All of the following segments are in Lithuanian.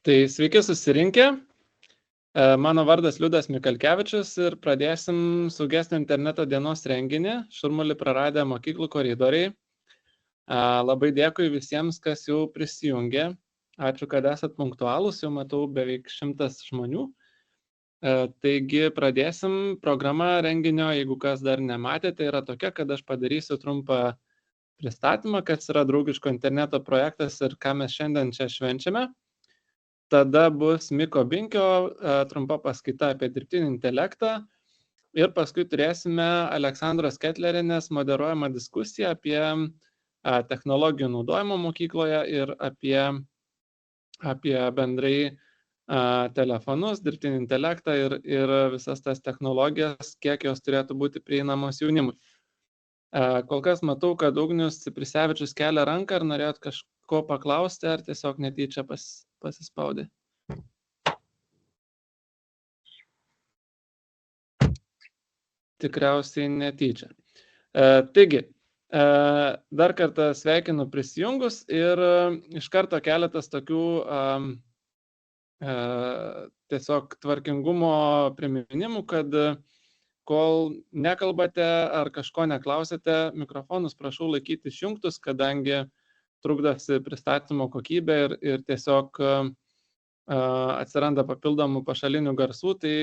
Tai sveiki susirinkę. Mano vardas Liudas Mikalkevičius ir pradėsim saugesnio interneto dienos renginį Šurmulį praradę mokyklų koridoriai. Labai dėkui visiems, kas jau prisijungė. Ačiū, kad esat punktualūs, jau matau beveik 100 žmonių. Taigi pradėsim. Programa renginio, jeigu kas dar nematėte, yra tokia, kad aš padarysiu trumpą pristatymą, kas yra draugiško interneto projektas ir ką mes šiandien čia švenčiame. Tada bus Miko Binkio trumpa paskaita apie dirbtinį intelektą ir paskui turėsime Aleksandros Ketlerienės moderuojamą diskusiją apie technologijų naudojimą mokykloje ir apie bendrai telefonus, dirbtinį intelektą ir visas tas technologijas, kiek jos turėtų būti prieinamos jaunimui. Kol kas matau, kad Ugnius Ciprisevičius kelia ranką, ar norėjot kažko paklausti, ar tiesiog netyčia pasispaudė. Tikriausiai netyčia. Taigi, dar kartą sveikinu prisijungus ir iš karto keletas tokių tiesiog tvarkingumo priminimų, kad kol nekalbate ar kažko neklausėte, mikrofonus prašau laikyti išjungtus, kadangi trukdosi pristatymo kokybė ir tiesiog atsiranda papildomų pašalinių garsų, tai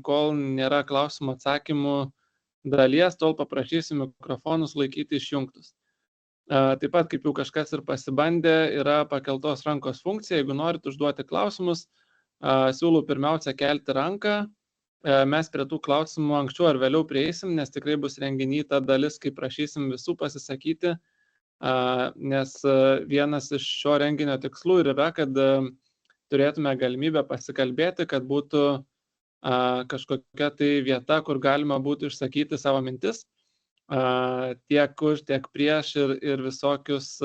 kol nėra klausimų atsakymų dalies, tol paprašysiu mikrofonus laikyti išjungtus. Taip pat, kaip jau kažkas ir pasibandė, yra pakeltos rankos funkcija. Jeigu norit užduoti klausimus, siūlau pirmiausia kelti ranką. Mes prie tų klausimų anksčiau ar vėliau prieisim, nes tikrai bus renginy ta dalis, kai prašysim visų pasisakyti. Nes vienas iš šio renginio tikslų ir yra, kad turėtume galimybę pasikalbėti, kad būtų kažkokia tai vieta, kur galima būtų išsakyti savo mintis, tiek už, tiek prieš ir visokius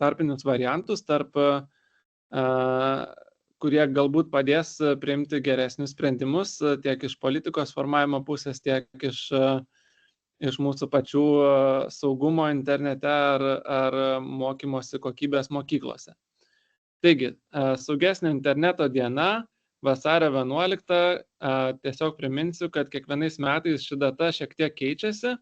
tarpinius variantus, kurie galbūt padės priimti geresnius sprendimus tiek iš politikos formavimo pusės, tiek iš mūsų pačių saugumo internete ar mokymosi kokybės mokyklose. Taigi, saugesnio interneto diena, vasario 11, tiesiog priminsiu, kad kiekvienais metais ši data šiek tiek keičiasi.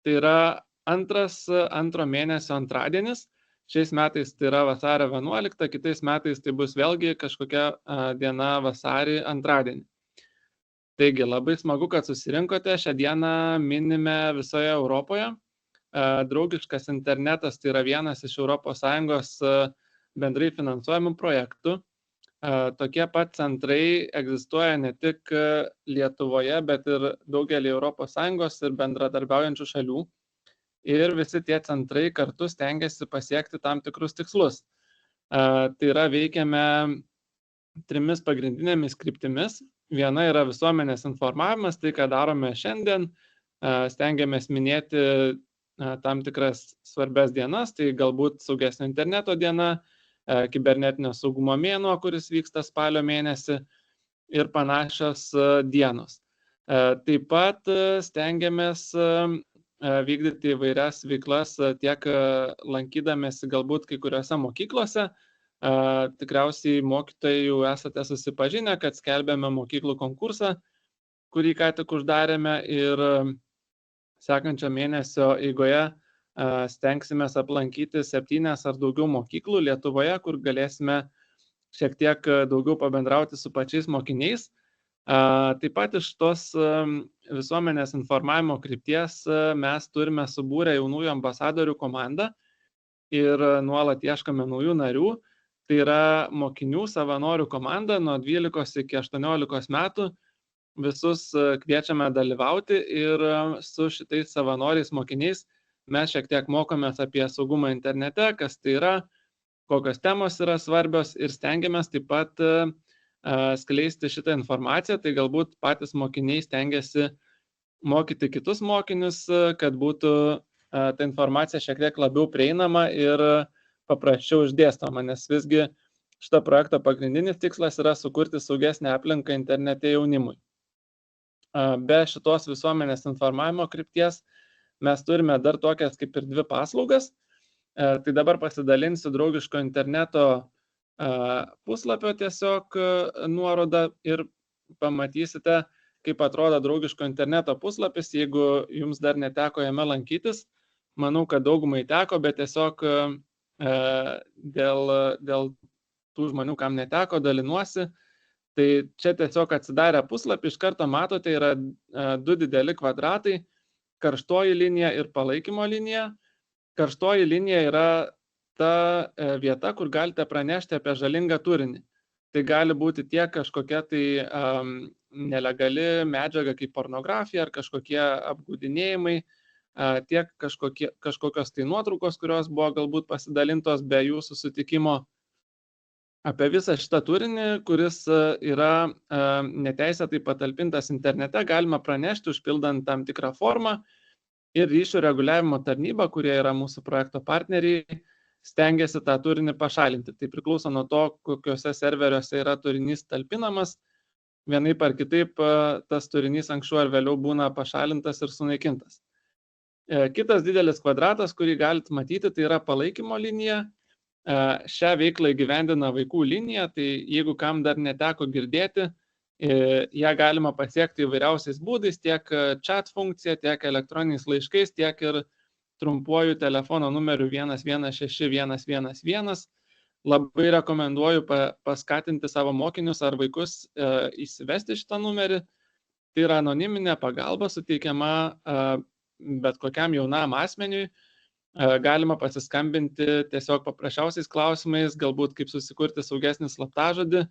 Tai yra antro mėnesio antradienis. Šiais metais tai yra vasario 11, kitais metais tai bus vėlgi kažkokia diena vasarį antradienį. Taigi, labai smagu, kad susirinkote. Šią dieną minime visoje Europoje. Draugiškas internetas tai yra vienas iš ES bendrai finansuojamų projektų. Tokie pat centrai egzistuoja ne tik Lietuvoje, bet ir daugelį ES ir bendradarbiaujančių šalių. Ir visi tie centrai kartu stengiasi pasiekti tam tikrus tikslus. Tai yra veikiame 3 pagrindinėmis kryptimis. Viena yra visuomenės informavimas, tai ką darome šiandien, stengiamės minėti tam tikras svarbias dienas, tai galbūt saugesnio interneto diena, kibernetinio saugumo mėnuo, kuris vyksta spalio mėnesį ir panašios dienos. Taip pat stengiamės vykdyti įvairias veiklas tiek lankydamėsi galbūt kai kuriuose mokyklose. Tikriausiai mokytojai jau esate susipažinę, kad skelbėme mokyklų konkursą, kurį ką tik uždarėme ir sekančio mėnesio eigoje stengsimės aplankyti 7 ar daugiau mokyklų Lietuvoje, kur galėsime šiek tiek daugiau pabendrauti su pačiais mokiniais. Taip pat iš tos visuomenės informavimo krypties mes turime subūrę jaunųjų ambasadorių komandą ir nuolat ieškome naujų narių. Tai yra mokinių savanorių komanda nuo 12 iki 18 metų. Visus kviečiame dalyvauti ir su šitais savanoriais mokiniais mes šiek tiek mokomės apie saugumą internete, kas tai yra, kokios temos yra svarbios ir stengiamės taip pat skleisti šitą informaciją. Tai galbūt patys mokiniai stengiasi mokyti kitus mokinius, kad būtų ta informacija šiek tiek labiau prieinama ir paprasčiau išdėstoma, nes visgi šito projekto pagrindinis tikslas yra sukurti saugesnę aplinką internete jaunimui. Be šitos visuomenės informavimo krypties mes turime dar tokias kaip ir 2 paslaugas. Tai dabar pasidalinsiu draugiško interneto puslapio tiesiog nuorodą ir pamatysite, kaip atrodo draugiško interneto puslapis, jeigu jums dar neteko jame lankytis. Manau, kad daugumai teko, bet tiesiog dėl tų žmonių, kam neteko, dalinuosi. Tai čia tiesiog atsidarę puslapį, iš karto matote, yra du dideli kvadratai, karštoji linija ir palaikymo linija. Karštoji linija yra ta vieta, kur galite pranešti apie žalingą turinį. Tai gali būti tiek kažkokia tai nelegali medžiaga kaip pornografija ar kažkokie apgaudinėjimai, tiek kažkokios tai nuotraukos, kurios buvo galbūt pasidalintos be jūsų sutikimo. Apie visą šitą turinį, kuris yra neteisėtai patalpintas internete, galima pranešti užpildant tam tikrą formą ir ryšių reguliavimo tarnyba, kurie yra mūsų projekto partneriai, stengiasi tą turinį pašalinti. Tai priklauso nuo to, kokiuose serveriuose yra turinys talpinamas. Vienaip ar kitaip tas turinys anksčiau ar vėliau būna pašalintas ir sunaikintas. Kitas didelis kvadratas, kurį galite matyti, tai yra palaikymo linija. Šią veiklą įgyvendina vaikų linija, tai jeigu kam dar neteko girdėti, ją galima pasiekti įvairiausiais būdais, tiek chat funkcija, tiek elektroniniais laiškais, tiek ir trumpuoju telefono numeriu 116111. Labai rekomenduoju paskatinti savo mokinius ar vaikus įsivesti šitą numerį. Tai yra anoniminė pagalba suteikiama bet kokiam jaunam asmeniui. Galima pasiskambinti tiesiog paprasčiausiais klausimais, galbūt kaip susikurti saugesnį slaptažodį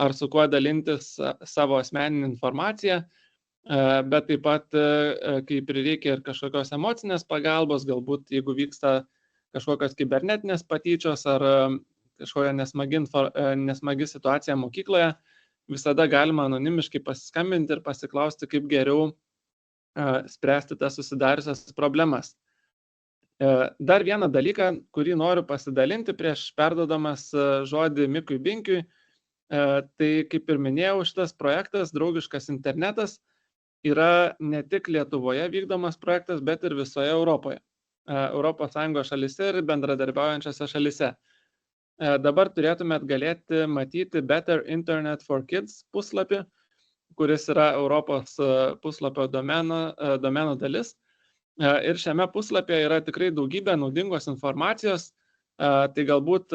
ar su kuo dalintis savo asmeninę informaciją, bet taip pat, kai prireikia ir kažkokios emocinės pagalbos, galbūt jeigu vyksta kažkokios kibernetinės patyčios ar kažkokia nesmagi situacija mokykloje, visada galima anonimiškai pasiskambinti ir pasiklausti, kaip geriau spręsti tas susidariusias problemas. Dar vieną dalyką, kurį noriu pasidalinti prieš perduodamas žodį Mikui Binkiui, tai kaip ir minėjau, šitas projektas Draugiškas internetas yra ne tik Lietuvoje vykdomas projektas, bet ir visoje Europoje, ES šalyse ir bendradarbiaujančiose šalyse. Dabar turėtumėt galėti matyti Better Internet for Kids puslapį, kuris yra Europos puslapio domeno dalis. Ir šiame puslapyje yra tikrai daugybė naudingos informacijos, tai galbūt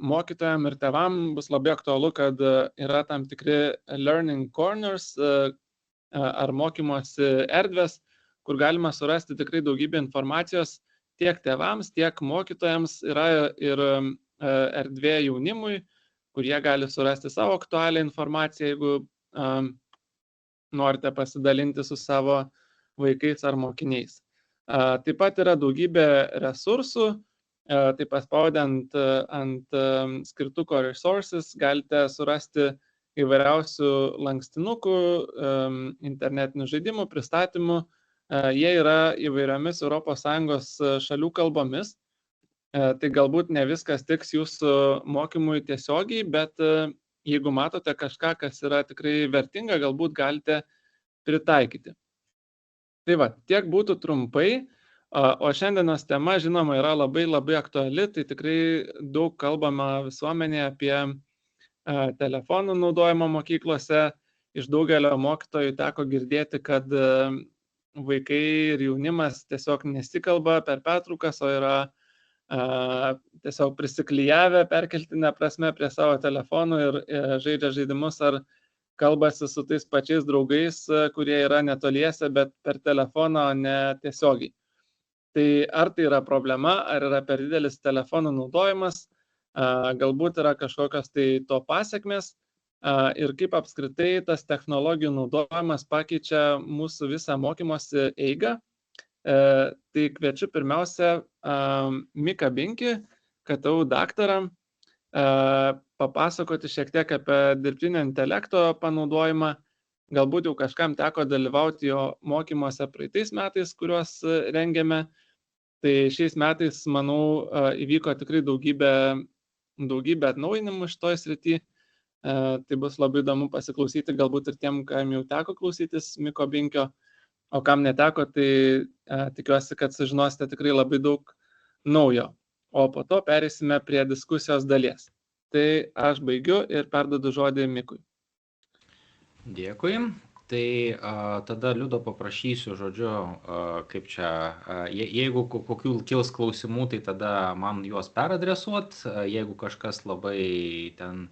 mokytojams ir tėvam bus labai aktualu, kad yra tam tikri learning corners ar mokymosi erdvės, kur galima surasti tikrai daugybę informacijos tiek tėvams, tiek mokytojams. Yra ir erdvė jaunimui, kur jie gali surasti savo aktualią informaciją, jeigu norite pasidalinti su savo vaikais ar mokiniais. Taip pat yra daugybė resursų, tai paspaudant ant skirtuko resources galite surasti įvairiausių lankstinukų, internetinių žaidimų, pristatymų. Jie yra įvairiomis ES šalių kalbomis. Tai galbūt ne viskas tiks jūsų mokymui tiesiogiai, bet jeigu matote kažką, kas yra tikrai vertinga, galbūt galite pritaikyti. Tai va, tiek būtų trumpai, o šiandienos tema, žinoma, yra labai labai aktuali, tai tikrai daug kalbama visuomenėje apie telefonų naudojimą mokyklose. Iš daugelio mokytojų teko girdėti, kad vaikai ir jaunimas tiesiog nesikalba per pertraukas, o yra tiesiog prisiklijavę perkeltinę prasme prie savo telefonų ir žaidžia žaidimus ar kalbasi su tais pačiais draugais, kurie yra netoliese, bet per telefoną, o ne tiesiogiai. Tai ar tai yra problema, ar yra per didelis telefonų naudojimas, galbūt yra kažkokios tai to pasekmės ir kaip apskritai tas technologijų naudojimas pakeičia mūsų visą mokymosi eigą. Tai kviečiu pirmiausia Miką Binkį, KTU daktarą, papasakoti šiek tiek apie dirbtinio intelekto panaudojimą. Galbūt jau kažkam teko dalyvauti jo mokymuose praeitais metais, kuriuos rengėme. Tai šiais metais, manau, įvyko tikrai daugybė atnaujinimų šitoj srity. Tai bus labai įdomu pasiklausyti, galbūt ir tiem, kam jau teko klausytis Miko Binkio, o kam neteko, tai tikiuosi, kad sužinosite tikrai labai daug naujo. o po to perėsime prie diskusijos dalies. Tai aš baigiu ir perduodu žodį Mikui. Dėkui. Tai tada Liudo paprašysiu, žodžiu, kaip čia, jeigu kokių kils klausimų, tai tada man juos peradresuot, jeigu kažkas labai ten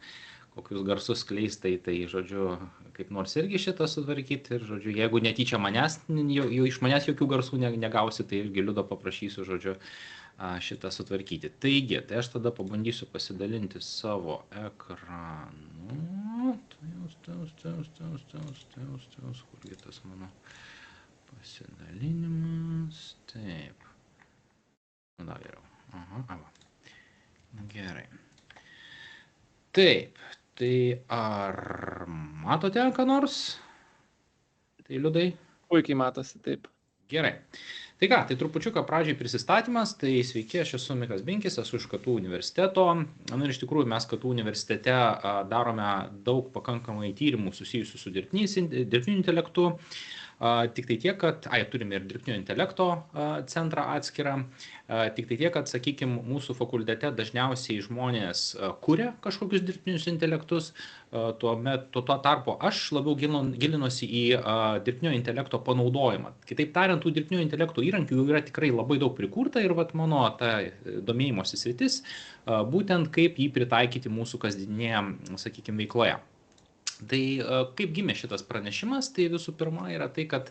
kokius garsus skleis, tai žodžiu, kaip nors irgi šitą sutvarkyti ir, žodžiu, jeigu netyčia iš manęs jokių garsų negausi, tai irgi Liudo paprašysiu, žodžiu, šitą sutvarkyti. Taigi, tai aš tada pabandysiu pasidalinti savo ekranu. Kurgi tas mano pasidalinimas. Taip. Na, geriau. Aha. Gerai. Taip. Tai ar matote ką nors? Tai Liudai? Puikiai matosi, taip. Gerai. Tai ką, tai trupučiuką pradžiai prisistatymas, tai sveiki, aš esu Mikas Binkis, esu iš KTU universiteto. Na ir iš tikrųjų mes KTU universitete darome daug pakankamai tyrimų susijusių su dirbtiniu intelektu. Tik tai tiek, kad, turime ir dirbtinio intelekto centrą atskirą, tik tai tiek, kad, sakykime, mūsų fakultete dažniausiai žmonės kuria kažkokius dirbtinius intelektus, tuo tarpu aš labiau gilinuosi į dirbtinio intelekto panaudojimą. Kitaip tariant, tų dirbtinio intelekto įrankių jau yra tikrai labai daug prikurta ir mano ta domėjimosi sritis, būtent kaip jį pritaikyti mūsų kasdienėje, sakykime, veikloje. Tai kaip gimė šitas pranešimas, tai visų pirma yra tai, kad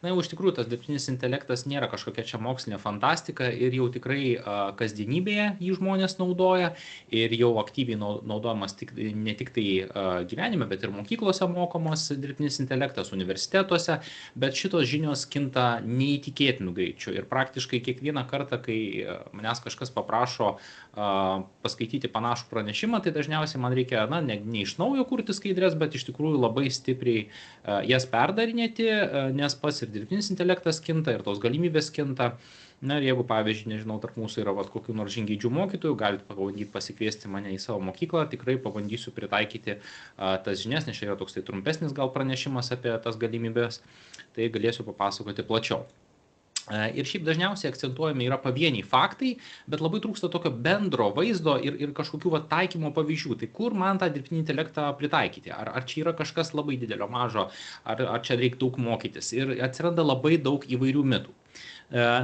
jau iš tikrųjų tas dirbtinis intelektas nėra kažkokia čia mokslinė fantastika ir jau tikrai kasdienybėje jį žmonės naudoja ir jau aktyviai naudojamas ne tik tai gyvenime, bet ir mokyklose mokomos dirbtinis intelektas, universitetuose, bet šitos žinios kinta neįtikėtinų greičių ir praktiškai kiekvieną kartą, kai manęs kažkas paprašo paskaityti panašų pranešimą, tai dažniausiai man reikia ne iš naujo kurti skaidrės, bet iš tikrųjų labai stipriai jas perdarinėti, nes pats ir dirbtinis intelektas kinta ir tos galimybės kinta. Na ir jeigu, pavyzdžiui, nežinau, tarp mūsų yra kokių nors žingeidžių mokytojų, galite pabandyti pasikviesti mane į savo mokyklą, tikrai pabandysiu pritaikyti tas žinias, nes čia yra toks tai trumpesnis gal pranešimas apie tas galimybės, tai galėsiu papasakoti plačiau. Ir šiaip dažniausiai akcentuojami yra pavieniai faktai, bet labai trūksta tokio bendro vaizdo ir kažkokių taikymo pavyzdžių. Tai kur man tą dirbtinį intelektą pritaikyti? Ar čia yra kažkas labai didelio, mažo, ar čia reikia daug mokytis? Ir atsiranda labai daug įvairių mitų.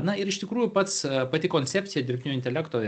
Na ir iš tikrųjų pati koncepcija dirbtinio intelekto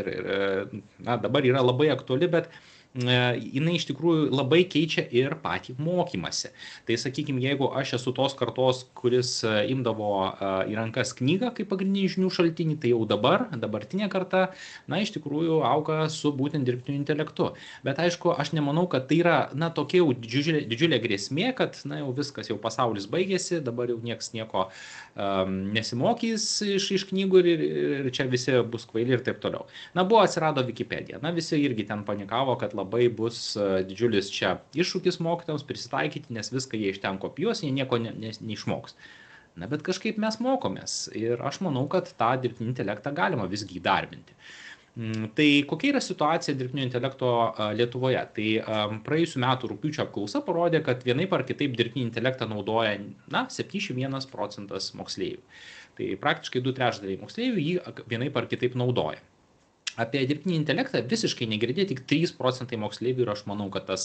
dabar yra labai aktuali, bet jinai iš tikrųjų labai keičia ir patį mokymasi. Tai sakykime, jeigu aš esu tos kartos, kuris imdavo į rankas knygą kaip pagrindinį žinių šaltinį, tai jau dabartinė karta, iš tikrųjų auga su būtent dirbtiniu intelektu. Bet aišku, aš nemanau, kad tai yra, tokia jau didžiulė grėsmė, kad, jau viskas, jau pasaulis baigėsi, dabar jau nieks nieko nesimokys iš knygų ir čia visi bus kvaili ir taip toliau. Atsirado Wikipedija. Visi irgi ten panikavo, kad labai bus didžiulis čia iššūkis mokytojams prisitaikyti, nes viską jie iš ten kopijuos, jie nieko neišmoks. Bet kažkaip mes mokomės ir aš manau, kad tą dirbtinį intelektą galima visgi įdarbinti. Tai kokia yra situacija dirbtinio intelekto Lietuvoje? Tai praėjusių metų rugpjūčio apklausa parodė, kad vienaip ar kitaip dirbtinį intelektą naudoja 71% moksleivių. Tai praktiškai 2/3 moksleivių jį vienaip ar kitaip naudoja. Apie dirbtinį intelektą visiškai negirdė tik 3% moksleivių ir aš manau, kad tas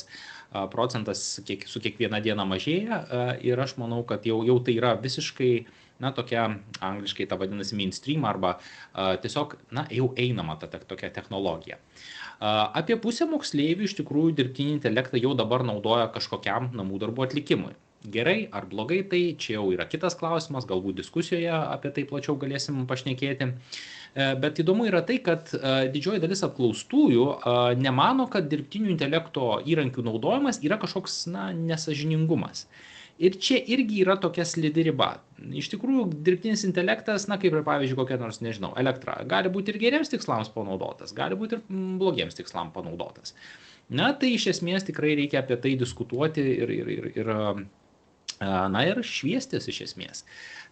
procentas su kiekviena diena mažėja ir aš manau, kad jau tai yra visiškai tokia angliškai ta vadinasi mainstream arba tiesiog jau einama ta tokia technologija. Apie pusę moksleivių iš tikrųjų dirbtinį intelektą jau dabar naudoja kažkokiam namų darbų atlikimui. Gerai ar blogai, tai čia jau yra kitas klausimas, galbūt diskusijoje apie tai plačiau galėsim pašnekėti. Bet įdomu yra tai, kad didžioji dalis apklaustųjų nemano, kad dirbtinio intelekto įrankių naudojimas yra kažkoks nesąžiningumas. Ir čia irgi yra tokia slidi riba. Iš tikrųjų, dirbtinis intelektas, kaip ir pavyzdžiui, kokia nors, nežinau, elektra, gali būti ir geriems tikslams panaudotas, gali būti ir blogiems tikslams panaudotas. Tai iš esmės tikrai reikia apie tai diskutuoti ir šviestis iš esmės.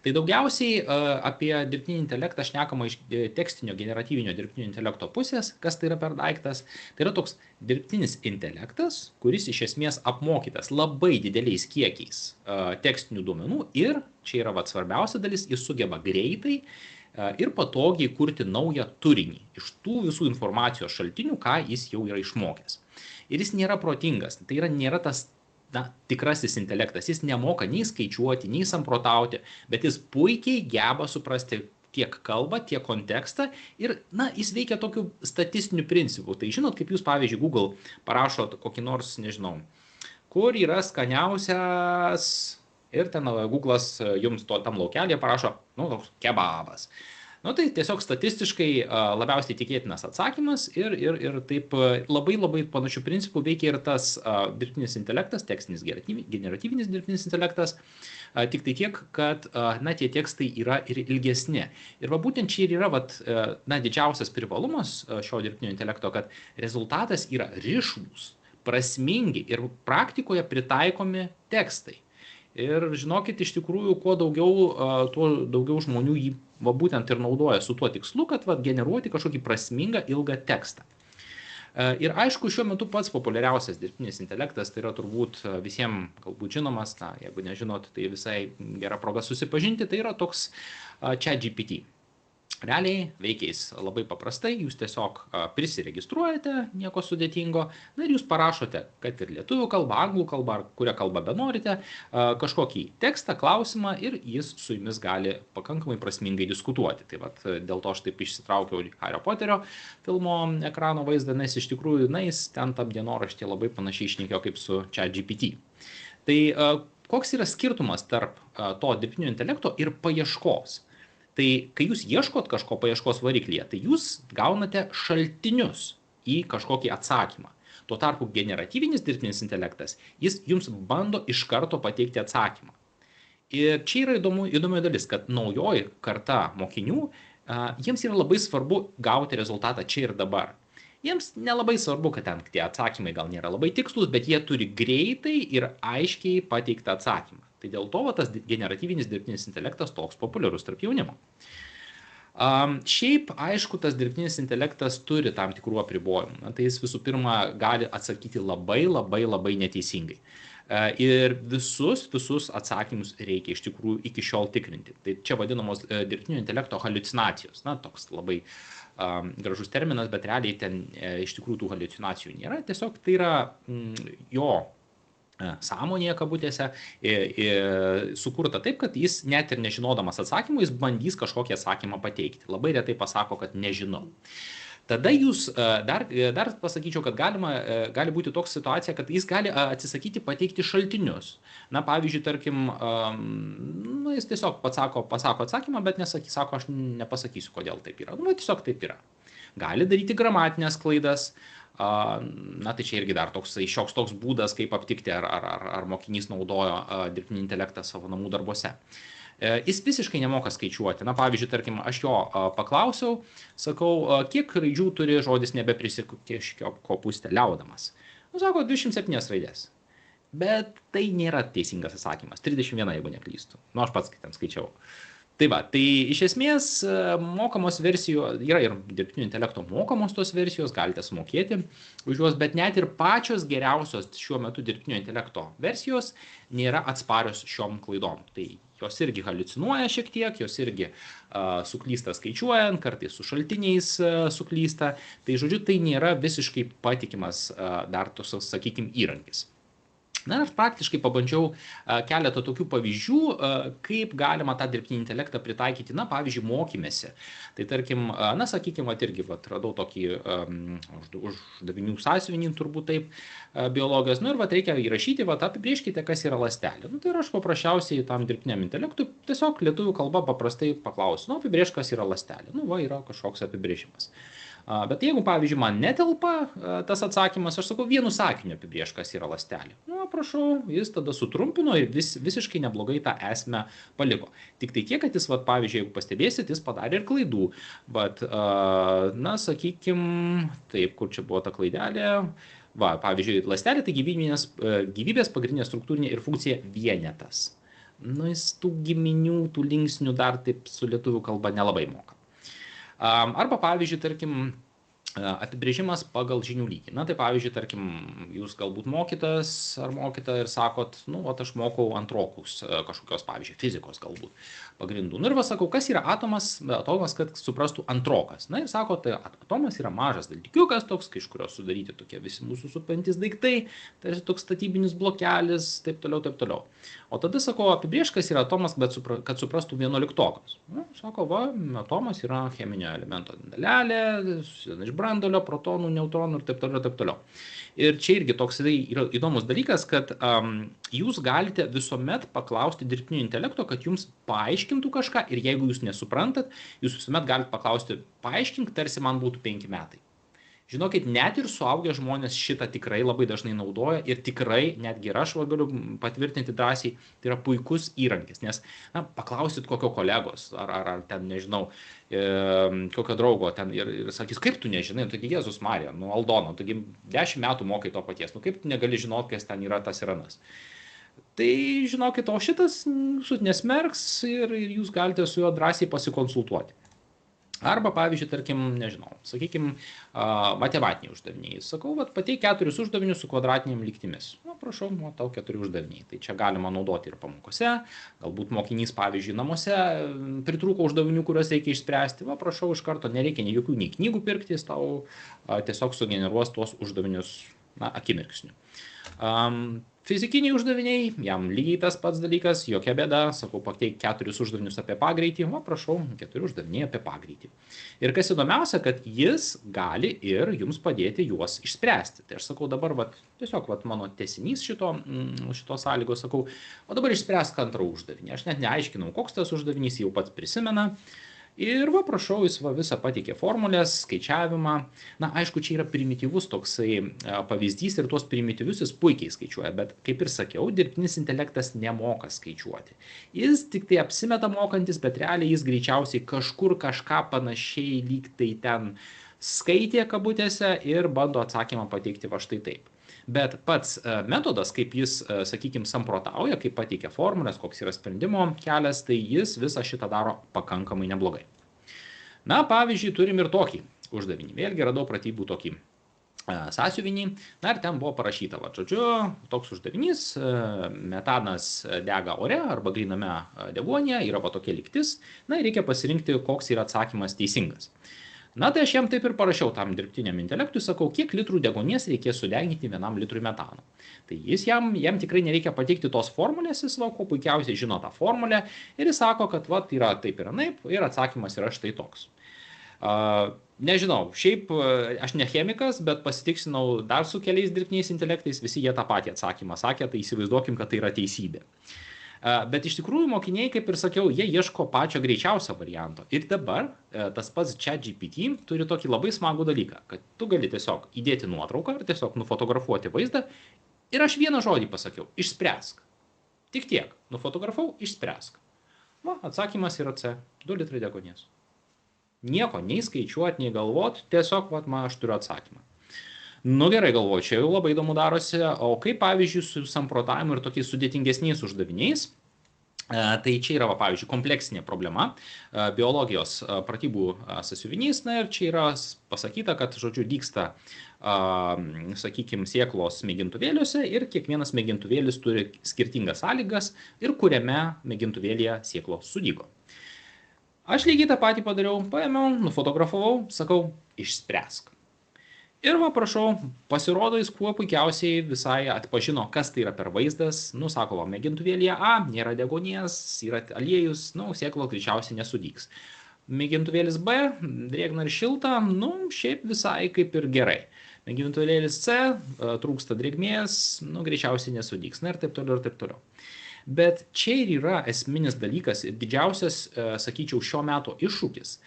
Tai daugiausiai apie dirbtinį intelektą šnekama iš tekstinio generatyvinio dirbtinio intelekto pusės, kas tai yra per daiktas. Tai yra toks dirbtinis intelektas, kuris iš esmės apmokytas labai dideliais kiekiais tekstinių duomenų ir, čia yra svarbiausia dalis, jis sugeba greitai ir patogiai kurti naują turinį iš tų visų informacijos šaltinių, ką jis jau yra išmokęs. Ir jis nėra protingas, tai nėra tas tikrasis intelektas, jis nemoka nei skaičiuoti, nei samprotauti, bet jis puikiai geba suprasti tiek kalbą, tiek kontekstą ir, jis veikia tokiu statistiniu principu. Tai žinot, kaip jūs, pavyzdžiui, Google parašot kokį nors, nežinau, kur yra skaniausias ir ten Google'as jums tam laukelėje parašo, toks kebabas. Tai tiesiog statistiškai labiausiai tikėtinas atsakymas ir taip labai panašių principų veikia ir tas dirbtinis intelektas, tekstinis generatyvinis dirbtinis intelektas, tik tai tiek, kad tie tekstai yra ir ilgesni. Ir būtent čia ir yra didžiausias privalumas šio dirbtinio intelekto, kad rezultatas yra rišlūs, prasmingi ir praktikoje pritaikomi tekstai. Ir žinokit, iš tikrųjų, kuo daugiau, tuo daugiau žmonių jį būtent ir naudoja su tuo tikslu, kad generuoti kažkokį prasmingą ilgą tekstą. Ir aišku, šiuo metu pats populiariausias dirbtinis intelektas, tai yra turbūt visiems galbūt žinomas, jeigu nežinot, tai visai gera proga susipažinti, tai yra toks ChatGPT. Realiai veikia jis labai paprastai, jūs tiesiog prisiregistruojate, nieko sudėtingo, ir jūs parašote, kad ir lietuvių kalba, anglų kalba, ar kurią kalbą benorite, kažkokį tekstą, klausimą ir jis su jumis gali pakankamai prasmingai diskutuoti. Tai dėl to aš taip išsitraukiau Hario Poterio filmo ekrano vaizdą, nes iš tikrųjų, jis ten tam dienoraštyje labai panašiai šnekėjo kaip su ChatGPT. Tai koks yra skirtumas tarp to dirbtinio intelekto ir paieškos? Tai kai jūs ieškot kažko paieškos variklyje, tai jūs gaunate šaltinius į kažkokį atsakymą. Tuo tarpu generatyvinis dirbtinis intelektas, jis jums bando iš karto pateikti atsakymą. Ir čia yra įdomi dalis, kad naujoji karta mokinių, jiems yra labai svarbu gauti rezultatą čia ir dabar. Jiems nelabai svarbu, kad ten tie atsakymai gal nėra labai tikslus, bet jie turi greitai ir aiškiai pateiktą atsakymą. Tai dėl to tas generatyvinis dirbtinis intelektas toks populiarus tarp jaunimo. Šiaip, aišku, tas dirbtinis intelektas turi tam tikrų apribojimų. Tai jis visų pirma gali atsakyti labai neteisingai. Ir visus atsakymus reikia iš tikrųjų iki šiol tikrinti. Tai čia vadinamos dirbtinio intelekto haliucinacijos. Toks labai gražus terminas, bet realiai ten iš tikrųjų tų haliucinacijų nėra. Tiesiog tai yra jo sąmonėje kabutėse sukurta taip, kad jis net ir nežinodamas atsakymų, jis bandys kažkokį atsakymą pateikti. Labai retai pasako, kad nežinau. Tada jūs dar pasakyčiau, kad gali būti toks situacija, kad jis gali atsisakyti pateikti šaltinius. Pavyzdžiui, tarkim, jis tiesiog pasako atsakymą, bet sako, aš nepasakysiu, kodėl taip yra. Tiesiog taip yra. Gali daryti gramatinės klaidas. Tai čia irgi dar šioks toks būdas, kaip aptikti, ar mokinys naudojo dirbtinį intelektą savo namų darbuose. Jis visiškai nemoka skaičiuoti. Pavyzdžiui, tarkim, aš jo paklausiau, sakau, kiek raidžių turi žodis nebeprisikopuste-liaudamas. Sako, 27 raidės. Bet tai nėra teisingas atsakymas. 31, jeigu neklystu. Aš pats ten skaičiau. Tai iš esmės mokamos versijos, yra ir dirbtinio intelekto mokamos tos versijos, galite sumokėti už juos, bet net ir pačios geriausios šiuo metu dirbtinio intelekto versijos nėra atsparios šiom klaidom. Tai jos irgi haliucinuoja šiek tiek, jos irgi suklysta skaičiuojant, kartais su šaltiniais suklysta. Tai žodžiu, tai nėra visiškai patikimas dar tos, sakykime, įrankis. Aš praktiškai pabandžiau keletą tokių pavyzdžių, kaip galima tą dirbtinį intelektą pritaikyti, pavyzdžiui, mokymėse. Tai tarkim, sakykime, irgi radau tokį uždavinių sąsiuvinį, turbūt taip, biologijos. Ir reikia įrašyti, apibrėžkite, kas yra ląstelė. Tai aš paprasčiausiai tam dirbtiniam intelektui tiesiog lietuvių kalba paprastai paklausiu, apibrėžk, kas yra ląstelė. Yra kažkoks apibrėžimas. Bet jeigu, pavyzdžiui, man netelpa tas atsakymas, aš sakau, vienu sakiniu apibrėžk, kas yra ląstelė. Prašau, jis tada sutrumpino ir visiškai neblogai tą esmę paliko. Tik tai tiek, kad jis, pavyzdžiui, jeigu pastebėsit, jis padarė ir klaidų. Bet, sakykime, taip, kur čia buvo ta klaidelė. Pavyzdžiui, ląstelė tai gyvybės pagrindinė struktūrinė ir funkcija vienetas. Jis tų giminių, tų linksnių dar taip su lietuvių kalba nelabai moka. Arba, pavyzdžiui, tarkim, apibrėžimas pagal žinių lygį. Na tai pavyzdžiui, tarkim, jūs galbūt mokytas ar mokyta ir sakot, aš mokau antrokus kažkokios, pavyzdžiui, fizikos galbūt pagrindų. Ir sakau, kas yra atomas, kad suprastų antrokas. Na ir sako, tai atomas yra mažas dalykiukas toks, iš kurios sudaryti tokie visi mūsų supantis daiktai, tai toks statybinis blokelis, taip toliau, taip toliau. O tada sako, apibrėž, kas yra atomas, bet kad suprastų 11-okas. Sako, atomas yra cheminio elemento dalelė, iš branduolio, protonų, neutronų ir taip toliau, taip toliau. Ir čia irgi toks yra įdomus dalykas, kad jūs galite visuomet paklausti dirbtinio intelekto, kad jums paaiškintų kažką ir jeigu jūs nesuprantat, jūs visuomet galite paklausti, paaiškink, tarsi man būtų 5 metai. Žinokit, net ir suaugę žmonės šitą tikrai labai dažnai naudoja ir tikrai, netgi ir aš galiu patvirtinti drąsiai, tai yra puikus įrankis, nes paklausit kokio kolegos ar ten, nežinau, kokio draugo ten ir sakys, kaip tu nežinai, taigi Jėzus Marija, Aldona, taigi 10 metų mokai to paties, kaip tu negali žinot, kas ten yra tas ir anas. Tai žinokit, o šitas nesmerks ir jūs galite su juo drąsiai pasikonsultuoti. Arba, pavyzdžiui, tarkim, nežinau, sakykim, matematiniai uždaviniai. Sakau, pateik 4 uždavinius su kvadratiniam lygtimis. Prašau, tau 4 uždaviniai. Tai čia galima naudoti ir pamokose, galbūt mokinys, pavyzdžiui, namuose pritrūko uždavinių, kuriuos reikia išspręsti. Prašau, iš karto nereikia nei knygų pirkti, jis tau tiesiog sugeneruos tuos uždavinius akimirksniu. Fizikiniai uždaviniai, jam lygiai tas pats dalykas, jokia bėda, sakau, pateik 4 uždavinius apie pagreitį, prašau, 4 uždaviniai apie pagreitį. Ir kas įdomiausia, kad jis gali ir jums padėti juos išspręsti. Tai aš sakau, dabar tiesiog mano tęsinys šito sąlygos, sakau, o dabar išspręsk antrą uždavinį. Aš net neaiškinau, koks tas uždavinys, jau pats prisimena. Ir prašau, jis visą pateikė formulės, skaičiavimą. Aišku, čia yra primityvus toksai pavyzdys ir tuos primityvius jis puikiai skaičiuoja, bet kaip ir sakiau, dirbtinis intelektas nemoka skaičiuoti. Jis tik tai apsimeta mokantis, bet realiai jis greičiausiai kažkur kažką panašiai lyg tai ten skaitė kabutėse ir bando atsakymą pateikti štai taip. Bet pats metodas, kaip jis, sakykime, samprotauja, kaip pateikia formulės, koks yra sprendimo kelias, tai jis visą šitą daro pakankamai neblogai. Pavyzdžiui, turim ir tokį uždavinį. Vėlgi radau pratybų tokį sąsiuvinį. Ir ten buvo parašyta, toks uždavinys, metanas dega ore arba gryname deguonyje, yra tokia lygtis. Ir reikia pasirinkti, koks yra atsakymas teisingas. Tai aš jam taip ir parašiau tam dirbtiniam intelektui, sakau, kiek litrų deguonies reikės sudeginti 1 litrui metano. Tai jam tikrai nereikia pateikti tos formulės, jis ko puikiausiai žino tą formulę ir jis sako, kad yra taip ir anaip ir atsakymas yra štai toks. Nežinau, šiaip aš ne chemikas, bet pasitiksinau dar su keliais dirbtiniais intelektais, visi jie tą patį atsakymą sakė, tai įsivaizduokim, kad tai yra teisybė. Bet iš tikrųjų mokiniai, kaip ir sakiau, jie ieško pačio greičiausio varianto. Ir dabar tas pats ChatGPT turi tokį labai smagų dalyką, kad tu gali tiesiog įdėti nuotrauką ir tiesiog nufotografuoti vaizdą. Ir aš vieną žodį pasakiau – išspręsk. Tik tiek. Nufotografau – išspręsk. Atsakymas yra C – 2 litrai deguonies. Nieko, nei skaičiuoti, nei galvoti, tiesiog aš turiu atsakymą. Gerai, galvoju, čia jau labai įdomu darosi, o kaip pavyzdžiui su samprotavimu ir tokiais sudėtingesniais uždaviniais, tai čia yra, pavyzdžiui, kompleksinė problema, biologijos pratybų sąsiuvinys, ir čia yra pasakyta, kad, dygsta, sakykime, sėklos mėgintuvėliuose ir kiekvienas mėgintuvėlis turi skirtingas sąlygas ir kuriame mėgintuvėlyje sėklos sudygo. Aš lygiai tą patį padariau, paėmiau, nufotografavau, sakau, išspręsk. Ir prašau, pasirodo, jis kuo puikiausiai visai atpažino, kas tai yra per vaizdas. Sako, mėgintuvėlyje A, nėra deguonies, yra aliejus, sėklos greičiausiai nesudygs. Mėgintuvėlis B, drėgna ir šilta, šiaip visai kaip ir gerai. Mėgintuvėlis C, trūksta drėgmės, greičiausiai nesudygs, ir taip toliau, ir taip toliau. Bet čia ir yra esminis dalykas ir didžiausias, sakyčiau, šio meto iššūkis,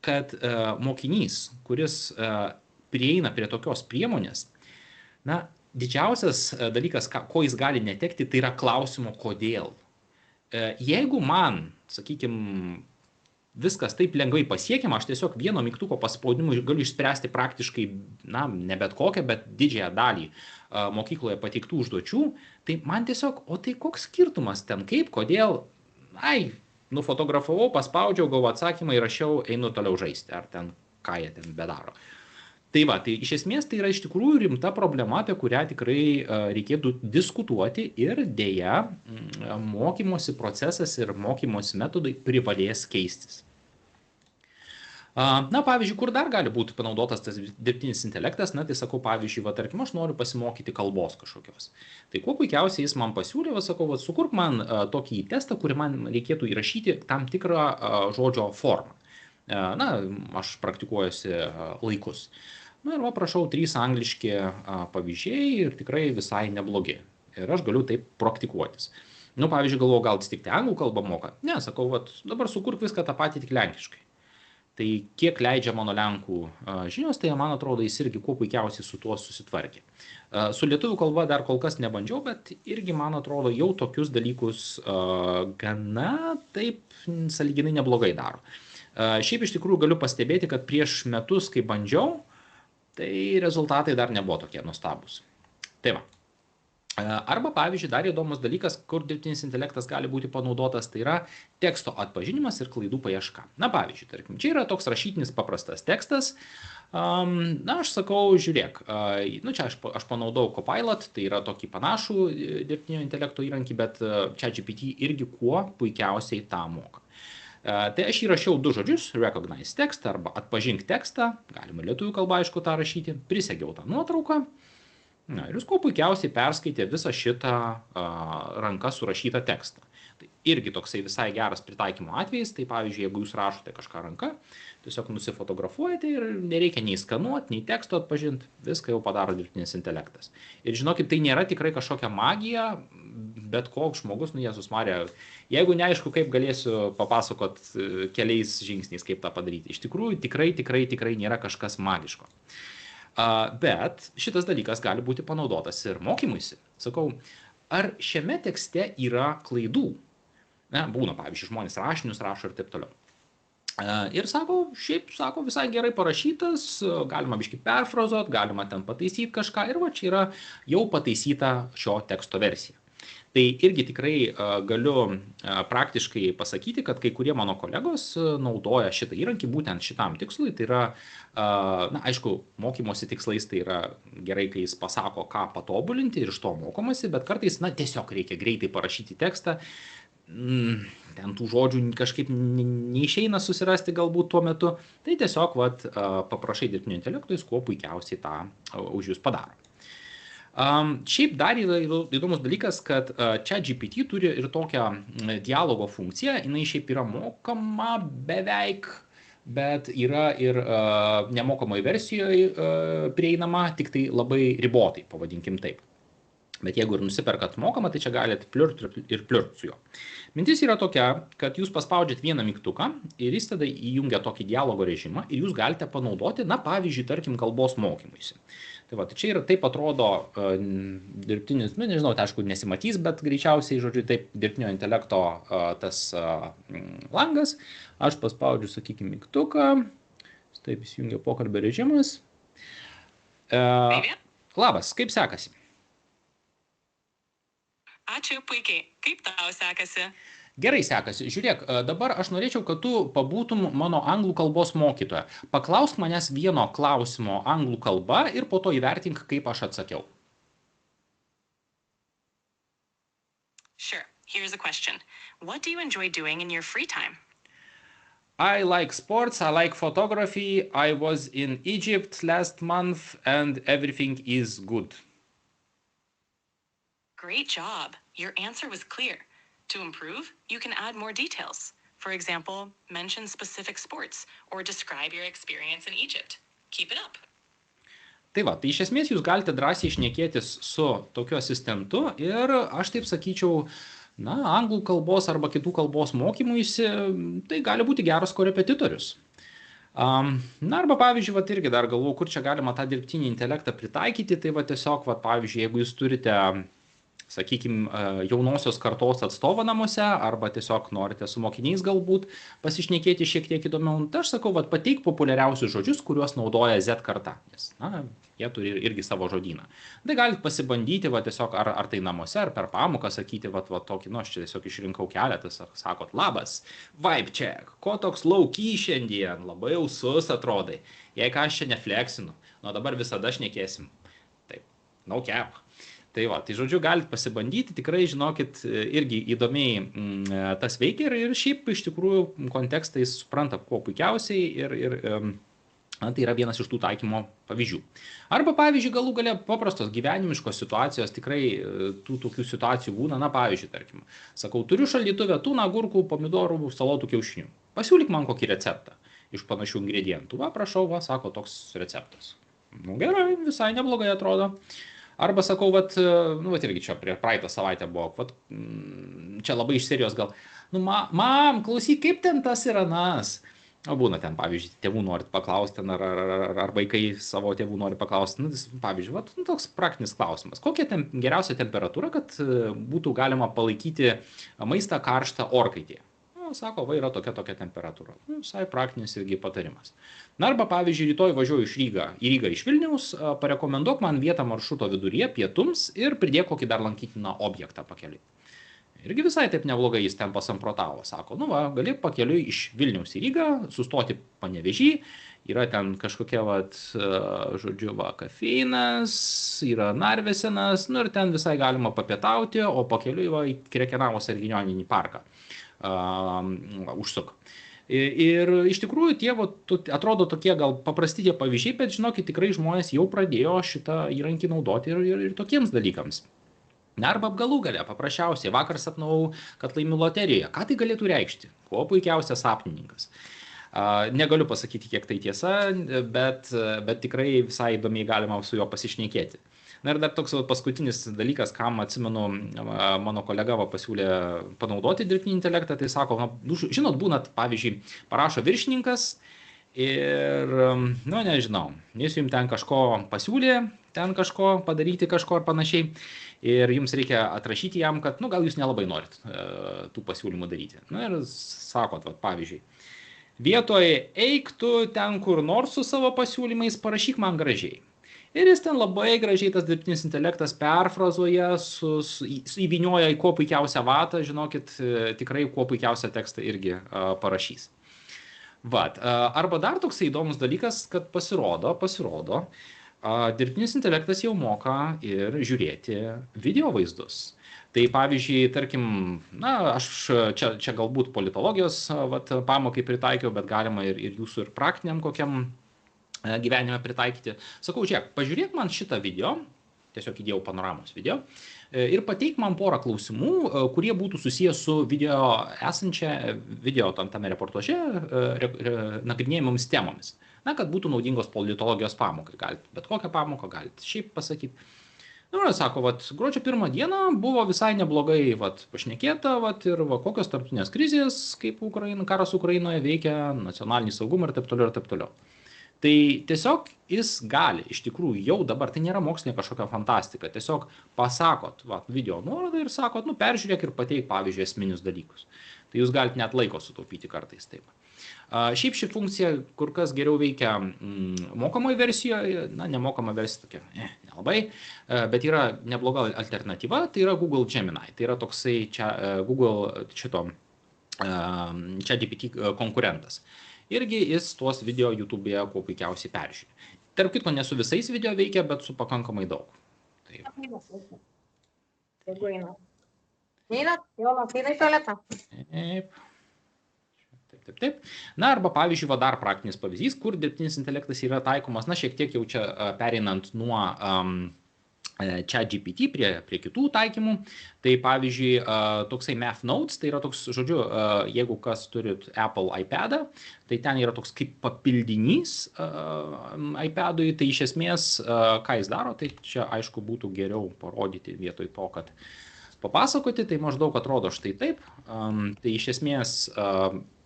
kad mokinys, kuris prieina prie tokios priemonės, didžiausias dalykas, ko jis gali netekti, tai yra klausimo kodėl. Jeigu man, sakykime, viskas taip lengvai pasiekiama, aš tiesiog vieno mygtuko paspaudimu galiu išspręsti praktiškai, ne bet kokią, bet didžiąją dalį mokykloje pateiktų užduočių, tai man tiesiog, o tai koks skirtumas ten, kaip, kodėl, nufotografavau, paspaudžiau, gavau atsakymą, įrašiau, einu toliau žaisti, ar ten ką jie ten bedaro. Tai va, tai iš esmės tai yra iš tikrųjų rimta problema, apie kurią tikrai reikėtų diskutuoti ir dėja mokymosi procesas ir mokymosi metodai privalės keistis. Na, pavyzdžiui, kur dar gali būti panaudotas tas dirbtinis intelektas, na, tai sakau, pavyzdžiui, va, tarkim, aš noriu pasimokyti kalbos kažkokios. Tai kuo puikiausiai jis man pasiūlė, va, sakau, va, sukurk man tokį testą, kurį man reikėtų įrašyti tam tikrą žodžio formą. Na, aš praktikuojuosi laikus. Na ir va, prašau, 3 angliški pavyzdžiai ir tikrai visai neblogi. Ir aš galiu taip praktikuotis. Nu, pavyzdžiui, galvoju, gal tik anglų kalbą moka. Ne, sakau, va, dabar sukurk viską tą patį tik lenkiškai. Tai kiek leidžia mano lenkų žinios, tai man atrodo, jis irgi kuo puikiausiai su tuo susitvarkė. Su lietuvių kalba dar kol kas nebandžiau, bet irgi, man atrodo, jau tokius dalykus gana taip sąlyginai neblogai daro. Šiaip iš tikrųjų galiu pastebėti, kad prieš metus, kai bandžiau, tai rezultatai dar nebuvo tokie nuostabus. Tai va. Arba, pavyzdžiui, dar įdomus dalykas, kur dirbtinis intelektas gali būti panaudotas, tai yra teksto atpažinimas ir klaidų paieška. Na, pavyzdžiui, tarkim, čia yra toks rašytinis paprastas tekstas. Na, aš sakau, žiūrėk, nu, čia aš panaudau Copilot, tai yra tokį panašų dirbtinio intelekto įrankį, bet ChatGPT irgi kuo puikiausiai tą moka. Tai aš įrašiau 2 žodžius, recognize text arba atpažink tekstą, galima lietuvių kalbą aišku tą rašyti, prisegiau tą nuotrauką. Na, ir jūs kuo puikiausiai perskaitė visą šitą ranka surašytą tekstą. Tai irgi toksai visai geras pritaikymo atvejis, tai pavyzdžiui, jeigu jūs rašote kažką ranka, tiesiog nusifotografuojate ir nereikia nei skanuoti, nei teksto atpažinti, viską jau padaro dirbtinis intelektas. Ir žinokit, tai nėra tikrai kažkokia magija, bet koks žmogus, nu Jėzus Marija, jeigu neaišku, kaip galėsiu papasakot keliais žingsniais, kaip tą padaryti. Iš tikrųjų, tikrai nėra kažkas magiško. Bet šitas dalykas gali būti panaudotas ir mokymuisi. Sakau, ar šiame tekste yra klaidų? Na, būna, pavyzdžiui, žmonės rašinius rašo ir taip toliau. Ir sako, šiaip, sako, visai gerai parašytas, galima biškį perfrazuot, galima ten pataisyti kažką ir va, čia yra jau pataisyta šio teksto versija. Tai irgi tikrai galiu praktiškai pasakyti, kad kai kurie mano kolegos naudoja šitą įrankį būtent šitam tikslui. Tai yra, na, aišku, mokymosi tikslais tai yra gerai, kai jis pasako, ką patobulinti ir iš to mokomasi, bet kartais, na, tiesiog reikia greitai parašyti tekstą. Ten tų žodžių kažkaip neišeina susirasti galbūt tuo metu. Tai tiesiog, vat, paprašai dirbtinio intelekto, jis kuo puikiausiai tą už jūs padaro. Šiaip dar yra įdomus dalykas, kad ChatGPT turi ir tokią dialogo funkciją, jinai šiaip yra mokama beveik, bet yra ir nemokamoje versijoje prieinama, tik tai labai ribotai, pavadinkim taip. Bet jeigu ir nusiperkat mokamą, tai čia galite pliurt su juo. Mintis yra tokia, kad jūs paspaudžiat vieną mygtuką ir jis tada įjungia tokį dialogo režimą ir jūs galite panaudoti, na, pavyzdžiui, tarkim, kalbos mokymuisi. Tai va, tai čia yra taip atrodo dirbtinis, nu, nežinau, tai aišku nesimatys, bet greičiausiai, žodžiu, taip dirbtinio intelekto tas langas. Aš paspaudžiu, sakykime, mygtuką, taip įsijungia pokalbio režimas. Labas, kaip sekasi? Ačiū, puikiai. Kaip tau sekasi? Gerai sekasi. Žiūrėk, dabar aš norėčiau, kad tu pabūtum mano anglų kalbos mokytoja. Paklausk manęs vieno klausimo anglų kalba ir po to įvertink, kaip aš atsakiau. Sure. Here's a question. What do you enjoy doing in your free time? I like sports, I like photography, I was in Egypt last month and everything is good. Great job. Your answer was clear. To improve, you can add more details. For example, mention specific sports or describe your experience in Egypt. Keep it up. Tai va, tai iš esmės jūs galite drąsiai šnekėtis su tokiu asistentu ir aš taip sakyčiau, na, anglų kalbos arba kitų kalbos mokymuisi, tai gali būti geras korepetitorius. Na, arba pavyzdžiui, va, irgi dar galvoju, kur čia galima tą dirbtinį intelektą pritaikyti, tai va tiesiog, va, pavyzdžiui, jeigu jūs turite, sakykime, jaunosios kartos atstovą namuose, arba tiesiog norite su mokiniais galbūt pasišnekėti šiek tiek įdomiau, tai aš sakau, va, pateik populiariausius žodžius, kuriuos naudoja Z karta, nes, na, jie turi irgi savo žodyną. Tai galite pasibandyti, va, tiesiog, ar tai namuose, ar per pamoką sakyti, va, tokį, nu, aš čia tiesiog išrinkau keletas, ar sakot, labas, vibe check, ko toks lauky šiandien, labai ausus atrodai, jei ką aš čia nefleksinu, nuo dabar visada šnekėsim. Taip, no cap. Tai va, tai žodžiu, galite pasibandyti, tikrai žinokit, irgi įdomiai tas veikia ir šiaip iš tikrųjų kontekstai supranta kuo puikiausiai ir tai yra vienas iš tų taikymo pavyzdžių. Arba pavyzdžiui, galų galia paprastos gyvenimiškos situacijos, tikrai tų tokių situacijų būna, na pavyzdžiui, tarkim, sakau, turiu šaldytuve tūną, agurkų, pomidorų, salotų, kiaušinių. Pasiūlyk man kokį receptą iš panašių ingredientų. Va, prašau, va, sako toks receptas. Nu gerai, visai neblogai atrodo. Arba sakau, vat irgi čia prie praeitą savaitę buvo, vat, čia labai iš serijos gal, nu mam, klausyk, kaip ten tas yra anas. O būna ten, pavyzdžiui, tėvų norit paklausti, ar vaikai savo tėvų nori paklausti. Nu, pavyzdžiui, vat, toks praktinis klausimas. Kokia geriausia temperatūra, kad būtų galima palaikyti maistą karštą orkaitėje? Sako, va yra tokia temperatūra. Visai praktinis irgi patarimas. Na arba, pavyzdžiui, rytoj važiuoju į Rygą iš Vilniaus, parekomenduok man vietą maršruto viduryje pietums ir pridėk kokį dar lankytiną objektą pakeliui. Irgi visai taip neblogai jis ten pasamprotavo. Sako, nu va, gali pakeliui iš Vilniaus į Rygą, sustoti Panevėžy, yra ten kažkokia, žodžiu, kafeinas, yra narvesenas, nu ir ten visai galima papietauti, o pakeliui į Krekenavos regioninį parką. Užsuk. Ir iš tikrųjų tie atrodo tokie gal paprasti tie pavyzdžiai, bet žinokit, tikrai žmonės jau pradėjo šitą įrankį naudoti ir tokiems dalykams. Arba galų gale, paprasčiausiai, vakar sapnavau, kad laimiu loterijoje. Ką tai galėtų reikšti? Kuo puikiausias sapnininkas. Negaliu pasakyti, kiek tai tiesa, bet tikrai visai įdomiai galima su juo pasišnekėti. Na ir dar toks paskutinis dalykas, kam atsimenu, mano kolega pasiūlė panaudoti dirbtinį intelektą, tai sako, žinot, būnat, pavyzdžiui, parašo viršininkas ir, nu nežinau, jis jums ten kažko pasiūlė, ten kažko padaryti, kažko ar panašiai, ir jums reikia atrašyti jam, kad, nu gal jūs nelabai norit tų pasiūlymų daryti. Na ir sakot, pavyzdžiui, vietoje eik tu ten kur nors su savo pasiūlymais, parašyk man gražiai. Ir jis ten labai gražiai tas dirbtinis intelektas perfrazuoja, įvynioja į kuo puikiausią vatą, žinokit, tikrai kuo puikiausią tekstą irgi parašys. Arba dar toks įdomus dalykas, kad pasirodo, dirbtinis intelektas jau moka ir žiūrėti video vaizdus. Tai pavyzdžiui, tarkim, na, aš čia galbūt politologijos pamokai pritaikiau, bet galima ir jūsų ir praktiniam kokiam gyvenime pritaikyti. Sakau, žiūrėk, pažiūrėk man šitą video, tiesiog įdėjau panoramos video, ir pateik man porą klausimų, kurie būtų susijęs su video tame reportaže nagrinėjamomis temomis. Na, kad būtų naudingos politologijos pamokai. Galite bet kokią pamoką, galite šiaip pasakyti. Nu, sako, gruodžio 1 dieną buvo visai neblogai pašnekėta, ir kokios tarptautinės krizės, kaip karas Ukrainoje veikia, nacionalinį saugumą ir taip toliau ir taip toliau. Tai tiesiog jis gali, iš tikrųjų jau dabar, tai nėra mokslinė kažkokia fantastika, tiesiog pasakot video nuorodą ir sakot, nu peržiūrėk ir pateik, pavyzdžiui, esminius dalykus. Tai jūs galite net laiko sutaupyti kartais taip. Šiaip ši funkcija kur kas geriau veikia mokamoje versijoje, na, nemokama versija tokia, nelabai, bet yra nebloga alternatyva, tai yra Google Gemini, tai yra toksai Google ChatGPT konkurentas. Irgi jis tuos video YouTube'e kuo puikiausiai peržiūri. Tarp kitko, ne su visais video veikia, bet su pakankamai daug. Taip. Taip. Na, arba pavyzdžiui, dar praktinis pavyzdys, kur dirbtinis intelektas yra taikomas, na, šiek tiek jau čia pereinant nuo ChatGPT prie kitų taikymų. Tai pavyzdžiui, toksai Math Notes, tai yra toks, žodžiu, jeigu kas turit Apple iPadą, tai ten yra toks kaip papildinys iPadui, tai iš esmės, ką jis daro, tai čia aišku būtų geriau parodyti vietoj to, kad papasakoti, tai maždaug atrodo štai taip. Tai iš esmės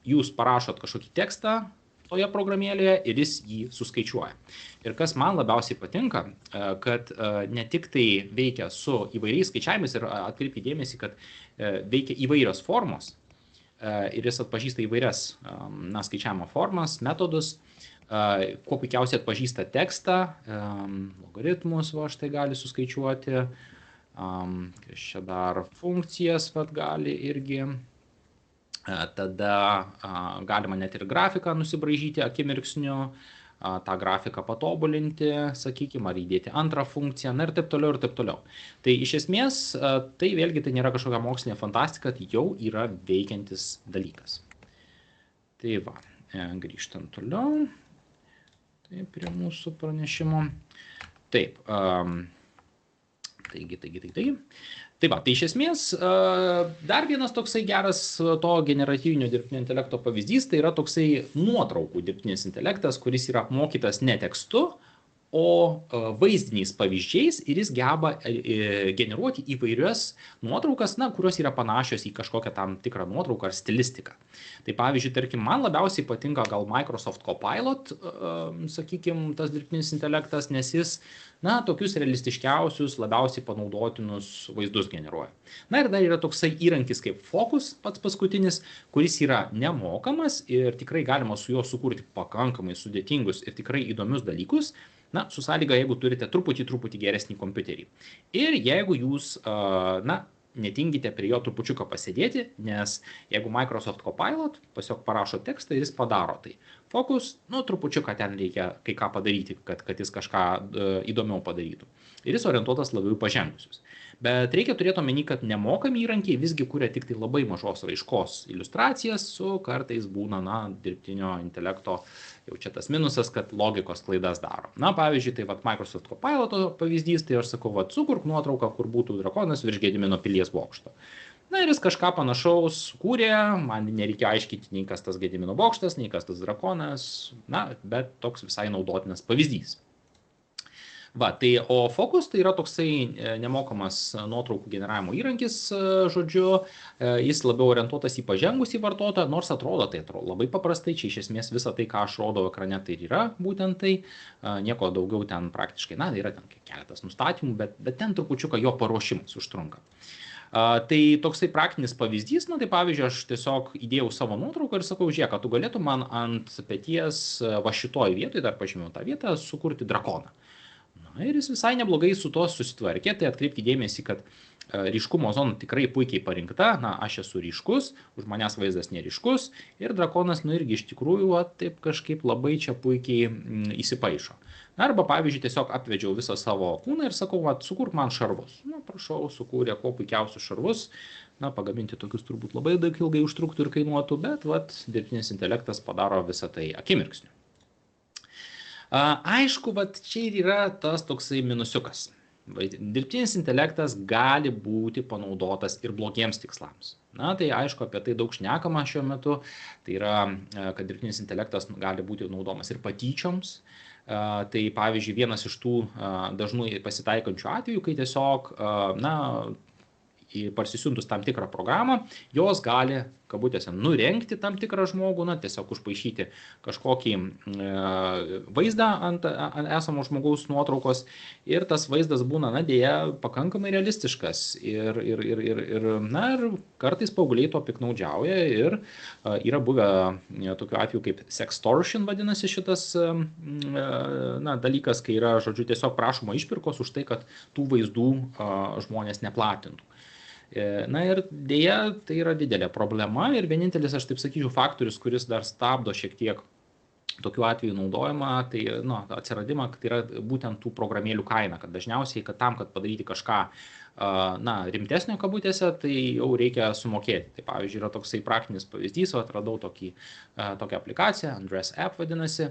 jūs parašot kažkokį tekstą toje programėlėje ir jis jį suskaičiuoja. Ir kas man labiausiai patinka, kad ne tik tai veikia su įvairiais skaičiavimais ir atkreipkite dėmesį, kad veikia įvairios formos ir jis atpažįsta įvairias skaičiavimo formas, metodus, kuo puikiausiai atpažįsta tekstą, logaritmus, štai gali suskaičiuoti, čia dar funkcijas gali irgi. Tada galima net ir grafiką nusibraižyti akimirksniu, tą grafiką patobulinti, sakykime, ar įdėti antrą funkciją, na ir taip toliau ir taip toliau. Tai iš esmės, tai vėlgi tai nėra kažkokia mokslinė fantastika, tai jau yra veikiantis dalykas. Tai va, grįžtant toliau, tai prie mūsų pranešimo. Taip, taigi. Tai va, tai iš esmės dar vienas toksai geras to generatyvinio dirbtinio intelekto pavyzdys, tai yra toksai nuotraukų dirbtinis intelektas, kuris yra apmokytas ne tekstu, o vaizdiniais pavyzdžiais ir jis geba generuoti įvairias nuotraukas, kurios yra panašios į kažkokią tam tikrą nuotrauką ar stilistiką. Tai pavyzdžiui, tarkim, man labiausiai patinka gal Microsoft Copilot, sakykime, tas dirbtinis intelektas, nes jis, tokius realistiškiausius, labiausiai panaudotinus vaizdus generuoja. Na ir dar yra toksai įrankis kaip Focus, pats paskutinis, kuris yra nemokamas ir tikrai galima su juo sukurti pakankamai sudėtingus ir tikrai įdomius dalykus, su sąlyga, jeigu turite truputį geresnį kompiuterį. Ir jeigu jūs, netingite prie jo trupučiuką pasėdėti, nes jeigu Microsoft Copilot tiesiog parašo tekstą ir jis padaro tai. Focus, trupučiuką ten reikia kai ką padaryti, kad jis kažką įdomiau padarytų. Ir jis orientuotas labiau pažengusius. Bet reikia turėti omeny, kad nemokami įrankiai visgi kuria tik tai labai mažos raiškos iliustracijas, su kartais būna, dirbtinio intelekto, jau čia tas minusas, kad logikos klaidas daro. Pavyzdžiui, tai Microsoft Copiloto pavyzdys, tai aš sakau, sukurk nuotrauką, kur būtų drakonas virš Gedimino pilies bokšto. Ir jis kažką panašaus kūrė, man nereikia aiškinti nei kas tas Gedimino bokštas, nei kas tas drakonas, bet toks visai naudotinas pavyzdys. O Focus tai yra toksai nemokamas nuotraukų generavimo įrankis, žodžiu, jis labiau orientuotas į pažengusį vartotoją, nors atrodo labai paprastai, čia iš esmės visą tai, ką aš rodau ekrane, tai yra būtent tai, nieko daugiau ten praktiškai, yra ten keletas nustatymų, bet ten trupučiuką jo paruošimas užtrunka. Tai toksai praktinis pavyzdys, tai pavyzdžiui, aš tiesiog įdėjau savo nuotrauką ir sakau, žiūrėk, kad tu galėtum man ant peties va šitoj vietoj, dar pažymėjau tą vietą, sukurti drakoną. Ir jis visai neblogai su to susitvarkė, tai atkreipti dėmesį, kad ryškumo zona tikrai puikiai parinkta, aš esu ryškus, už manęs vaizdas neryškus ir drakonas, irgi iš tikrųjų, taip kažkaip labai čia puikiai įsipaišo. Arba, pavyzdžiui, tiesiog apvedžiau visą savo kūną ir sakau, sukurk man šarvus. Prašau, sukūrė kuo puikiausius šarvus, pagaminti tokius turbūt labai daug ilgai užtruktų ir kainuotų, bet dirbtinis intelektas padaro visą tai akimirksniu. Aišku, čia ir yra tas toksai minusiukas. Dirbtinis intelektas gali būti panaudotas ir blogiems tikslams. Tai aišku, apie tai daug šnekama šiuo metu. Tai yra, kad dirbtinis intelektas gali būti naudojamas ir patyčioms. Tai pavyzdžiui, vienas iš tų dažnai pasitaikančių atvejų, kai tiesiog, parsisiuntus tam tikrą programą, jos gali, kabutėse, nurengti tam tikrą žmogų, tiesiog užpaišyti kažkokį vaizdą ant esamo žmogaus nuotraukos ir tas vaizdas būna, dėja, pakankamai realistiškas ir kartais paaugliai to piknaudžiauja ir yra buvę tokiu atveju kaip sextortion vadinasi šitas dalykas, kai yra, žodžiu, tiesiog prašoma išpirkos už tai, kad tų vaizdų žmonės neplatintų. Ir dėja, tai yra didelė problema ir vienintelis, aš taip sakyčiau, faktorius, kuris dar stabdo šiek tiek tokiu atveju naudojimą, tai atsiradimą, tai yra būtent tų programėlių kaina, kad dažniausiai, kad padaryti kažką rimtesnio kabutėse, tai jau reikia sumokėti. Tai pavyzdžiui, yra toksai praktinis pavyzdys, atradau tokią aplikaciją, Andress App vadinasi,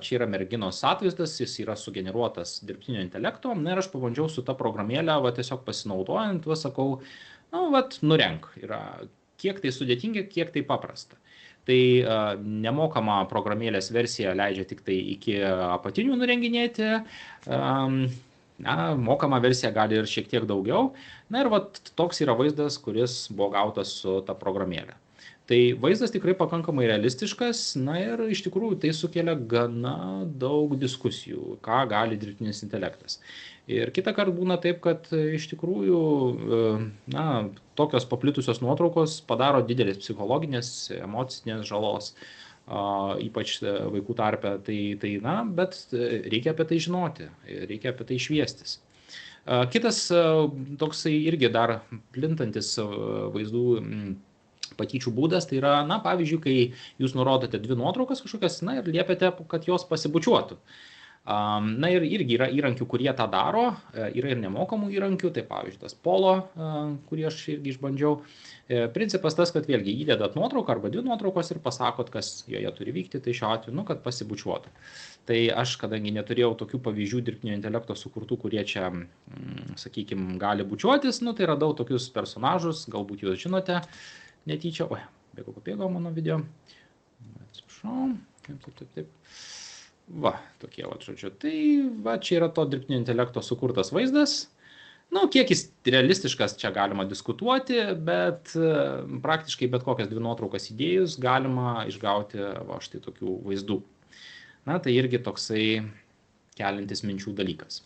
čia yra merginos atvaizdas, jis yra sugeneruotas dirbtinio intelekto, ir aš pabandžiau su ta programėlė, tiesiog pasinaudojant, sakau, nurenk, yra kiek tai sudėtinga, kiek tai paprasta. Tai nemokama programėlės versija leidžia tik tai iki apatinių nurenginėti, mokama versija gali ir šiek tiek daugiau. Ir toks yra vaizdas, kuris buvo gautas su ta programėlė. Tai vaizdas tikrai pakankamai realistiškas, ir iš tikrųjų tai sukelia gana daug diskusijų, ką gali dirbtinis intelektas. Ir kitą kartą būna taip, kad iš tikrųjų tokios paplitusios nuotraukos padaro didelės psichologinės, emocinės žalos, ypač vaikų tarpe, bet reikia apie tai žinoti, reikia apie tai šviestis. Kitas toksai irgi dar plintantis vaizdų patyčių būdas, tai yra, na, pavyzdžiui, kai jūs nurodote 2 nuotraukas kažkokias, na, ir liepiate, kad jos pasibučiuotų. Na ir irgi yra įrankių, kurie tą daro, yra ir nemokamų įrankių, tai pavyzdžiui, tas Polo, kurį aš irgi išbandžiau. Principas tas, kad vėlgi įdedat nuotrauką arba 2 nuotraukos ir pasakot, kas joje turi vykti, tai šiuo atveju, kad pasibučiuotų. Tai aš, kadangi neturėjau tokių pavyzdžių dirbtinio intelekto sukurtų, kurie čia, sakykime, gali bučiuotis, tai radau tokius personažus, galbūt jūs žinote, netyčia, pabėgo mano video, atsiprašau, taip. Va, tokie, žodžiu. Tai, čia yra to dirbtinio intelekto sukurtas vaizdas. Kiek jis realistiškas, čia galima diskutuoti, bet praktiškai bet kokias 2 nuotraukas įdėjus galima išgauti štai tokių vaizdų. Tai irgi toksai keliantis minčių dalykas.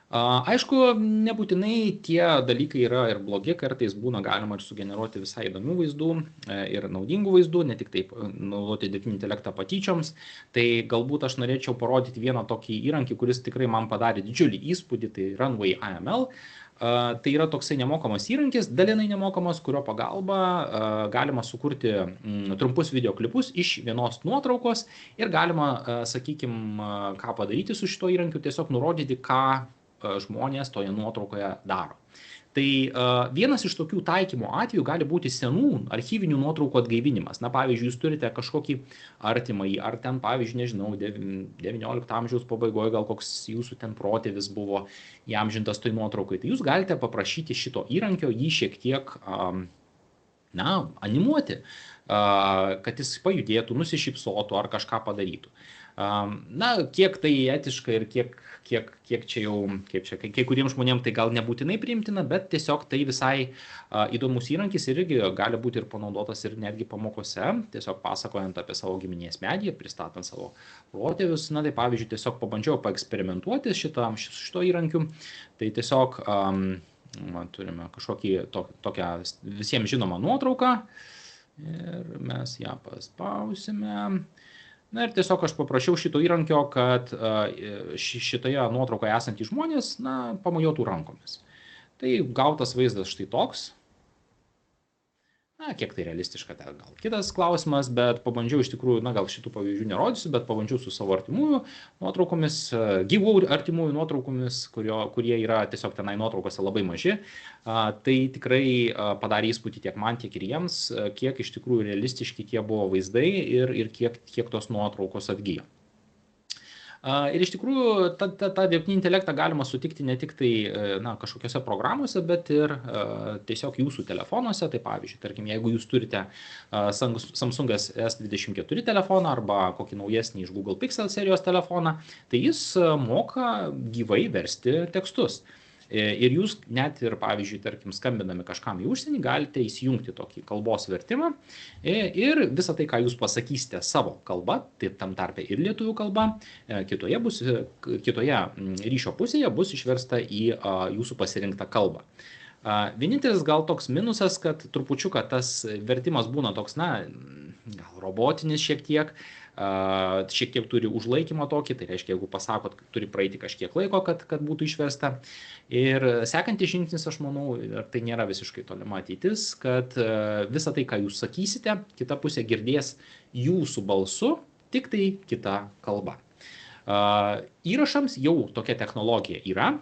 Aišku, nebūtinai tie dalykai yra ir blogi, kartais būna galima ir sugeneruoti visai įdomių vaizdų ir naudingų vaizdų, ne tik taip naudoti dirbtinį intelektą patyčioms. Tai galbūt aš norėčiau parodyti vieną tokį įrankį, kuris tikrai man padarė didžiulį įspūdį, tai Runway AML. Tai yra toksai nemokamas įrankis, dalinai nemokamas, kurio pagalba galima sukurti trumpus videoklipus iš vienos nuotraukos ir galima, sakykime, ką padaryti su šito įrankiu, tiesiog nurodyti, ką žmonės toje nuotraukoje daro. Tai vienas iš tokių taikymo atvejų gali būti senų archyvinių nuotraukų atgaivinimas. Pavyzdžiui, jūs turite kažkokį artimąjį, ar ten, pavyzdžiui, nežinau, 19 amžiaus pabaigoje gal koks jūsų ten protėvis buvo įamžintas toj nuotraukai. Tai jūs galite paprašyti šito įrankio jį šiek tiek, animuoti, kad jis pajudėtų, nusišypsotų ar kažką padarytų. Kiek tai etiška ir kiek čia jau, kai kuriems žmonėms tai gal nebūtinai priimtina, bet tiesiog tai visai įdomus įrankis ir irgi gali būti ir panaudotas ir netgi pamokose, tiesiog pasakojant apie savo giminės medį, pristatant savo protėvius. Tai pavyzdžiui, tiesiog pabandžiau paeksperimentuoti šito įrankiu. Tai tiesiog turime kažkokį tokią visiems žinomą nuotrauką ir mes ją paspausime. Ir tiesiog aš paprašiau šito įrankio, kad šitoje nuotraukoje esantys žmonės, pamojuotų rankomis. Tai gautas vaizdas štai toks. Kiek tai realistiška, tai gal kitas klausimas, bet pabandžiau iš tikrųjų, gal šitų pavyzdžių nerodysiu, bet pabandžiau su savo artimųjų nuotraukomis, gyvų artimųjų nuotraukomis, kurie yra tiesiog tenai nuotraukose labai maži. Tai tikrai padarė įspūdį tiek man, tiek ir jiems, kiek iš tikrųjų realistiški tie buvo vaizdai ir kiek tos nuotraukos atgyjo. Ir iš tikrųjų tą dirbtinį intelektą galima sutikti ne tik tai kažkokiose programuose, bet ir tiesiog jūsų telefonuose. Tai pavyzdžiui, tarkim, jeigu jūs turite Samsung S24 telefoną arba kokį naujesnį iš Google Pixel serijos telefoną, tai jis moka gyvai versti tekstus. Ir jūs net ir, pavyzdžiui, tarkim, skambinami kažkam į užsienį, galite įsijungti tokį kalbos vertimą ir visą tai, ką jūs pasakysite savo kalba, tai tam tarpe ir lietuvių kalba, kitoje ryšio pusėje bus išversta į jūsų pasirinktą kalbą. Vienintelis gal toks minusas, kad trupučiuką tas vertimas būna toks, gal robotinis šiek tiek turi užlaikymą tokį, tai reiškia, jeigu pasakot, turi praeiti kažkiek laiko, kad būtų išversta. Ir sekantis žingsnis, aš manau, ir tai nėra visiškai tolima ateitis, kad visą tai, ką jūs sakysite, kita pusė girdės jūsų balsu, tik tai kita kalba. Įrašams jau tokia technologija yra,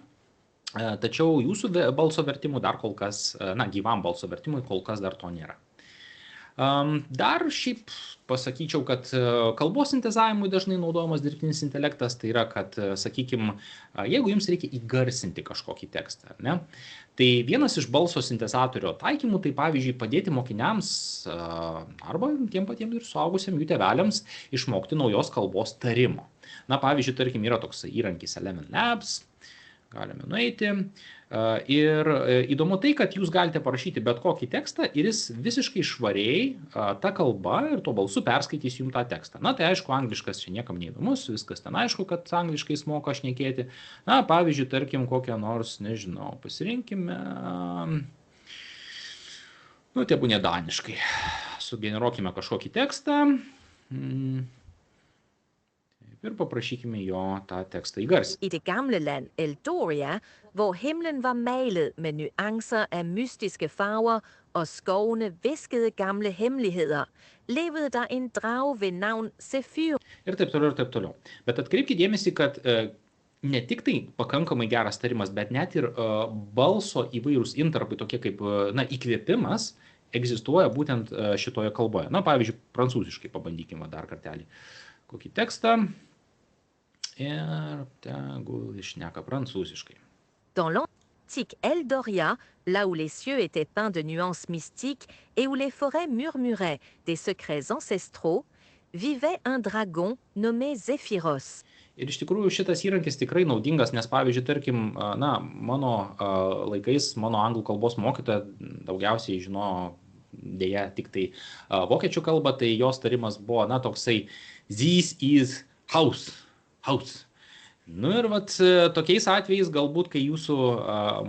tačiau jūsų balso vertimų dar kol kas, gyvam balso vertimui kol kas dar to nėra. Dar šiaip pasakyčiau, kad kalbos sintezavimui dažnai naudojamas dirbtinis intelektas, tai yra, kad, sakykime, jeigu jums reikia įgarsinti kažkokį tekstą, tai vienas iš balso sintezatorio taikymų, tai pavyzdžiui, padėti mokiniams arba tiem patiems ir suaugusiems jų tėveliams išmokti naujos kalbos tarimo. Pavyzdžiui, tarkim, yra toks įrankis Element Labs, galime nueiti. Ir įdomu tai, kad jūs galite parašyti bet kokį tekstą ir jis visiškai švariai tą kalbą ir tuo balsu perskaitys jums tą tekstą. Tai aišku, angliškas čia niekam neįdomus, viskas ten aišku, kad angliškai moka šnekėti. Pavyzdžiui, tarkim, kokią nors, nežinau, pasirinkime, tebūnie daniškai. Sugeneruokime kažkokį tekstą. Ir paprašykime jo tą tekstą įgarsinti. I det gamle land Eldoria, hvor himlen var malet med nuancer af mystiske farver og skovene viskede gamle hemmeligheder, levede der en drage ved navn Zephyr. Ir taip toliau, ir taip toliau. Bet atkreipkite dėmesį, kad ne tik tai pakankamai geras tarimas, bet net ir balso įvairūs intarpai, tokie kaip įkvėpimas, egzistuoja būtent šitoje kalboje. Na, pavyzdžiui, prancūziškai pabandykime dar kartelį. Kokį tekstą ir tegul išneka prancūziškai. Dans l'antique Eldoria, là où les cieux étaient peints de nuances mystiques et où les forêts murmuraient des secrets ancestraux, vivait un dragon nommé Zéphyros. Ir iš tikrųjų šitas įrankis tikrai naudingas, nes pavyzdžiui, tarkim, mano laikais, mano anglų kalbos mokytoja daugiausiai žino dėja tik tai vokiečių kalbą, tai jos tarimas buvo, toksai this is house. Nu ir tokiais atvejais galbūt, kai jūsų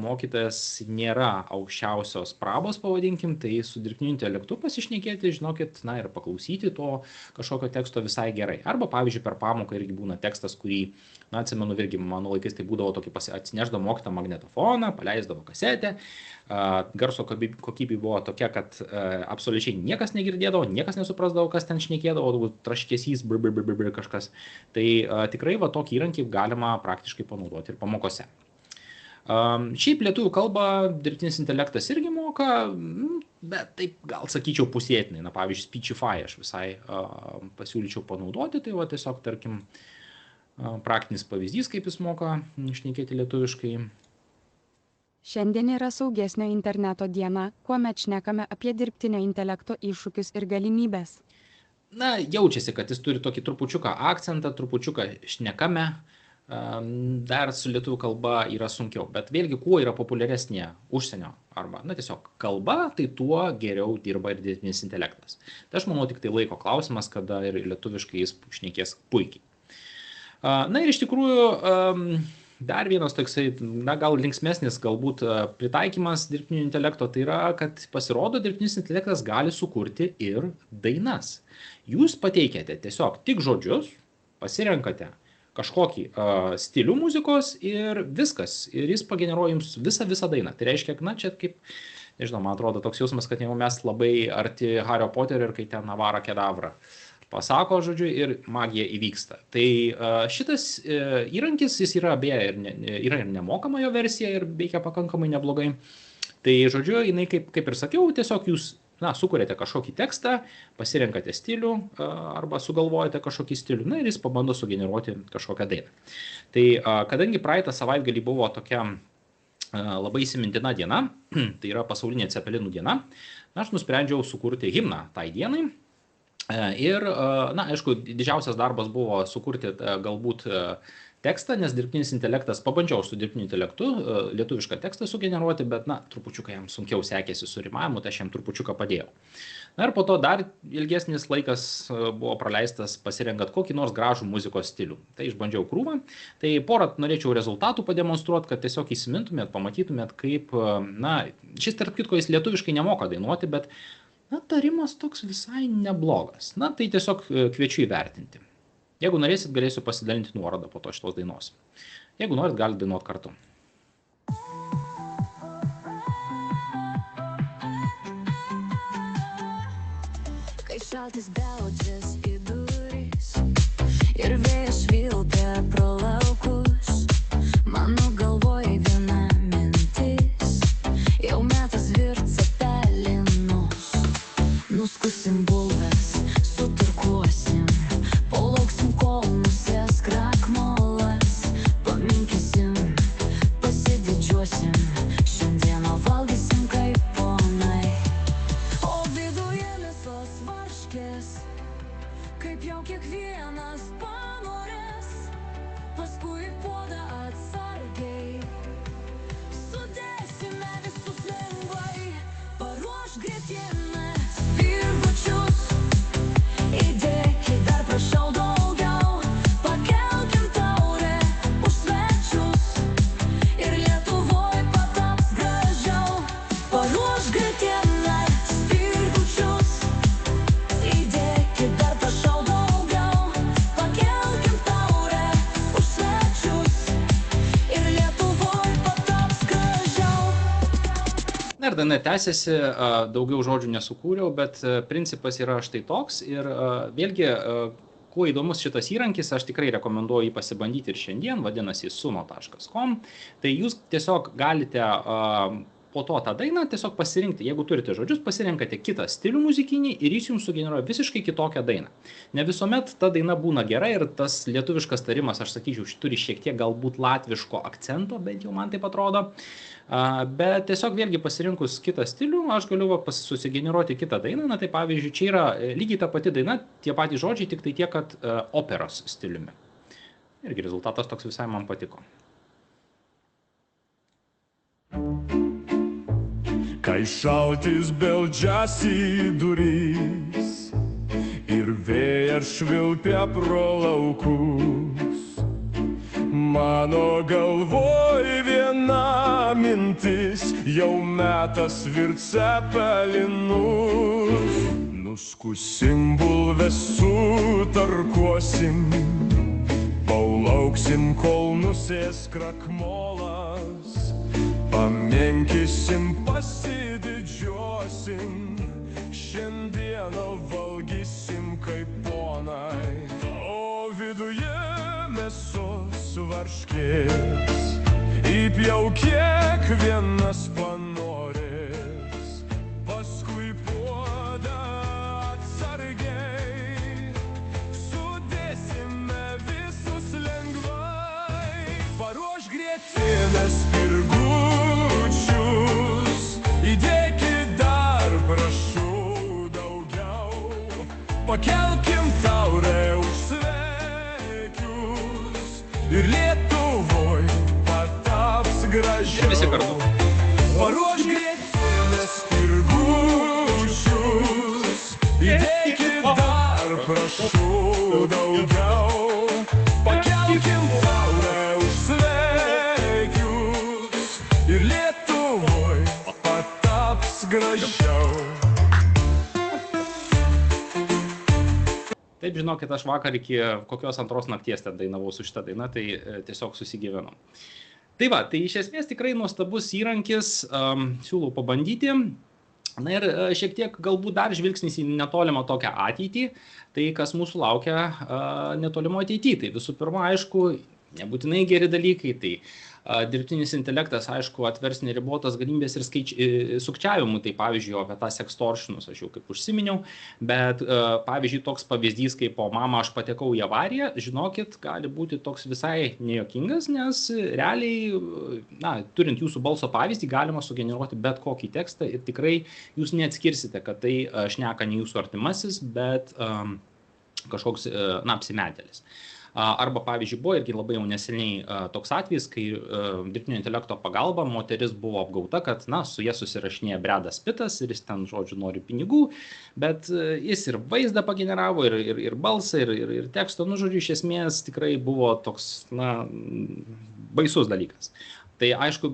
mokytojas nėra aukščiausios prabos, pavadinkim, tai su dirbtiniu intelektu pasišnekėti, žinokit, ir paklausyti to kažkokio teksto visai gerai. Arba, pavyzdžiui, per pamoką irgi būna tekstas, kurį, atsimenu, irgi mano laikais tai būdavo tokį atsineždavo mokytą magnetofoną, paleisdavo kasetę, garso kokybė buvo tokia, kad absoliučiai niekas negirdėdavo, niekas nesuprasdavo, kas ten šnekėdavo, traškesys, kažkas. Tai tikrai tokį įrankį galima praktiškai panaudoti ir pamokose. Šiaip lietuvių kalbą dirbtinis intelektas irgi moka, bet taip gal sakyčiau pusėtinai. Pavyzdžiui, Speechify aš visai pasiūlyčiau panaudoti, tai tiesiog, tarkim, praktinis pavyzdys, kaip jis moka šnekėti lietuviškai. Šiandien yra saugesnio interneto diena, kuomet šnekame apie dirbtinio intelekto iššūkius ir galimybės. Jaučiasi, kad jis turi tokį trupučiuką akcentą, trupučiuką šnekame, dar su lietuvių kalba yra sunkiau. Bet vėlgi, kuo yra populiaresnė užsienio arba, tiesiog kalba, tai tuo geriau dirba ir dirbtinis intelektas. Tai aš manau tik tai laiko klausimas, kada ir lietuviškai jis šnekės puikiai. Ir iš tikrųjų, dar vienas toksai, gal linksmesnis galbūt pritaikymas dirbtinio intelekto, tai yra, kad pasirodo dirbtinis intelektas gali sukurti ir dainas. Jūs pateikėte tiesiog tik žodžius, pasirenkate kažkokį stilių muzikos ir viskas. Ir jis pageneruoja jums visą dainą. Tai reiškia, čia kaip, nežinau, man atrodo toks jausmas, kad jau mes labai arti Hario Poterio ir kai ten Avara Kedavra pasako, žodžiu, ir magija įvyksta. Tai šitas įrankis, jis yra beje yra ir nemokama jo versija ir veikia pakankamai neblogai. Tai, žodžiu, jinai, kaip ir sakiau, tiesiog jūs sukuriate kažkokį tekstą, pasirenkate stilių arba sugalvojate kažkokį stilių, ir jis pabando sugeneruoti kažkokią dainą. Tai kadangi praeitą savaitgalį buvo tokia labai įsimintina diena, tai yra pasaulinė Cepelinų diena, aš nusprendžiau sukurti himną tai dienai. Ir, aišku, didžiausias darbas buvo sukurti galbūt tekstą, nes dirbtinis intelektas, pabandžiau su dirbtiniu intelektu lietuvišką tekstą sugeneruoti, bet, trupučiuką jam sunkiau sekėsi su rimavimu, tai aš jam trupučiuką padėjau. Ir po to dar ilgesnis laikas buvo praleistas pasirenkat kokį nors gražų muzikos stilių. Tai išbandžiau krūvą. Tai porą norėčiau rezultatų pademonstruoti, kad tiesiog įsimintumėt, pamatytumėt, kaip, šis tarp kitko jis lietuviškai nemoka dainuoti, bet tarimas toks visai neblogas. Tai tiesiog kviečiu įvertinti. Jeigu norėsit, galėsiu pasidalinti nuorodą po to šitos dainos. Jeigu norit, galite dainuoti kartu. Kai šaltis beldžias į duris ir vėjas švilpia pro laukus, mano galvoje viena mintis, jau metas virt cepelinus. Nuskusim bulves, suturkuosim, palauksim kol nusės krakmolas, paminkysim, pasididžiuosim, šiandieną valgysim kaip ponai. O viduje mėsos varškės, daina tęsiasi, daugiau žodžių nesukūriau, bet principas yra štai toks ir vėlgi, kuo įdomus šitas įrankis, aš tikrai rekomenduoju jį pasibandyti ir šiandien, vadinasi suno.com, tai jūs tiesiog galite po to tą dainą tiesiog pasirinkti, jeigu turite žodžius, pasirinkate kitą stilių muzikinį ir jis jums sugeneruoja visiškai kitokią dainą. Ne visuomet ta daina būna gera ir tas lietuviškas tarimas, aš sakyčiau, turi šiek tiek galbūt latviško akcento, bent jau man taip atrodo. Bet tiesiog vėlgi pasirinkus kitą stilių, aš galiu susigeneruoti kitą dainą. Na tai pavyzdžiui, čia yra lygiai ta pati daina, tie patys žodžiai, tik tai tiek, kad operos stiliumi. Irgi rezultatas toks visai man patiko. Kai šaltis beldžias į duris ir vėjas švilpia pro laukus, mano galvoj viena mintis, jau metas virt cepelinus. Nuskusim bulves, sutarkuosim, palauksim, kol nusės krakmolas, pamenkysim, pasididžiuosim, šiandieną valgysim kaip ponai, o viduje mėsos varškės, įpjau kiekvienas panorės, paskui puodą atsargiai, sudėsime visus lengvai, paruoš grietinės spirgučius, įdėkit dar prašau daugiau, pakelkim taurę už sveikius ir Lietuvoj pataps gražiau. Visi kartu. Paruoš grietinės spirgučius, įdėkit dar prašau daugiau, pakelkim taurę už sveikius ir Lietuvoj pataps gražiau. Taip, žinokit, aš vakar iki kokios 2 nakties ten dainavau su šitą dainą, tai tiesiog susigyvenau. Tai va, tai iš esmės tikrai nuostabus įrankis, siūlau pabandyti. Na ir šiek tiek galbūt dar žvilgsnis į netolimą tokią ateitį, tai kas mūsų laukia netolimo ateityje. Tai visų pirma, aišku, nebūtinai geri dalykai, tai dirbtinis intelektas, aišku, atvers neribotas galimybės ir sukčiavimų, tai pavyzdžiui, apie tą sextortionus aš jau kaip užsiminiau, bet pavyzdžiui, toks pavyzdys, kaip po mama aš patekau į avariją, žinokit, gali būti toks visai nejuokingas, nes realiai, na, turint jūsų balso pavyzdį, galima sugeneruoti bet kokį tekstą ir tikrai jūs neatskirsite, kad tai šneka ne jūsų artimasis, bet kažkoks, na, apsimetėlis. Arba, pavyzdžiui, buvo irgi labai jau neseniai toks atvejis, kai dirbtinio intelekto pagalba moteris buvo apgauta, kad, na, su jie susirašinėja Bredas Pittas ir jis ten, žodžiu, nori pinigų, bet jis ir vaizdą pageneravo, ir balsą, ir tekstą, nu, žodžiu, iš esmės tikrai buvo toks, na, baisus dalykas. Tai aišku,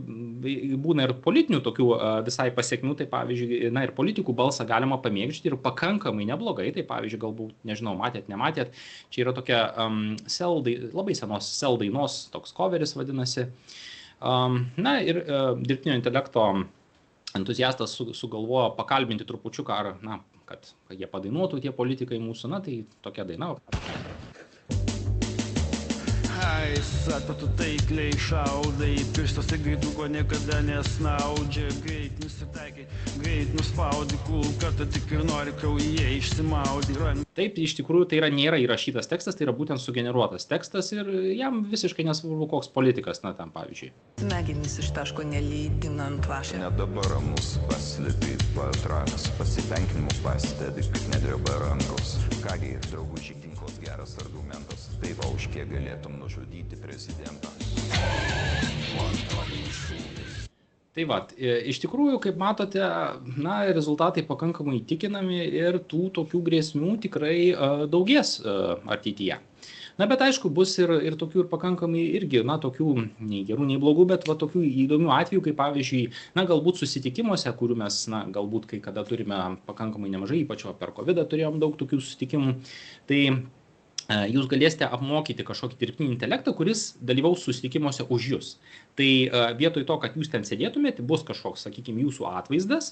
būna ir politinių tokių visai pasiekmių, tai pavyzdžiui, na ir politikų balsą galima pamėgdžioti ir pakankamai neblogai, tai pavyzdžiui, galbūt, nežinau, matėt, nematėt, čia yra tokia labai senos Cell dainos, toks coveris vadinasi. Na ir dirbtinio intelekto entuziastas sugalvojo pakalbinti trupučiuką, ar, na, kad jie padainuotų tie politikai mūsų, na tai tokia daina. Sako, tu taikliai šaudai, pirštose greituko niekada nesnaudžia, greit nusitaikai, greit nuspaudi kulką, tik ir nori kraujyje išsimaudi. Taip, iš tikrųjų tai nėra įrašytas tekstas, tai yra būtent sugeneruotas tekstas ir jam visiškai nesvarbu koks politikas, na tam pavyzdžiui. Smegenys ištaško nelydinant lašę. Net dabar ramus paslėpi patrankas, pasitenkinimu pastebi, kad nedreba rankos. Kągi, draugužiai, tinklas geras argumentas, tai va už kiek galėtum nužudyti prezidentą. Tai va, iš tikrųjų, kaip matote, na, rezultatai pakankamai įtikinami ir tų tokių grėsmių tikrai daugės ateityje. Na, bet aišku, bus ir tokių ir pakankamai irgi, na, tokių nei gerų, nei blogų, bet va tokių įdomių atvejų, kaip pavyzdžiui, na, galbūt susitikimuose, kurių mes, na, galbūt kai kada turime pakankamai nemažai, ypač per COVID turėjom daug tokių susitikimų, tai jūs galėsite apmokyti kažkokį dirbtinį intelektą, kuris dalyvaus susitikimuose už jūs. Tai vietoj to, kad jūs ten sėdėtumėte, bus kažkoks, sakykime, jūsų atvaizdas,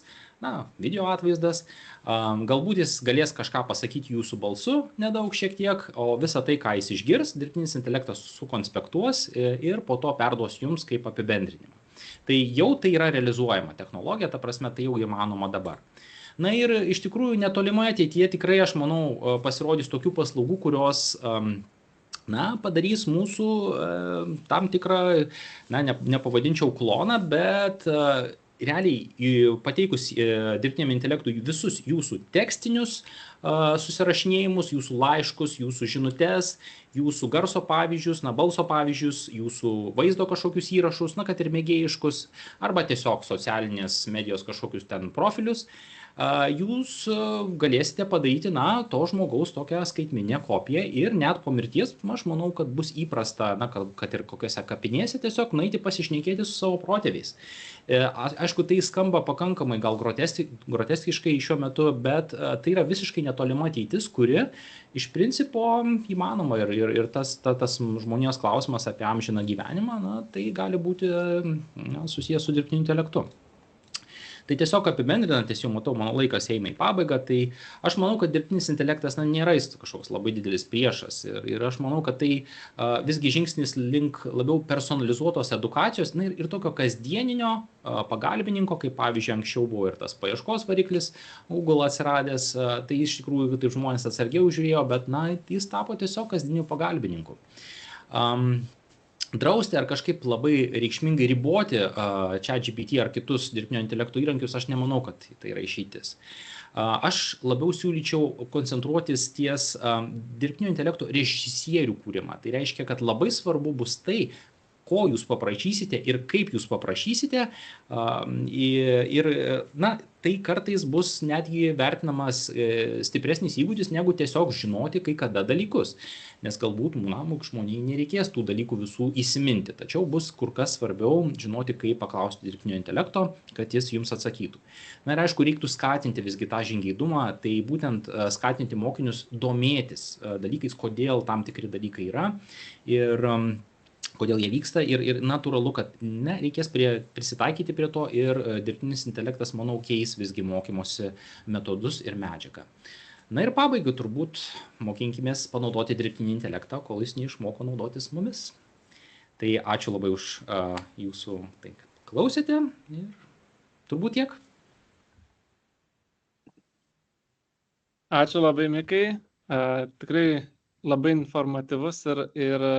video atvaizdas, galbūt jis galės kažką pasakyti jūsų balsu nedaug šiek tiek, o visą tai, ką jis išgirs, dirbtinis intelektas sukonspektuos ir po to perduos jums kaip apibendrinimą. Tai jau tai yra realizuojama technologija, ta prasme, tai jau įmanoma dabar. Na ir iš tikrųjų netolimoje ateityje tikrai, aš manau, pasirodys tokių paslaugų, kurios padarys mūsų tam tikrą, nepavadinčiau kloną, bet realiai pateikus dirbtiniam intelektui visus jūsų tekstinius susirašinėjimus, jūsų laiškus, jūsų žinutes, jūsų garso pavyzdžius, balso pavyzdžius, jūsų vaizdo kažkokius įrašus, kad ir mėgėjiškus, arba tiesiog socialinės medijos kažkokius ten profilius, jūs galėsite padaryti, to žmogaus tokią skaitmeninę kopiją ir net po mirties, aš manau, kad bus įprasta, kad ir kokiose kapinėse tiesiog nueiti pasišnekėti su savo protėviais. Aišku, tai skamba pakankamai gal groteskiškai šiuo metu, bet tai yra visiškai netolima ateitis, kuri iš principo įmanoma ir tas žmonijos klausimas apie amžiną gyvenimą, tai gali būti susijęs su dirbtiniu intelektu. Tai tiesiog apibendrinant, jau matau, mano laikas eina į pabaigą, tai aš manau, kad dirbtinis intelektas nėra jis kažkoks labai didelis priešas ir aš manau, kad tai visgi žingsnis link labiau personalizuotos edukacijos ir tokio kasdieninio pagalbininko, kaip pavyzdžiui anksčiau buvo ir tas paieškos variklis Google atsiradęs, tai iš tikrųjų taip žmonės atsargiau žiūrėjo, bet jis tapo tiesiog kasdieniu pagalbininku. Drausti ar kažkaip labai reikšmingai riboti ChatGPT ar kitus dirbtinio intelekto įrankius, aš nemanau, kad tai yra išeitis. Aš labiau siūlyčiau koncentruotis ties dirbtinio intelekto režisierių kūrimą. Tai reiškia, kad labai svarbu bus tai, ko jūs paprašysite ir kaip jūs paprašysite. Tai kartais bus netgi vertinamas stipresnis įgūdis, negu tiesiog žinoti kai kada dalykus. Nes galbūt žmoniai nereikės tų dalykų visų įsiminti. Tačiau bus kur kas svarbiau žinoti, kaip paklausti dirbtinio intelekto, kad jis jums atsakytų. Ir aišku, reiktų skatinti visgi tą žingeidumą, tai būtent skatinti mokinius domėtis dalykais, kodėl tam tikri dalykai yra ir kodėl jie vyksta ir natūralu, kad reikės prisitaikyti prie to ir dirbtinis intelektas, manau, keis visgi mokymosi metodus ir medžiagą. Ir pabaigai turbūt mokinkimės panaudoti dirbtinį intelektą, kol jis neišmoko naudotis mumis. Tai ačiū labai už jūsų tai, kad klausėte ir turbūt tiek. Ačiū labai, Mikai. Tikrai labai informatyvus ir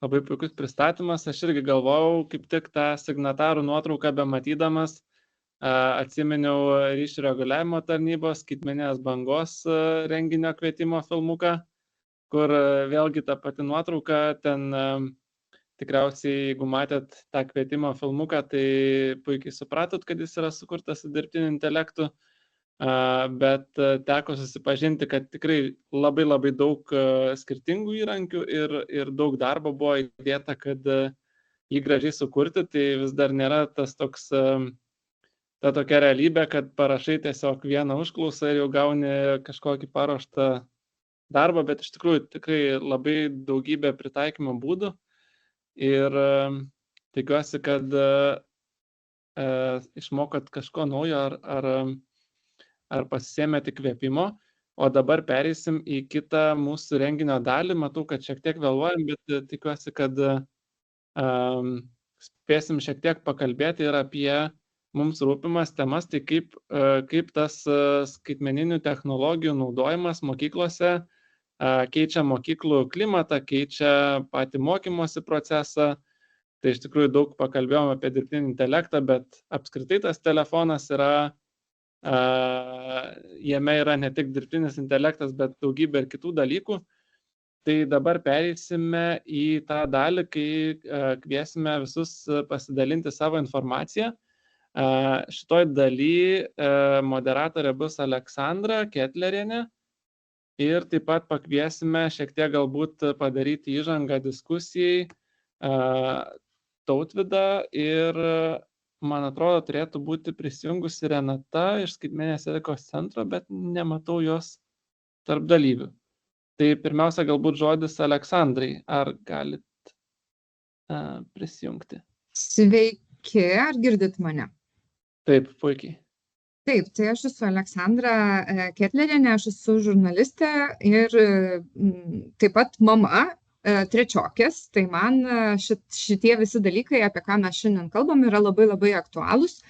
labai puikus pristatymas. Aš irgi galvojau, kaip tik tą signatarų nuotrauką bematydamas, atsiminiau ryšių reguliavimo tarnybos skaitmeninės bangos renginio kvietimo filmuką, kur vėlgi ta pati nuotrauka, ten tikriausiai, jeigu matėt tą kvietimo filmuką, tai puikiai supratot, kad jis yra sukurtas su dirbtiniu intelektu. Bet teko susipažinti, kad tikrai labai daug skirtingų įrankių ir daug darbo buvo įdėta, kad jį gražiai sukurti. Tai vis dar nėra tas toks, ta tokia realybė, kad parašai tiesiog vieną užklausą ir jau gauni kažkokį paruoštą darbą, bet iš tikrųjų tikrai labai daugybė pritaikymo būdų. Ir tikiuosi, kad išmokot kažko naujo ar pasisėmėte įkvėpimo, o dabar pereisim į kitą mūsų renginio dalį. Matau, kad šiek tiek vėluojam, bet tikiuosi, kad spėsim šiek tiek pakalbėti ir apie mums rūpimas temas, tai kaip tas skaitmeninių technologijų naudojimas mokyklose keičia mokyklų klimatą, keičia patį mokymosi procesą. Tai iš tikrųjų daug pakalbėjom apie dirbtinį intelektą, bet apskritai tas telefonas yra jame yra ne tik dirbtinis intelektas, bet daugybė ir kitų dalykų. Tai dabar pereisime į tą dalį, kai kviesime visus pasidalinti savo informaciją. Šitoj daly moderatorė bus Aleksandra Ketlerienė ir taip pat pakviesime šiek tiek galbūt padaryti įžangą diskusijai Tautvydą ir man atrodo, turėtų būti prisijungusi Renata iš skaitmeninės etikos centro, bet nematau jos tarp dalyvių. Tai pirmiausia, galbūt žodis Aleksandrai. Ar galit prisijungti? Sveiki, ar girdit mane? Taip, puikiai. Taip, tai aš esu Aleksandra Ketlerienė, aš esu žurnalistė ir taip pat mama trečiokės. Tai man šitie visi dalykai, apie ką mes šiandien kalbam, yra labai labai aktualūs.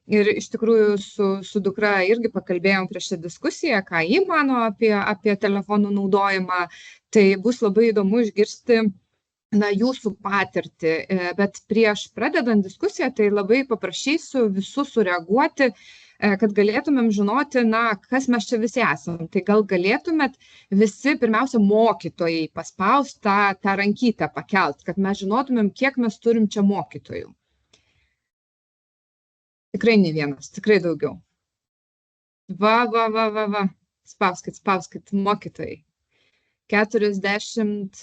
Ir iš tikrųjų su dukra irgi pakalbėjom prieš šią diskusiją, ką ji mano apie telefonų naudojimą. Tai bus labai įdomu išgirsti jūsų patirtį. Bet prieš pradedant diskusiją, tai labai paprašysiu visų sureaguoti, kad galėtumėm žinoti, kas mes čia visi esam. Tai gal galėtumėt visi, pirmiausia, mokytojai paspausti tą rankytę pakelt, kad mes žinotumėm, kiek mes turim čia mokytojų. Tikrai ne vienas, tikrai daugiau. Va. Spauskit, mokytojai. 40.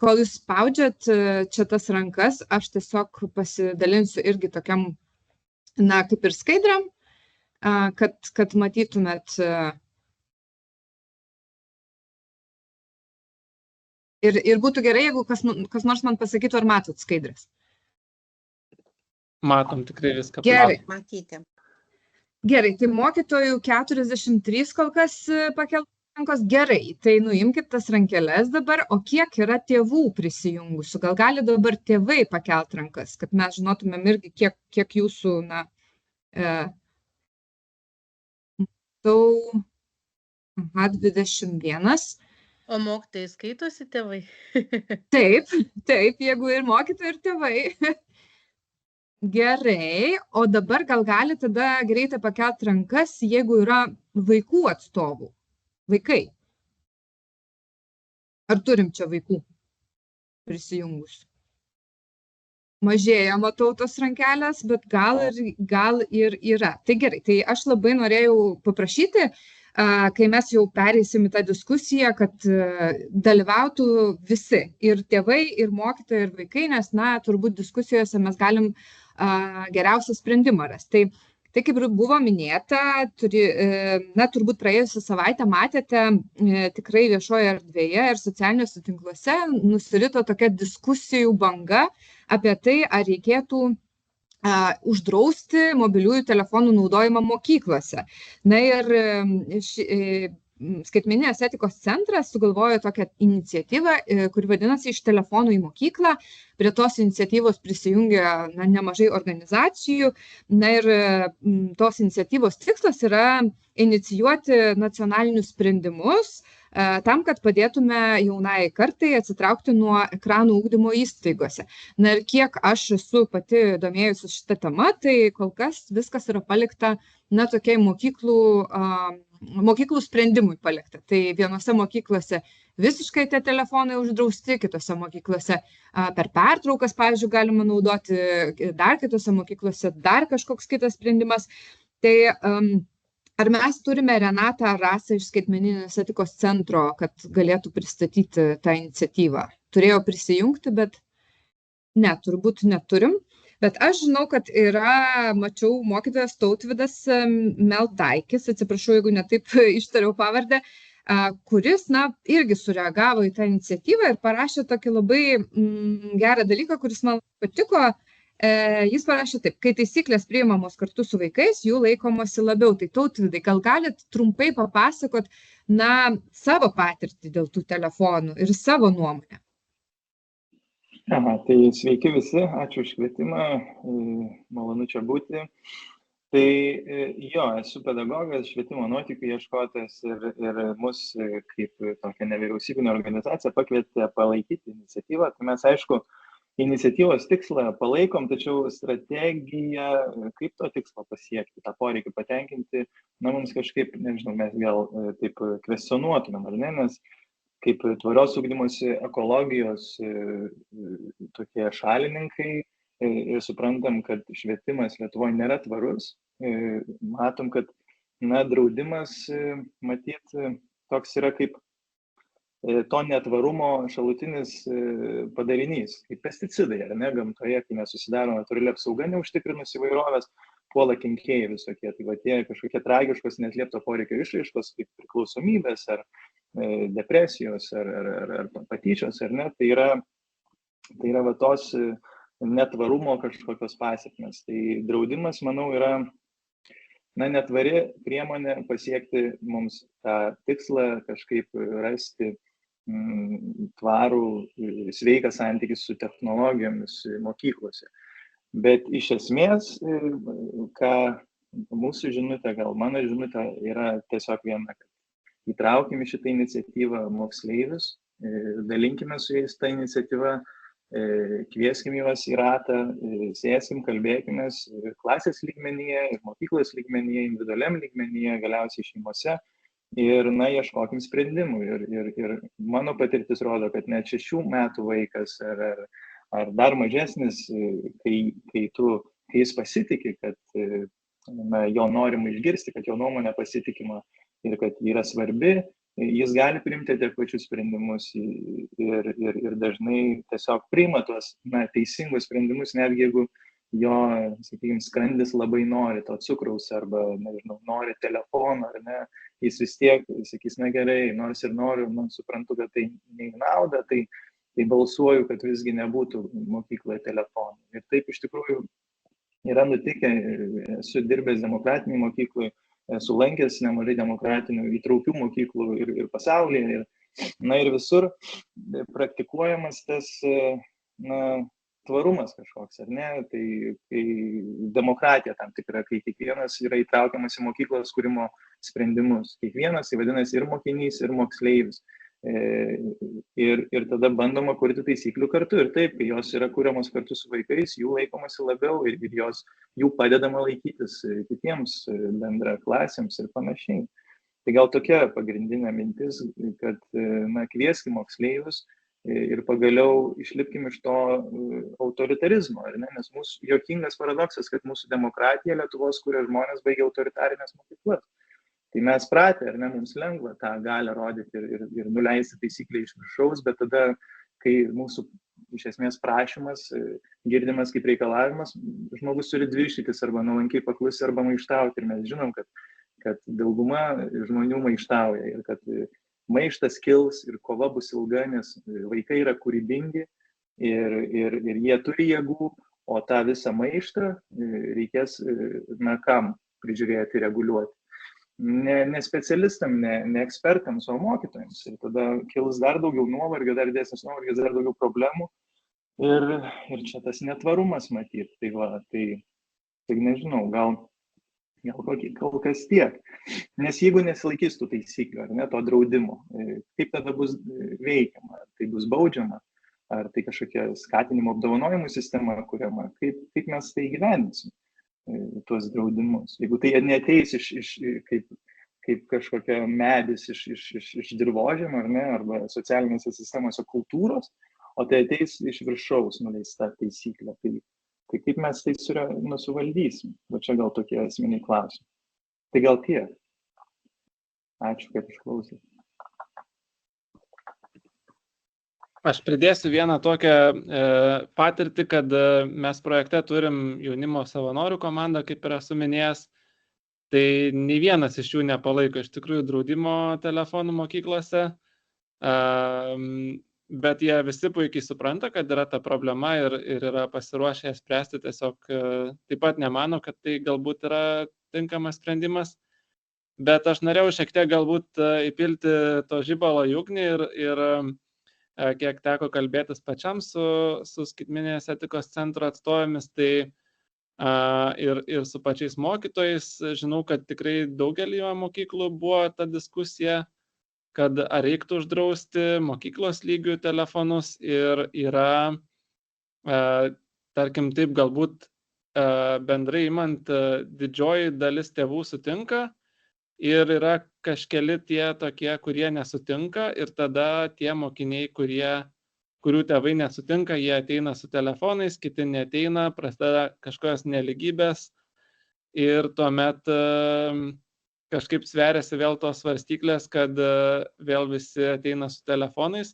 Kol jūs spaudžiat čia tas rankas, aš tiesiog pasidalinsiu irgi tokiam, kaip ir skaidriam, kad matytumėt. Ir būtų gerai, jeigu kas nors man pasakytų, ar matot skaidrės. Matom tikrai viską. Gerai. Matyti. Gerai, tai mokytojų 43 kol kas pakeltų rankos. Gerai, tai nuimkit tas rankeles dabar, o kiek yra tėvų prisijungusių? Gal gali dabar tėvai pakelt rankas, kad mes žinotumėm irgi, kiek jūsų, 21. O mokytojai skaitosi tėvai? Taip, jeigu ir mokytojai, ir tėvai. Gerai, o dabar gal gali tada greitai pakelt rankas, jeigu yra vaikų atstovų. Vaikai. Ar turim čia vaikų prisijungusių? Mažėja, matau tos rankelės, bet gal ir yra. Tai gerai, tai aš labai norėjau paprašyti, kai mes jau pereisim į tą diskusiją, kad dalyvautų visi, ir tėvai, ir mokytojai, ir vaikai, nes, turbūt diskusijose mes galim geriausią sprendimą rasti. Tai kaip ir buvo minėta, turbūt praėjusią savaitę matėte tikrai viešoje erdvėje ir socialiniuose tinkluose nusirito tokia diskusijų banga apie tai, ar reikėtų uždrausti mobiliųjų telefonų naudojimą mokyklose. Ir Skaitmeninės etikos centras sugalvojo tokią iniciatyvą, kuri vadinasi Iš telefonų į mokyklą. Prie tos iniciatyvos prisijungia nemažai organizacijų. Ir tos iniciatyvos tikslas yra inicijuoti nacionalinius sprendimus tam, kad padėtume jaunai kartai atsitraukti nuo ekranų ugdymo įstaigose. Ir kiek aš esu pati domėjusi šitą temą, tai kol kas viskas yra palikta tokiai mokyklų sprendimui palikta. Tai vienose mokyklose visiškai tie telefonai uždrausti, kitose mokyklose per pertraukas, pavyzdžiui, galima naudoti, dar kitose mokyklose dar kažkoks kitas sprendimas. Tai ar mes turime Renatą Rasą iš Skaitmeninės etikos centro, kad galėtų pristatyti tą iniciatyvą? Turėjo prisijungti, bet ne, turbūt neturim. Bet aš žinau, kad mačiau mokytojas Tautvydas Meldaikis, atsiprašau, jeigu netaip ištariau pavardę, kuris, irgi sureagavo į tą iniciatyvą ir parašė tokį labai gerą dalyką, kuris man patiko. Jis parašė taip: kai taisyklės priimamos kartu su vaikais, jų laikomasi labiau. Tai Tautvydai, gal galit trumpai papasakot, savo patirtį dėl tų telefonų ir savo nuomonę? Tai sveiki visi, ačiū už kvietimą, malonu čia būti. Tai esu pedagogas, švietimo nuotykių ieškotojas ir mus kaip tokia nevyriausybinė organizacija pakvietė palaikyti iniciatyvą. Tai mes, aišku, iniciatyvos tikslą palaikom, tačiau strategiją, kaip to tikslo pasiekti, tą poreikį patenkinti, mums kažkaip, nežinau, mes gal taip kvestionuotumėm, ar ne, nes kaip tvarios ugdymosi ekologijos tokie šalininkai ir suprantam, kad švietimas Lietuvoje nėra tvarus. Matom, kad draudimas, matyt, toks yra kaip to netvarumo šalutinis padarinys, kaip pesticidai, ar ne, gamtoje, kai nesusidaro natūrali apsauga neužtikrinus įvairovės, puola kenkėjai visokie. Tai va tie kažkokie tragiškos neatliepto poreikio išraiškos, kaip priklausomybės ar depresijos ar patyčios, ar ne, tai yra va tos netvarumo kažkokios pasekmės. Tai draudimas, manau, yra netvari priemonė pasiekti mums tą tikslą, kažkaip rasti tvarų, sveiką santykį su technologijomis mokyklose. Bet iš esmės, ką mūsų žinutė, gal mano žinutė yra tiesiog viena, kad įtraukime šitą iniciatyvą moksleivius, dalinkime su jais tą iniciatyvą, kvieskime juos į ratą, sėskim, kalbėkime ir klasės lygmenyje, ir mokyklos lygmenyje, individualiam lygmenyje, galiausiai šeimose ir, ieškokim sprendimų. Ir mano patirtis rodo, kad net 6 metų vaikas ar dar mažesnis, kai jis pasitikė, kad jo norima išgirsti, kad jo nuomonė pasitikima ir kad yra svarbi, jis gali priimti adekvačius sprendimus ir dažnai tiesiog priima tuos teisingus sprendimus, netgi jeigu jo, sakykime, skrandis labai nori to cukraus arba, nežinau, nori telefono, ar ne, jis vis tiek sakys, gerai, nors ir noriu, suprantu, kad tai neįnauda, tai balsuoju, kad visgi nebūtų mokykloje telefonų. Ir taip iš tikrųjų yra nutikę, esu dirbęs demokratiniai mokyklai, esu lankęs nemažai demokratinių įtraukių mokyklų ir pasaulyje. Ir visur praktikuojamas tas tvarumas kažkoks, ar ne? Tai demokratija tam tikra, kai kiekvienas yra įtraukiamas į mokyklos kūrimo sprendimus. Kiekvienas, tai vadinasi, ir mokinys, ir moksleivis. Ir tada bandoma kurti taisyklių kartu. Ir taip, kai jos yra kuriamos kartu su vaikais, jų laikomasi labiau ir jų padedama laikytis kitiems bendraklasėms ir panašiai. Tai gal tokia pagrindinė mintis, kad kvieskim moksleivius ir pagaliau išlipkim iš to autoritarizmo, ar ne? Nes mūsų juokingas paradoksas, kad mūsų demokratija Lietuvos kuria žmonės baigia autoritarinės mokyklas. Tai mes pratę, ar ne, mums lengva tą galią rodyti ir nuleisti taisyklę iš viršaus, bet tada, kai mūsų iš esmės prašymas, girdimas kaip reikalavimas, žmogus turi dvi išeitis, arba nuolankiai paklusti, arba maištauti. Ir mes žinom, kad dauguma žmonių maištauja ir kad maištas kils ir kova bus ilga, nes vaikai yra kūrybingi ir jie turi jėgų, o tą visą maištą reikės, kam prižiūrėti, reguliuoti. Ne specialistam, ne ekspertams, o mokytojams. Ir tada kils dar daugiau nuovargio, dar didesnis nuovargis, dar daugiau problemų. Ir čia tas netvarumas matyti. Tai nežinau, gal kol kas tiek. Nes jeigu nesilaikys tų taisyklių, ar ne, to draudimo, kaip tada bus veikiama? Ar tai bus baudžiama? Ar tai kažkokia skatinimo apdovanojimų sistema kuriama? Kaip mes tai įgyvendinsim? Tuos draudimus. Jeigu tai neateis kaip kažkokia medis iš dirvožėmio, ar ne, arba socialinėse sistemose kultūros, o tai ateis iš viršaus nuleista taisyklė. Tai kaip mes tai suvaldysim? Va čia gal tokie esminiai klausimai. Tai gal tiek. Ačiū, kad išklausėte. Aš pridėsiu vieną tokią patirtį, kad mes projekte turim jaunimo savanorių komandą, kaip ir esu minėjęs. Tai nei vienas iš jų nepalaiko iš tikrųjų draudimo telefonų mokyklose, bet jie visi puikiai supranta, kad yra ta problema ir yra pasiruošę spręsti, tiesiog taip pat nemano, kad tai galbūt yra tinkamas sprendimas. Bet aš norėjau šiek tiek galbūt įpilti to žibalo į ugnį ir kiek teko kalbėtis pačiam su skaitmeninės etikos centro atstovėmis, tai ir su pačiais mokytojais, žinau, kad tikrai daugelį mokyklų buvo ta diskusija, kad ar reiktų uždrausti mokyklos lygių telefonus ir yra, tarkim taip, galbūt bendrai imant didžioji dalis tėvų sutinka, ir yra kažkeli tie tokie, kurie nesutinka, ir tada tie mokiniai, kurių tėvai nesutinka, jie ateina su telefonais, kiti neateina, prasideda kažkokios nelygybės ir tuomet kažkaip sveriasi vėl tos svarstyklės, kad vėl visi ateina su telefonais.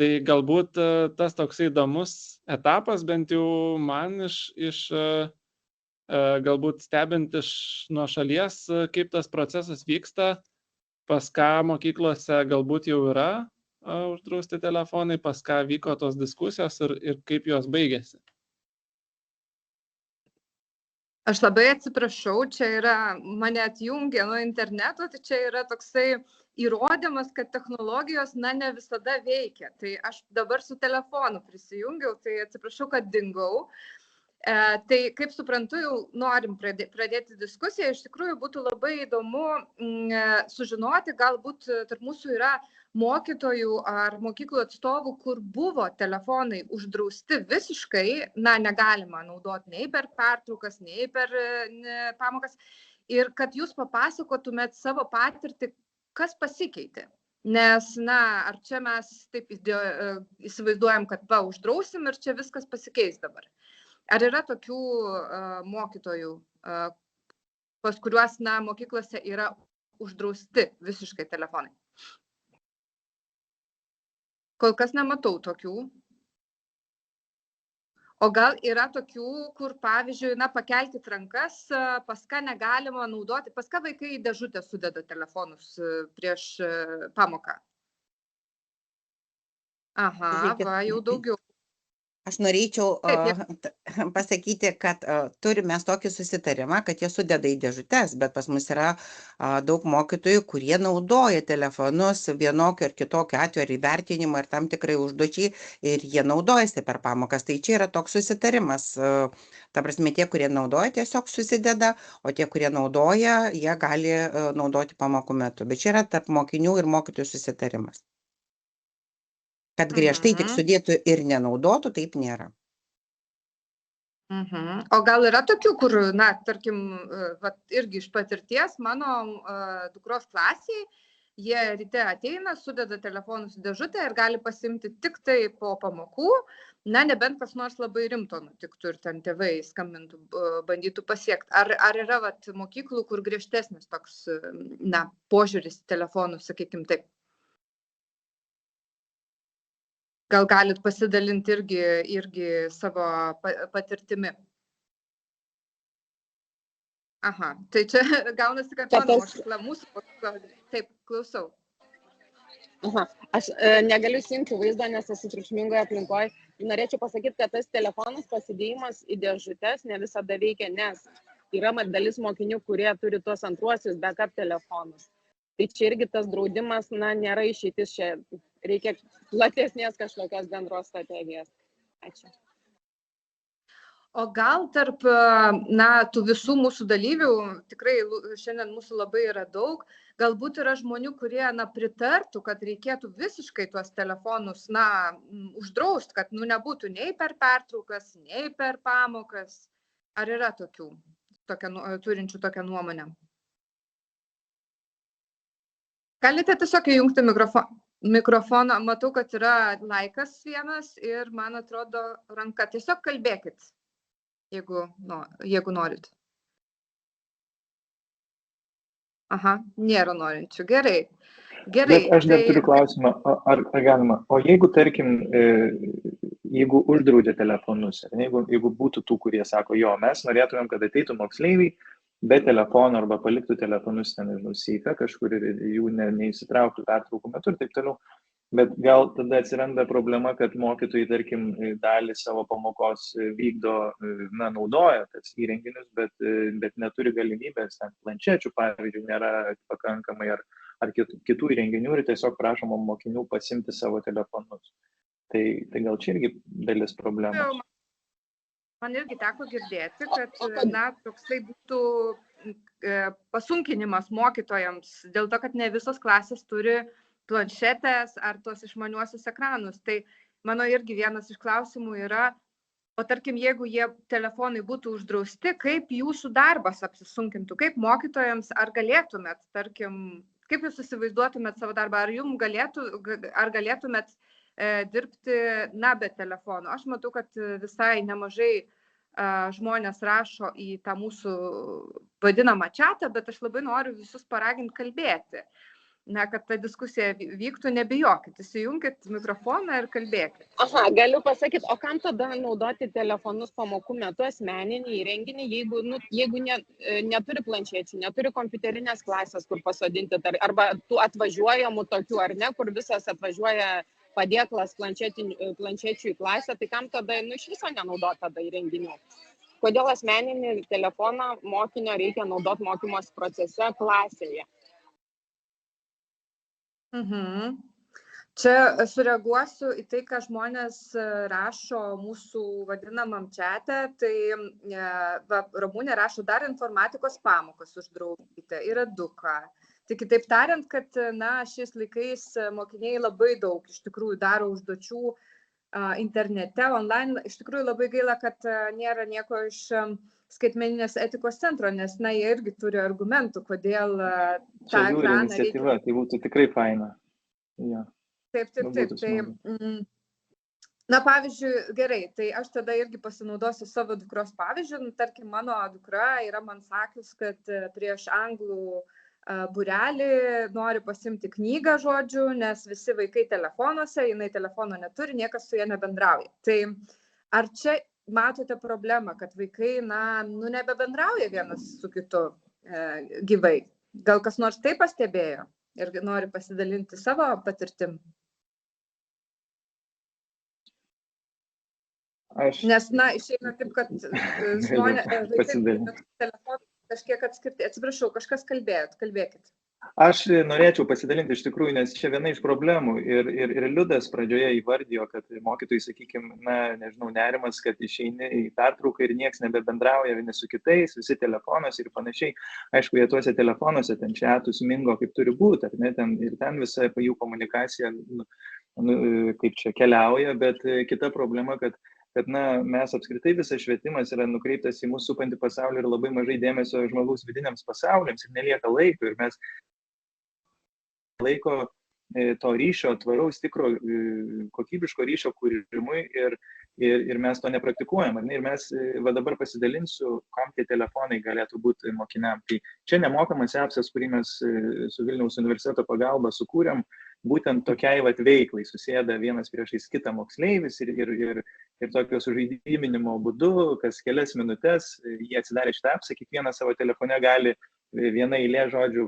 Tai galbūt tas toksai įdomus etapas, bent jau man iš galbūt stebint iš nuo šalies, kaip tas procesas vyksta, pas ką mokyklose galbūt jau yra uždrausti telefonai, pas ką vyko tos diskusijos ir kaip jos baigėsi. Aš labai atsiprašau, čia yra, mane atjungia nuo interneto, tai čia yra toksai įrodymas, kad technologijos, ne visada veikia. Tai aš dabar su telefonu prisijungiau, tai atsiprašau, kad dingau. Tai kaip suprantu, jau norim pradėti diskusiją. Iš tikrųjų būtų labai įdomu sužinoti, galbūt tarp mūsų yra mokytojų ar mokyklų atstovų, kur buvo telefonai uždrausti visiškai, negalima naudoti nei per pertraukas, nei per pamokas. Ir kad jūs papasakotumėt savo patirtį, kas pasikeitė. Nes, ar čia mes taip įsivaizduojam, kad uždrausim ir čia viskas pasikeis dabar. Ar yra tokių mokytojų, pas kuriuos mokyklose yra uždrausti visiškai telefonai? Kol kas nematau tokių. O gal yra tokių, kur, pavyzdžiui, pakelkit rankas, pas ką negalima naudoti, pas ką vaikai į dėžutę sudeda telefonus prieš pamoką? Aha, jau daugiau. Aš norėčiau pasakyti, kad turime tokį susitarimą, kad jie sudeda į dėžutes, bet pas mus yra daug mokytojų, kurie naudoja telefonus vienokiu ar kitokiu atveju ar įvertinimu ar tam tikrai užduočiai ir jie naudojasi per pamokas. Tai čia yra toks susitarimas. Ta prasme, tie, kurie naudoja, tiesiog susideda, o tie, kurie naudoja, jie gali naudoti pamokų metu. Bet čia yra tarp mokinių ir mokytojų susitarimas. Kad griežtai tik sudėtų ir nenaudotų, taip nėra. O gal yra tokių, kur, tarkim, irgi iš patirties mano dukros klasiai, jie ryte ateina, sudeda telefonus į dėžutę ir gali pasimti tik tai po pamokų, nebent kas nors labai rimto nutiktų ir ten tėvai skambintų, bandytų pasiekti. Ar yra mokyklų, kur griežtesnis toks, požiūris į telefonus, sakykim taip? Gal galit pasidalinti irgi savo patirtimi. Aha, tai čia gaunasi, kad mano mokykla, mūsų mokykla. Taip, klausau. Aha, aš negaliu įsijungti vaizdo, nes esu triukšmingoje aplinkoje. Norėčiau pasakyti, kad tas telefonas pasidėjimas į dėžutes ne visada veikia, nes yra dalis mokinių, kurie turi tuos antruosius backup telefonus. Tai čia irgi tas draudimas, nėra išeitis, čia reikia platesnės kažkokios bendros strategijos. Ačiū. O gal tarp, tų visų mūsų dalyvių, tikrai šiandien mūsų labai yra daug, galbūt yra žmonių, kurie, pritartų, kad reikėtų visiškai tuos telefonus, uždrausti, kad, nebūtų nei per pertraukas, nei per pamokas. Ar yra tokių, turinčių tokią nuomonę? Galite tiesiog įjungti mikrofoną. Matau, kad yra laikas vienas ir, man atrodo, ranka. Tiesiog kalbėkit, jeigu norit. Aha, nėra norinčių. Gerai. Bet aš dar turiu klausimą, ar galima. O jeigu, tarkim, jeigu uždraudė telefonus, jeigu būtų tų, kurie sako, mes norėtumėm, kad ateitų moksleiviai, be telefono arba paliktų telefonus ten, seife kažkur ir jų neįsitrauktų pertraukų metu ir taip toliau. Bet gal tada atsiranda problema, kad mokytojai, tarkim, dalį savo pamokos vykdo, naudoja tas įrenginius, bet neturi galimybės, planšečių, pavyzdžiui, nėra pakankamai ar kitų įrenginių ir tiesiog prašoma mokinių pasimti savo telefonus. Tai gal čia irgi dalis problemos. Man irgi teko girdėti, kad toksai būtų pasunkinimas mokytojams dėl to, kad ne visos klasės turi planšetės ar tos išmaniuosius ekranus. Tai mano irgi vienas iš klausimų yra, o tarkim, jeigu jie telefonai būtų uždrausti, kaip jūsų darbas apsisunkintų, kaip mokytojams, ar galėtumėt, tarkim, kaip jūs įsivaizduotumėt savo darbą, ar galėtumėt dirbti, be telefonų. Aš matau, kad visai nemažai žmonės rašo į tą mūsų vadinamą čatą, bet aš labai noriu visus paraginti kalbėti. kad ta diskusija vyktų, nebijokit, įsijunkit mikrofoną ir kalbėkit. Aha, galiu pasakyti, o kam tada naudoti telefonus pamokų metu, asmeninį įrenginį, jeigu neturi planšečių, neturi kompiuterinės klasės, kur pasodinti, arba tų atvažiuojamų tokių, ar ne, kur visas atvažiuoja padėklas planšečių į klasę, tai kam tada, iš viso nenaudoti tada įrenginių? Kodėl asmeninį telefoną mokinio reikia naudoti mokymosi procese klasėje? Čia sureaguosiu į tai, ką žmonės rašo mūsų vadinamam čate. Tai Ramunė rašo, dar informatikos pamokas uždraudykite ir eduką. Tai kitaip tariant, kad šiais laikais mokiniai labai daug iš tikrųjų daro užduočių internete, online. Iš tikrųjų labai gaila, kad nėra nieko iš skaitmeninės etikos centro, nes jie irgi turi argumentų, kodėl tą ekraną iniciatyva, tai būtų tikrai faina. Ja. Taip. Pavyzdžiui, gerai, tai aš tada irgi pasinaudosiu savo dukros pavyzdžių. Tarkim, mano dukra yra man sakius, kad prieš anglų būrelį nori pasimti knygą, žodžiu, nes visi vaikai telefonuose, jinai telefono neturi, niekas su ja nebendrauja. Tai ar čia matote problemą, kad vaikai, nebebendrauja vienas su kitu gyvai? Gal kas nors tai pastebėjo ir nori pasidalinti savo patirtim? Nes, išeina taip, kad žmonės telefonų kažkiek atskirti. Atsiprašau, kažkas kalbėkit. Aš norėčiau pasidalinti iš tikrųjų, nes čia viena iš problemų ir Liudas pradžioje įvardijo, kad mokytojai, sakykime, nerimas, kad išeini į pertrauką ir nieks nebebendrauja vieni su kitais, visi telefonuose ir panašiai. Aišku, jie tuose telefonuose ten čiatus mingo, kaip turi būti, ar ne, ir ten visa jų komunikacija, kaip čia keliauja, bet kita problema, kad mes apskritai visas švietimas yra nukreiptas į mūsų supantį pasaulį ir labai mažai dėmesio žmogaus vidiniams pasauliams ir nelieka laiko. Ir mes laiko to ryšio, tvaraus, tikro, kokybiško ryšio kūrimui ir mes to nepraktikuojam. Ir mes dabar pasidalinsiu, kam tie telefonai galėtų būti mokiniam. Tai čia nemokamas appsas, kurį mes su Vilniaus universiteto pagalba sukūrėm, būtent tokiai veiklai susėda vienas priešais kitą moksleivis ir tokio sužaidiminimo būdu, kas kelias minutes, jie atsidarė šitą appsą, kiekvieną savo telefone gali vieną eilę žodžių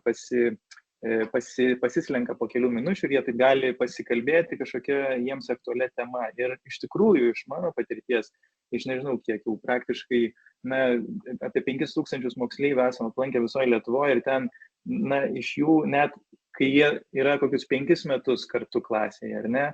pasislenka po kelių minučių ir jie taip gali pasikalbėti kažkokia jiems aktualia tema. Ir iš tikrųjų, iš mano patirties, iš nežinau kiek jau praktiškai, apie 5000 moksleivių esame aplankę visoje Lietuvoje ir ten, iš jų net kai jie yra kokius 5 metus kartu klasėje, ar ne,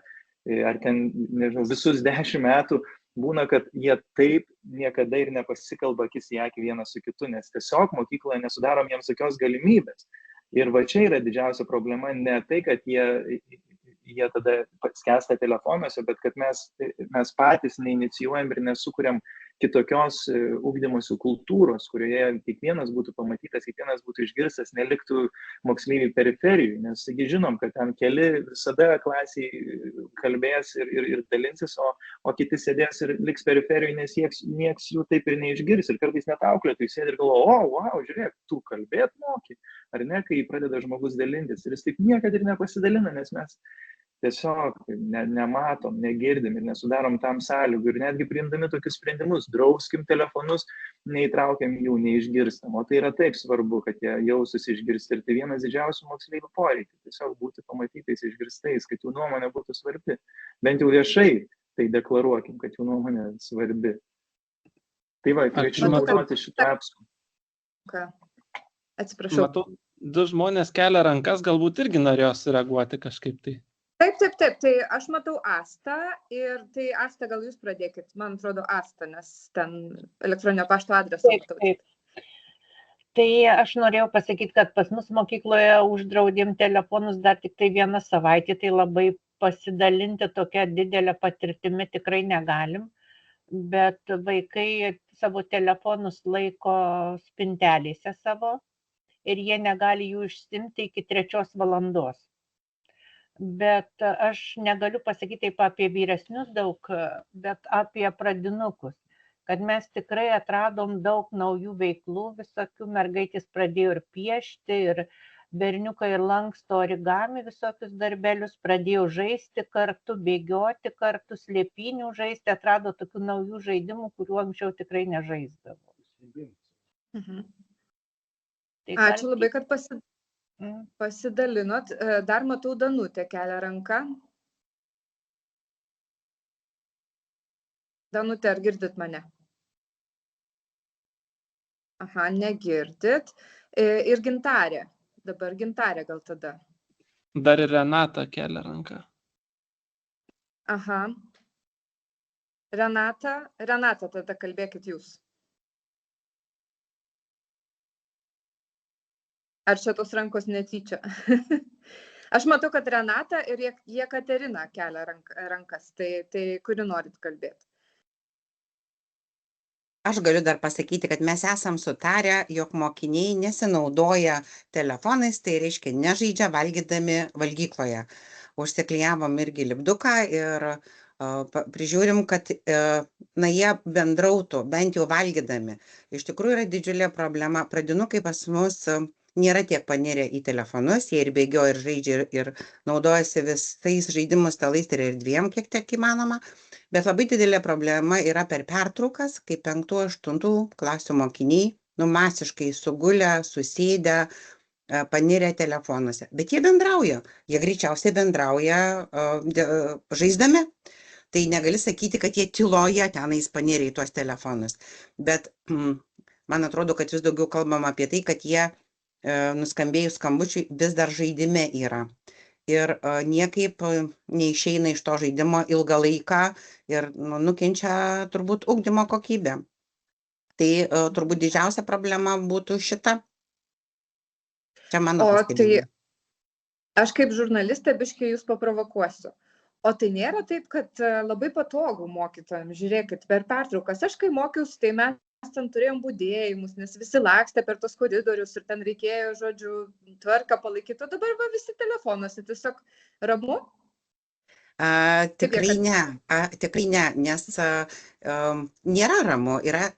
ar ten, nežinau, visus 10 metų, būna, kad jie taip niekada ir nepasikalba akis į akį vienas su kitu, nes tiesiog mokykloje nesudarom jiems tokios galimybės. Ir va čia yra didžiausia problema, ne tai, kad jie tada skęsta telefonuose, bet kad mes patys neinicijuojam ir nesukuriam kitokios ugdymosi kultūros, kurioje kiekvienas būtų pamatytas, kiekvienas būtų išgirstas, neliktų moksleiviai periferijų, nes žinom, kad ten keli visada klasiai kalbės ir dalinsis, o kiti sėdės ir liks periferijų, nes nieks jų taip ir neišgirs. Ir kartais net auklėtojai sėdi ir galvoja, wow, žiūrėk, tu kalbėt moki, ar ne, kai pradeda žmogus dalintis. Ir jis taip niekada ir nepasidalina, nes mes tiesiog nematom, negirdim ir nesudarom tam sąlygų. Ir netgi priimdami tokius sprendimus, drauskim telefonus, neįtraukiam jų, neišgirstam. O tai yra taip svarbu, kad jie jaustųsi išgirsti. Ir tai vienas didžiausių moksleivių poreikių. Tiesiog būti pamatytais, išgirstais, kad jų nuomonė būtų svarbi. Bent jau viešai tai deklaruokim, kad jų nuomonė svarbi. Tai va, kviečiu naudoti šitą apsų. Atsiprašau. Matau, 2 žmonės kelia rankas, galbūt irgi norėjo sureaguoti kažkaip tai. Taip. Tai aš matau Astą ir tai Asta, gal jūs pradėkit. Man atrodo Asta, nes ten elektroninio pašto adresą. Taip. Tai aš norėjau pasakyti, kad pas mus mokykloje uždraudėm telefonus dar tik tai 1 savaitę, tai labai pasidalinti tokia didelė patirtimi tikrai negalim, bet vaikai savo telefonus laiko spintelėse savo ir jie negali jų išsimti iki 3 valandos. Bet aš negaliu pasakyti taip apie vyresnius daug, bet apie pradinukus, kad mes tikrai atradom daug naujų veiklų, visokių mergaitės pradėjo ir piešti, ir berniukai lanksto origami visokius darbelius, pradėjo žaisti kartu, bėgioti kartu, slėpinių žaisti, atrado tokių naujų žaidimų, kuriuo anksčiau tikrai nežaisdavo. Ačiū labai, kad pasidalinot. Dar matau, Danutė kelia ranką. Danutė, ar girdit mane? Aha, negirdit. Ir Gintarė. Dabar Gintarė gal tada. Dar ir Renata kelia ranką. Aha. Renata, tada kalbėkit jūs. Ar čia tos rankos netyčia? Aš matau, kad Renata ir Jekaterina kelia rankas. Tai kuri norit kalbėti? Aš galiu dar pasakyti, kad mes esam sutarę, jog mokiniai nesinaudoja telefonais, tai reiškia nežaidžia valgydami valgykloje. Užsiklijavom irgi lipduką ir prižiūrim, kad jie bendrautų, bent jau valgydami. Iš tikrųjų yra didžiulė problema. Pradinukai pas mus nėra tiek panirę į telefonus, jie ir bėgioja, ir žaidžia, ir naudojasi visais žaidimų stalais ir erdvėm, kiek tiek įmanoma. Bet labai didelė problema yra per pertraukas, kai 5-8 klasių mokiniai masiškai sugulę, susėdę, panirę telefonuose. Bet jie bendrauja, jie greičiausiai bendrauja žaisdami. Tai negali sakyti, kad jie tyloje tenais panirė į tuos telefonus. Bet man atrodo, kad vis daugiau kalbam apie tai, kad jie nuskambėjus skambučiui vis dar žaidime yra. Ir niekaip neišeina iš to žaidimo ilgą laiką ir nukenčia turbūt ugdymo kokybė. Tai turbūt didžiausia problema būtų šita. Čia mano pastebėjimas. Tai aš kaip žurnalistė biškai jūs paprovokuosiu. O tai nėra taip, kad labai patogu mokytojams. Žiūrėkit, per pertraukas. Aš kai mokiausi, tai mes ten turėjom budėjimus, nes visi lakstė per tos koridorius ir ten reikėjo, žodžiu, tvarką palaikyti. O dabar va visi telefonuose, tiesiog ramu? Tikrai ne, nes nėra ramu.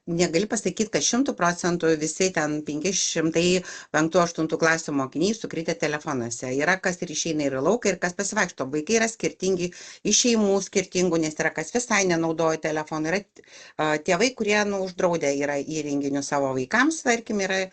Negali pasakyti, kad 100% visi ten 500-8 klasių mokiniai sukritę telefonuose. Yra kas ir išeina ir į lauką, ir kas pasivaikšto. Vaikai yra skirtingi, iš šeimų skirtingų, nes yra kas visai nenaudoja telefoną. Yra tėvai, kurie uždraudė yra įrenginių savo vaikams, tarkim, yra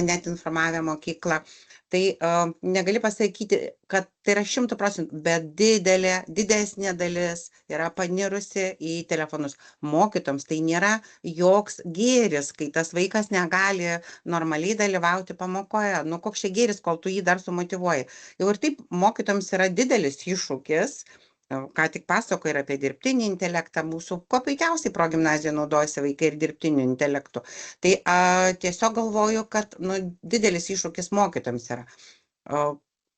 net informavę mokyklą. Tai negali pasakyti, kad tai yra 100%, bet didesnė dalis yra panirusi į telefonus. Mokytoms tai nėra joks gėris, kai tas vaikas negali normaliai dalyvauti pamokoje. Nu, koks čia gėris, kol tu jį dar sumotyvuoji. Jau ir taip mokytoms yra didelis iššūkis. Ką tik pasako ir apie dirbtinį intelektą, mūsų kuo puikiausiai progimnazijoje naudojasi vaikai ir dirbtiniu intelektu. Tai tiesiog galvoju, kad didelis iššūkis mokytojams yra.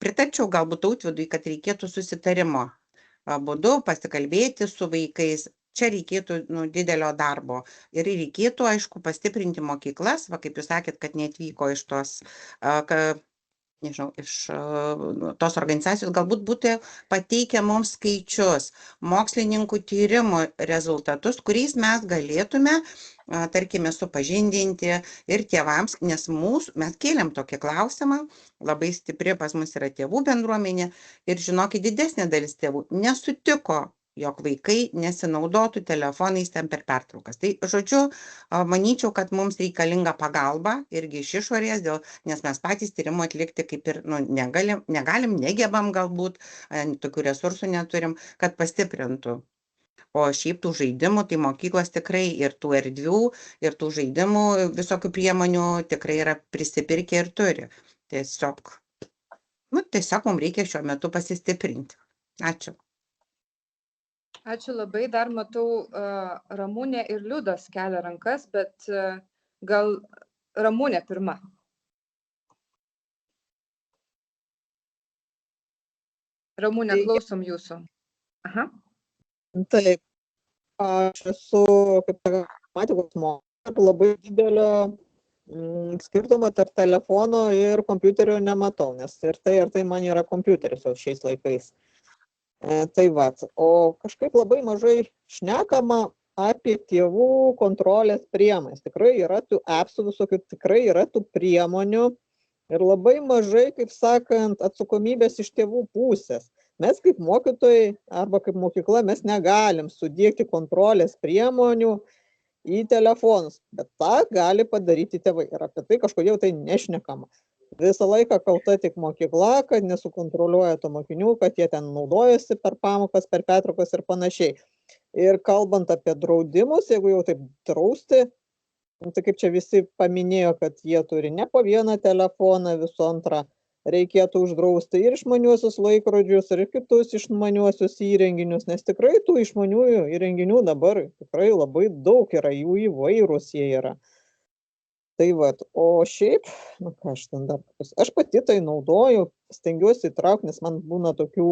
Pritarčiau galbūt Tautvidui, kad reikėtų susitarimo būdu pasikalbėti su vaikais. Čia reikėtų didelio darbo. Ir reikėtų, aišku, pastiprinti mokyklas, va kaip jūs sakėt, kad neatvyko iš tos iš tos organizacijos, galbūt būtų pateikę mums skaičius, mokslininkų tyrimų rezultatus, kuriais mes galėtume, tarkime, supažindinti ir tėvams, nes mes kėlėm tokį klausimą, labai stipri pas mus yra tėvų bendruomenė ir žinokit, didesnė dalis tėvų nesutiko, jog vaikai nesinaudotų telefonais ten per pertraukas. Tai, žodžiu, manyčiau, kad mums reikalinga pagalba irgi iš išorės, nes mes patys tyrimų atlikti kaip ir negalim, negebam galbūt, tokių resursų neturim, kad pastiprintų. O šiaip tų žaidimų, tai mokyklos tikrai ir tų erdvių, ir tų žaidimų visokių priemonių tikrai yra prisipirkę ir turi. Tiesiog mums reikia šiuo metu pasistiprinti. Ačiū. Ačiū labai. Dar matau, Ramunė ir Liudas kelia rankas, bet gal Ramunė pirma. Ramunė, klausom jūsų. Aha. Taip, aš esu, kaip matematikos mokytoja, labai didelio skirtumo tarp telefono ir kompiuterio nematau, nes ir tai man yra kompiuteris jau šiais laikais. Tai va, o kažkaip labai mažai šnekama apie tėvų kontrolės priemonės. Tikrai yra tų appsų visokių, tikrai yra tų priemonių, Ir labai mažai, kaip sakant, atsakomybės iš tėvų pusės. Mes kaip mokytojai arba kaip mokykla mes negalim sudėti kontrolės priemonių į telefonus, bet tą gali padaryti tėvai. Ir apie tai kažkodėl tai nešnekama. Visą laiką kalta tik mokykla, kad nesukontroliuoja to mokinių, kad jie ten naudojasi per pamokas, per pertraukas ir panašiai. Ir kalbant apie draudimus, jeigu jau taip drausti, tai kaip čia visi paminėjo, kad jie turi ne po vieną telefoną, visų antrą, reikėtų uždrausti ir išmaniuosius laikrodžius, ir kitus išmaniuosius įrenginius, nes tikrai tų išmaniųjų įrenginių dabar tikrai labai daug yra, jų įvairūs jie yra. Tai vat, o šiaip, ką aš ten dar, aš pati tai naudoju, stengiuosi įtraukti, nes man būna tokių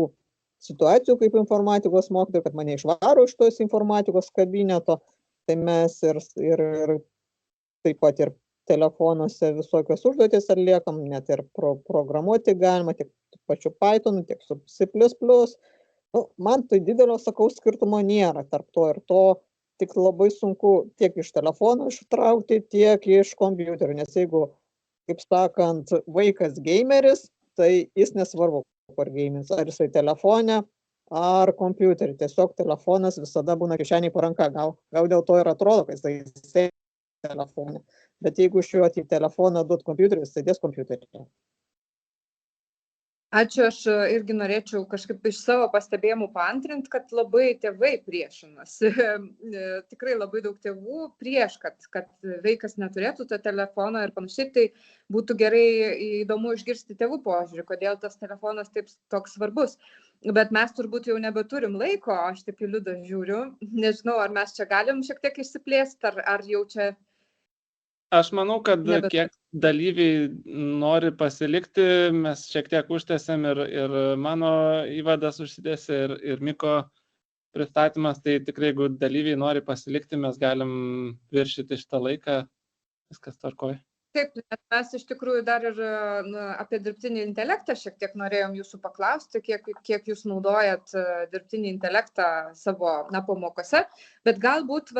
situacijų kaip informatikos mokytojai, kad mane išvaro iš tos informatikos kabineto, tai mes ir taip pat ir telefonuose visokios užduotis atliekam, net ir programuoti galima, tiek pačiu Pythonu, tiek su C++. Man tai didelio, sakau, skirtumo nėra tarp to ir to, tik labai sunku tiek iš telefono ištraukti, tiek iš kompiuterio, nes jeigu, kaip sakant, vaikas gameris, tai jis nesvarbu, kur gameris, ar jisai telefone, ar kompiuterį. Tiesiog telefonas visada būna kišeniai po ranka, gal dėl to ir atrodo, kad jisai telefoną. Bet jeigu iš jo į telefoną duot kompiuterį, jis sėdės kompiuterį. Ačiū, aš irgi norėčiau kažkaip iš savo pastebėjimų paantrint, kad labai tėvai priešinasi. Tikrai labai daug tėvų prieš, kad vaikas neturėtų tą telefoną ir panašiai. Tai būtų gerai įdomu išgirsti tėvų požiūrį, kodėl tas telefonas toks svarbus. Bet mes turbūt jau nebeturim laiko, aš taip į Liudą žiūriu. Nežinau, ar mes čia galim šiek tiek išsiplėsti, ar jau čia... Aš manau, kad kiek dalyviai nori pasilikti, mes šiek tiek užtęsėm ir mano įvadas užsitęsė ir Miko pristatymas, tai tikrai, jeigu dalyviai nori pasilikti, mes galim viršyti šitą laiką, viskas tvarkoj. Taip, mes iš tikrųjų dar ir apie dirbtinį intelektą šiek tiek norėjom jūsų paklausti, kiek jūs naudojat dirbtinį intelektą savo pamokose, bet galbūt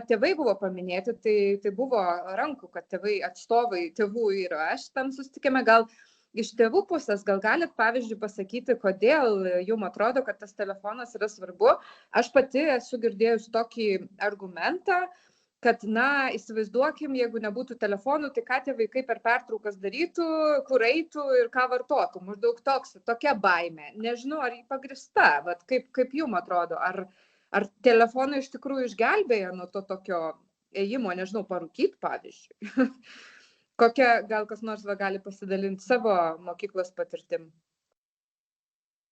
tėvai buvo paminėti, tai buvo rankų, kad tėvai atstovai tėvų ir aš tam susitikėme, gal iš tėvų pusės, gal galit pavyzdžiui pasakyti, kodėl jums atrodo, kad tas telefonas yra svarbu. Aš pati esu girdėjus tokį argumentą, kad, įsivaizduokim, jeigu nebūtų telefonų, tai ką tie vaikai per pertraukas darytų, kur eitų ir ką vartotų. Maždaug tokia baimė. Nežinau, ar jį pagrįsta, kaip jums atrodo, ar telefonai iš tikrųjų išgelbėja nuo to tokio ėjimo, nežinau, parūkyti, pavyzdžiui. Kokia, gal kas nors gali pasidalinti savo mokyklos patirtim?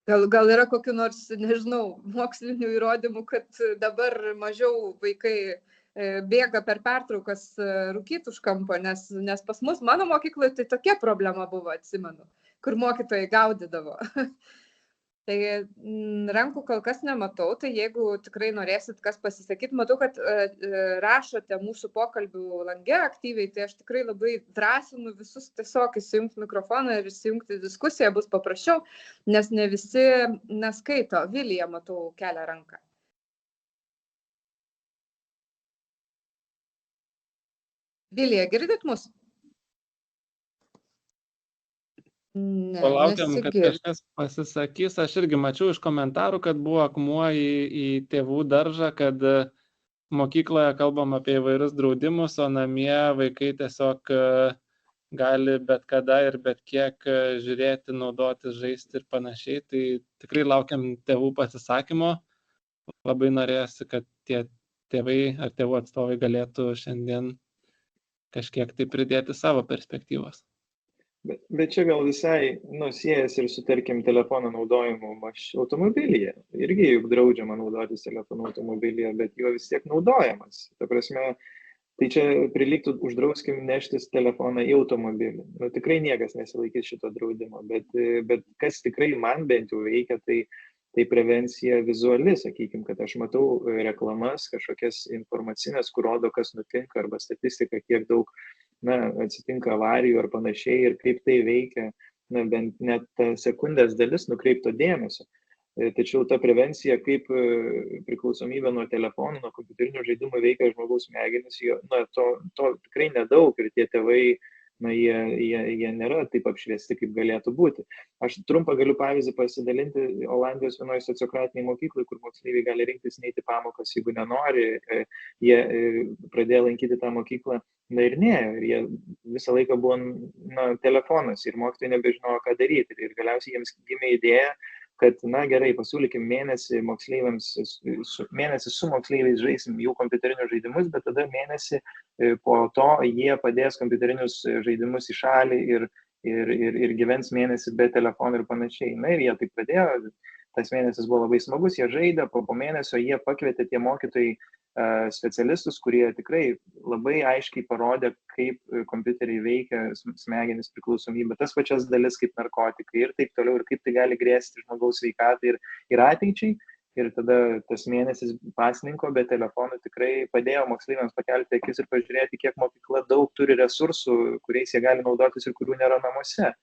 Gal yra kokių nors, nežinau, mokslinių įrodymų, kad dabar mažiau vaikai bėga per pertraukas rūkyti už kampo, nes pas mus, mano mokykloje, tai tokia problema buvo, atsimenu, kur mokytojai gaudydavo. Tai rankų kol kas nematau, tai jeigu tikrai norėsit kas pasisakyti, matau, kad rašote mūsų pokalbių lange aktyviai, tai aš tikrai labai drąsinu visus tiesiog įsijungti mikrofoną ir įsijungti diskusiją, bus paprasčiau, nes ne visi neskaito. Vilija, matau, kelia ranką. Vilija, girdit mus? Palaukiam, kad kažkas pasisakys. Aš irgi mačiau iš komentarų, kad buvo akmuo į tėvų daržą, kad mokykloje kalbam apie įvairius draudimus, o namie vaikai tiesiog gali bet kada ir bet kiek žiūrėti, naudoti, žaisti ir panašiai. Tai tikrai laukiam tėvų pasisakymo. Labai norėjusi, kad tie tėvai ar tėvų atstovai galėtų šiandien kažkiek tai pridėti savo perspektyvos. Bet čia gal visai siejasi ir su, tarkim, telefono naudojimu automobilyje. Irgi juk draudžiama naudotis telefonu automobilyje, bet jo vis tiek naudojamas. Ta prasme, tai čia prilygtų uždrauskim neštis telefoną į automobilį. Tikrai niekas nesilaikys šito draudimo, bet kas tikrai man bent jau veikia, tai prevencija vizuali, sakykime, kad aš matau reklamas, kažkokias informacinės, kur rodo, kas nutinka, arba statistika, kiek daug atsitinka avarijų ar panašiai ir kaip tai veikia, bent net sekundės dalis nukreipto dėmesio. Tačiau ta prevencija, kaip priklausomybė nuo telefonų, nuo kompiuterinių žaidimų veikia žmogaus smegenis, to tikrai nedaug ir tie tėvai na, jie nėra taip apšviesti, kaip galėtų būti. Aš trumpą galiu pavyzdį pasidalinti Olandijos vienoje sociokratiniai mokyklai, kur moksleiviai gali rinktis neiti pamokas, jeigu nenori, jie pradėjo lankyti tą mokyklą, na ir nėjo, ir jie visą laiką buvo telefonas ir mokytojai nebežinojo, ką daryti. Ir galiausiai jiems gimė idėja, kad, na gerai, pasiūlykim mėnesį su moksleiviais žaisim jų kompiuterinius žaidimus, bet tada mėnesį po to jie padės kompiuterinius žaidimus į šalį ir gyvens mėnesį be telefonų ir panašiai. Na ir jie taip pradėjo, tas mėnesis buvo labai smagus, jie žaidė, po mėnesio jie pakvietė tie mokytojai specialistus, kurie tikrai labai aiškiai parodė, kaip kompiuteriai veikia smegenis priklausomybę, tas pačias dalis kaip narkotikai ir taip toliau, ir kaip tai gali grėsti žmogaus sveikatai ir ateičiai. Ir tada tas mėnesis pasininko be telefonų tikrai padėjo moksleiviams pakelti akis ir pažiūrėti, kiek mokykla daug turi resursų, kuriais jie gali naudotis ir kurių nėra namuose.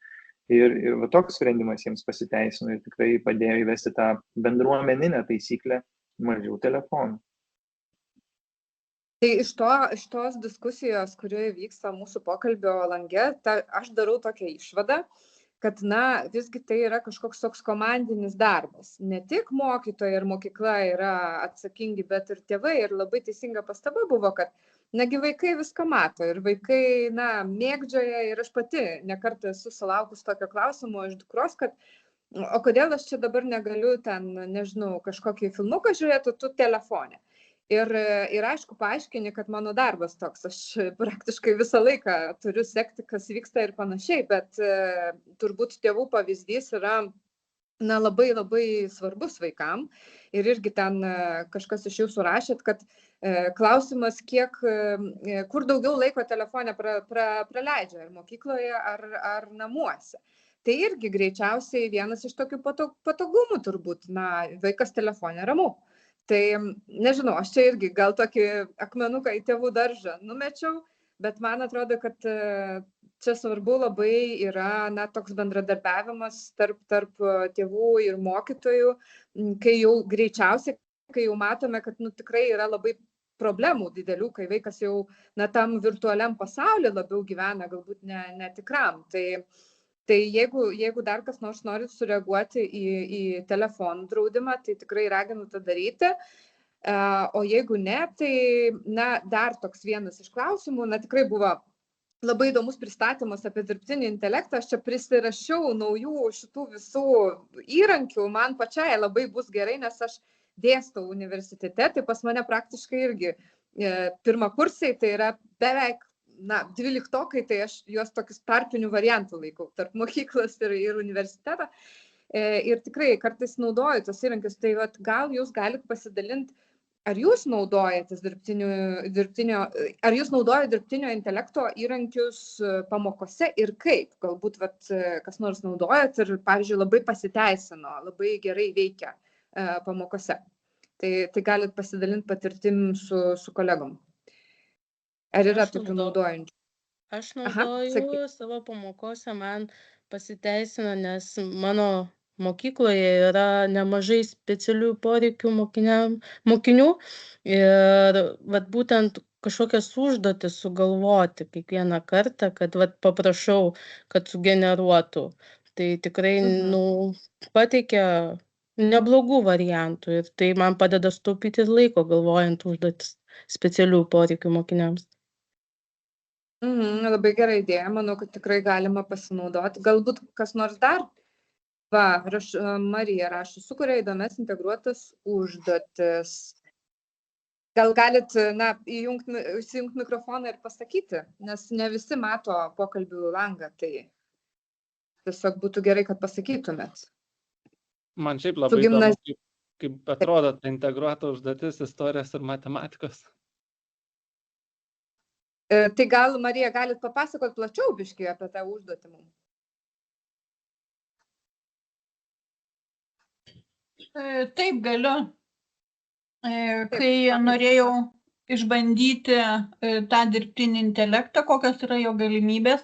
Ir va toks sprendimas jiems pasiteisino ir tikrai padėjo įvesti tą bendruomeninę taisyklę mažiau telefonų. Tai iš tos diskusijos, kurioje vyksta mūsų pokalbio lange, aš darau tokią išvadą, kad, na, visgi tai yra kažkoks toks komandinis darbas. Ne tik mokytojai ir mokykla yra atsakingi, bet ir tėvai. Ir labai teisinga pastaba buvo, kad, nagi, vaikai viską mato ir vaikai, na, mėgdžioja. Ir aš pati nekartą esu sulaukus tokio klausimo iš dukros, kad o kodėl aš čia dabar negaliu ten, nežinau, kažkokį filmuką žiūrėti, tu telefone. Ir aišku, paaiškini, kad mano darbas toks, aš praktiškai visą laiką turiu sekti, kas vyksta ir panašiai, bet turbūt tėvų pavyzdys yra, na, labai labai svarbus vaikam. Ir irgi ten kažkas iš jūsų rašėt, kad klausimas, kur daugiau laiko telefone praleidžia, ar mokykloje, ar namuose. Tai irgi greičiausiai vienas iš tokių patogumų turbūt, na, vaikas telefone ramu. Tai, nežinau, aš čia irgi gal tokį akmenuką į tėvų daržą numečiau, bet man atrodo, kad čia svarbu labai yra, na, toks bendradarbiavimas tarp tėvų ir mokytojų, kai jau greičiausiai, kai jau matome, kad, nu, tikrai yra labai problemų didelių, kai vaikas jau, na, tam virtualiam pasaulyje labiau gyvena, galbūt ne tikram. Tai jeigu dar kas nors nori sureaguoti į telefonų draudimą, tai tikrai raginu tą daryti. O jeigu ne, tai, na, dar toks vienas iš klausimų, na, tikrai buvo labai įdomus pristatymas apie dirbtinį intelektą. Aš čia prisirašiau naujų šitų visų įrankių, man pačiai labai bus gerai, nes aš dėstau universitete, tai pas mane praktiškai irgi pirmakursiai, tai yra beveik 12-okai, tai aš juos tokius tarpinių variantų laikau tarp mokyklos ir universiteto. Ir tikrai kartais naudoju tos įrankius, tai gal jūs galite pasidalinti, ar jūs naudojate dirbtinio intelekto įrankius pamokose ir kaip? Galbūt kas nors naudojat ir, pavyzdžiui, labai pasiteisino, labai gerai veikia pamokose. Tai galite pasidalinti patirtim su kolegom. Ar yra tokių naudojančių? Aš naudoju savo pamokose, man pasiteisina, nes mano mokykloje yra nemažai specialių poreikių mokinių ir būtent kažkokias užduotis sugalvoti kiekvieną kartą, kad paprašau, kad sugeneruotų. Tai tikrai pateikia neblogų variantų ir tai man padeda sutaupyti laiko galvojant užduotis specialių poreikių mokiniams. Labai gera idėja, manau, kad tikrai galima pasinaudoti. Galbūt kas nors dar? Marija rašo, sukuria įdomias integruotas užduotis. Gal galit, įsijungti mikrofoną ir pasakyti, nes ne visi mato pokalbių langą, tai tiesiog būtų gerai, kad pasakytumėt. Man šiaip labai įdomu, kaip atrodo ta integruota užduotis istorijos ir matematikos. Tai gal, Marija, galit papasakoti plačiau biškį apie tą užduotį mums? Taip, galiu. Kai norėjau išbandyti tą dirbtinį intelektą, kokios yra jo galimybės,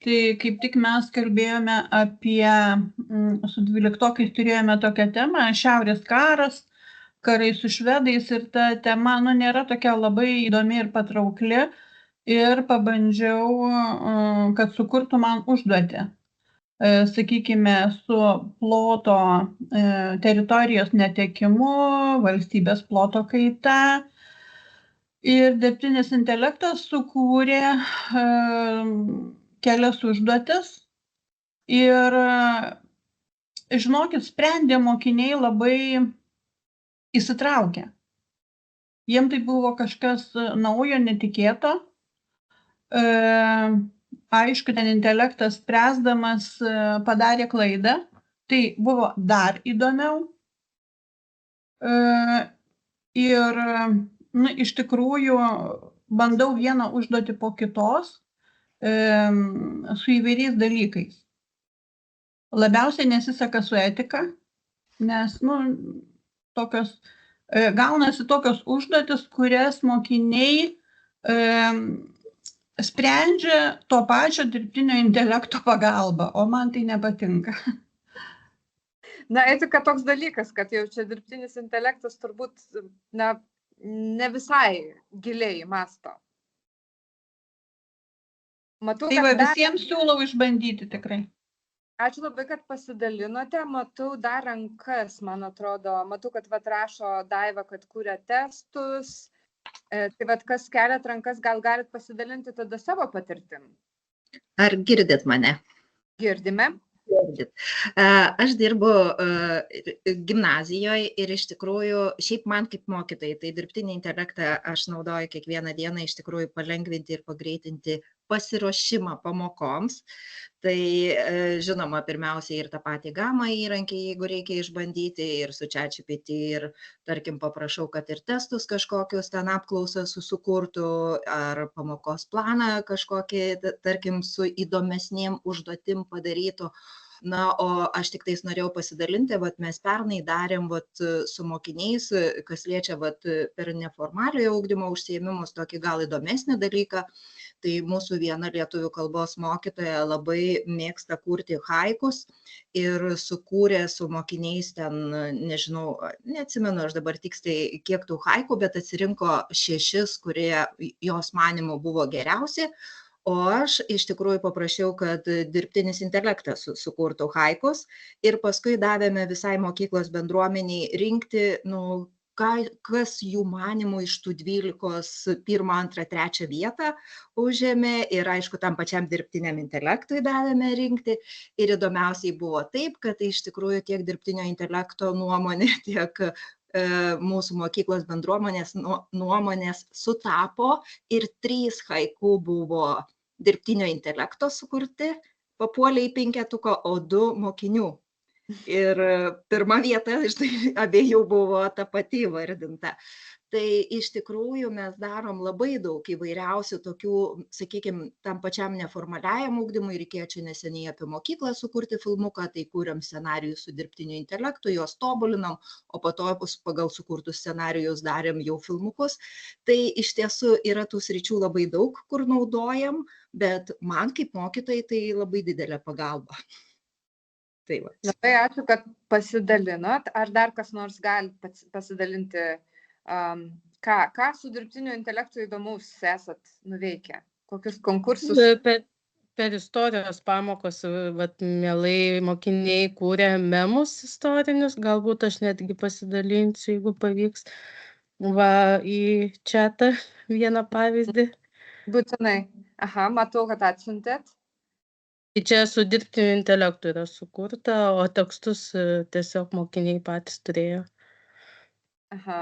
tai kaip tik mes kalbėjome apie, su 12-okais turėjome tokią temą, Šiaurės karas, karai su švedais ir ta tema nėra tokia labai įdomi ir patraukli. ir pabandžiau, kad sukurtų man užduotį. Sakykime, su ploto teritorijos netekimu, valstybės ploto kaita. Ir dirbtinis intelektas sukūrė kelias užduotis. Ir, žinokit, sprendė mokiniai labai įsitraukę. Jiem tai buvo kažkas naujo, netikėto. Aišku, ten intelektas spręsdamas padarė klaidą. Tai buvo dar įdomiau. Ir iš tikrųjų bandau vieną užduotį po kitos su įvairiais dalykais. Labiausiai nesiseka su etika, nes gaunasi tokios užduotis, kurias mokiniai sprendžia to pačio dirbtinio intelekto pagalba, o man tai nepatinka. Na, etika toks dalykas, kad jau čia dirbtinis intelektas turbūt ne visai giliai mąsto. Matau, tai visiems siūlau išbandyti tikrai. Ačiū labai, kad pasidalinote. Matau dar rankas, man atrodo. Matau, kad rašo Daiva, kad kūrė testus. Tai kas keliat rankas, gal galit pasidalinti tada savo patirtim? Ar girdit mane? Girdime. Aš dirbu gimnazijoje ir iš tikrųjų, šiaip man kaip mokytojai, tai dirbtinį intelektą aš naudoju kiekvieną dieną iš tikrųjų palengvinti ir pagreitinti pasiruošimą pamokoms. Tai žinoma, pirmiausiai ir tą patį gamą įrankį, jeigu reikia išbandyti, ir su ChatGPT, ir tarkim paprašau, kad ir testus kažkokius ten apklausas sukurtų, ar pamokos planą kažkokį, tarkim, su įdomesnėm užduotim padarytų. Na, o aš tik tais norėjau pasidalinti, mes pernai darėm su mokiniais, kas liečia per neformaliojo ugdymo užsiėmimus, tokį gal įdomesnį dalyką. Tai mūsų viena lietuvių kalbos mokytoja labai mėgsta kurti haikus ir sukūrė su mokiniais ten, nežinau, neatsimenu aš dabar tiksliai kiek tų haikų, bet atsirinko 6, kurie jos manymu buvo geriausi. O aš iš tikrųjų paprašiau, kad dirbtinis intelektas sukurtų haikus ir paskui davėme visai mokyklos bendruomeniai rinkti, kas jų manimų iš tų 12 1, 2, 3 vietą užėmė ir aišku, tam pačiam dirbtiniam intelektui davėme rinkti. Ir įdomiausiai buvo taip, kad iš tikrųjų tiek dirbtinio intelekto nuomonė, tiek mūsų mokyklos bendruomenės nuomonės sutapo ir 3 haiku buvo dirbtinio intelekto sukurti, papuolė į 5-tuką, o 2 mokinių. Ir pirma vieta iš abiejų buvo ta pati įvardinta. Tai iš tikrųjų mes darom labai daug įvairiausių tokių, sakykime, tam pačiam neformaliajam ugdymui, reikėjo čia neseniai apie mokyklą sukurti filmuką, tai kūrėm scenarijus su dirbtiniu intelektu, juos tobulinom, o po to pagal sukurtus scenarijus darėm jau filmukus. Tai iš tiesų yra tų sričių labai daug, kur naudojam, bet man kaip mokytojai tai labai didelė pagalba. Tai va. Labai ačiū, kad pasidalinot. Ar dar kas nors gali pasidalinti, ką su dirbtiniu intelektu įdomaus esat nuveikę? Kokius konkursus? Per istorijos pamokos, mielai mokiniai kūrė memus istorinius, galbūt aš netgi pasidalinsiu, jeigu pavyks, į chatą vieną pavyzdį. Būtinai. Aha, matau, kad atsiuntėt. Čia su dirbtiniu intelektu yra sukurta, o tekstus tiesiog mokiniai patys turėjo. Aha.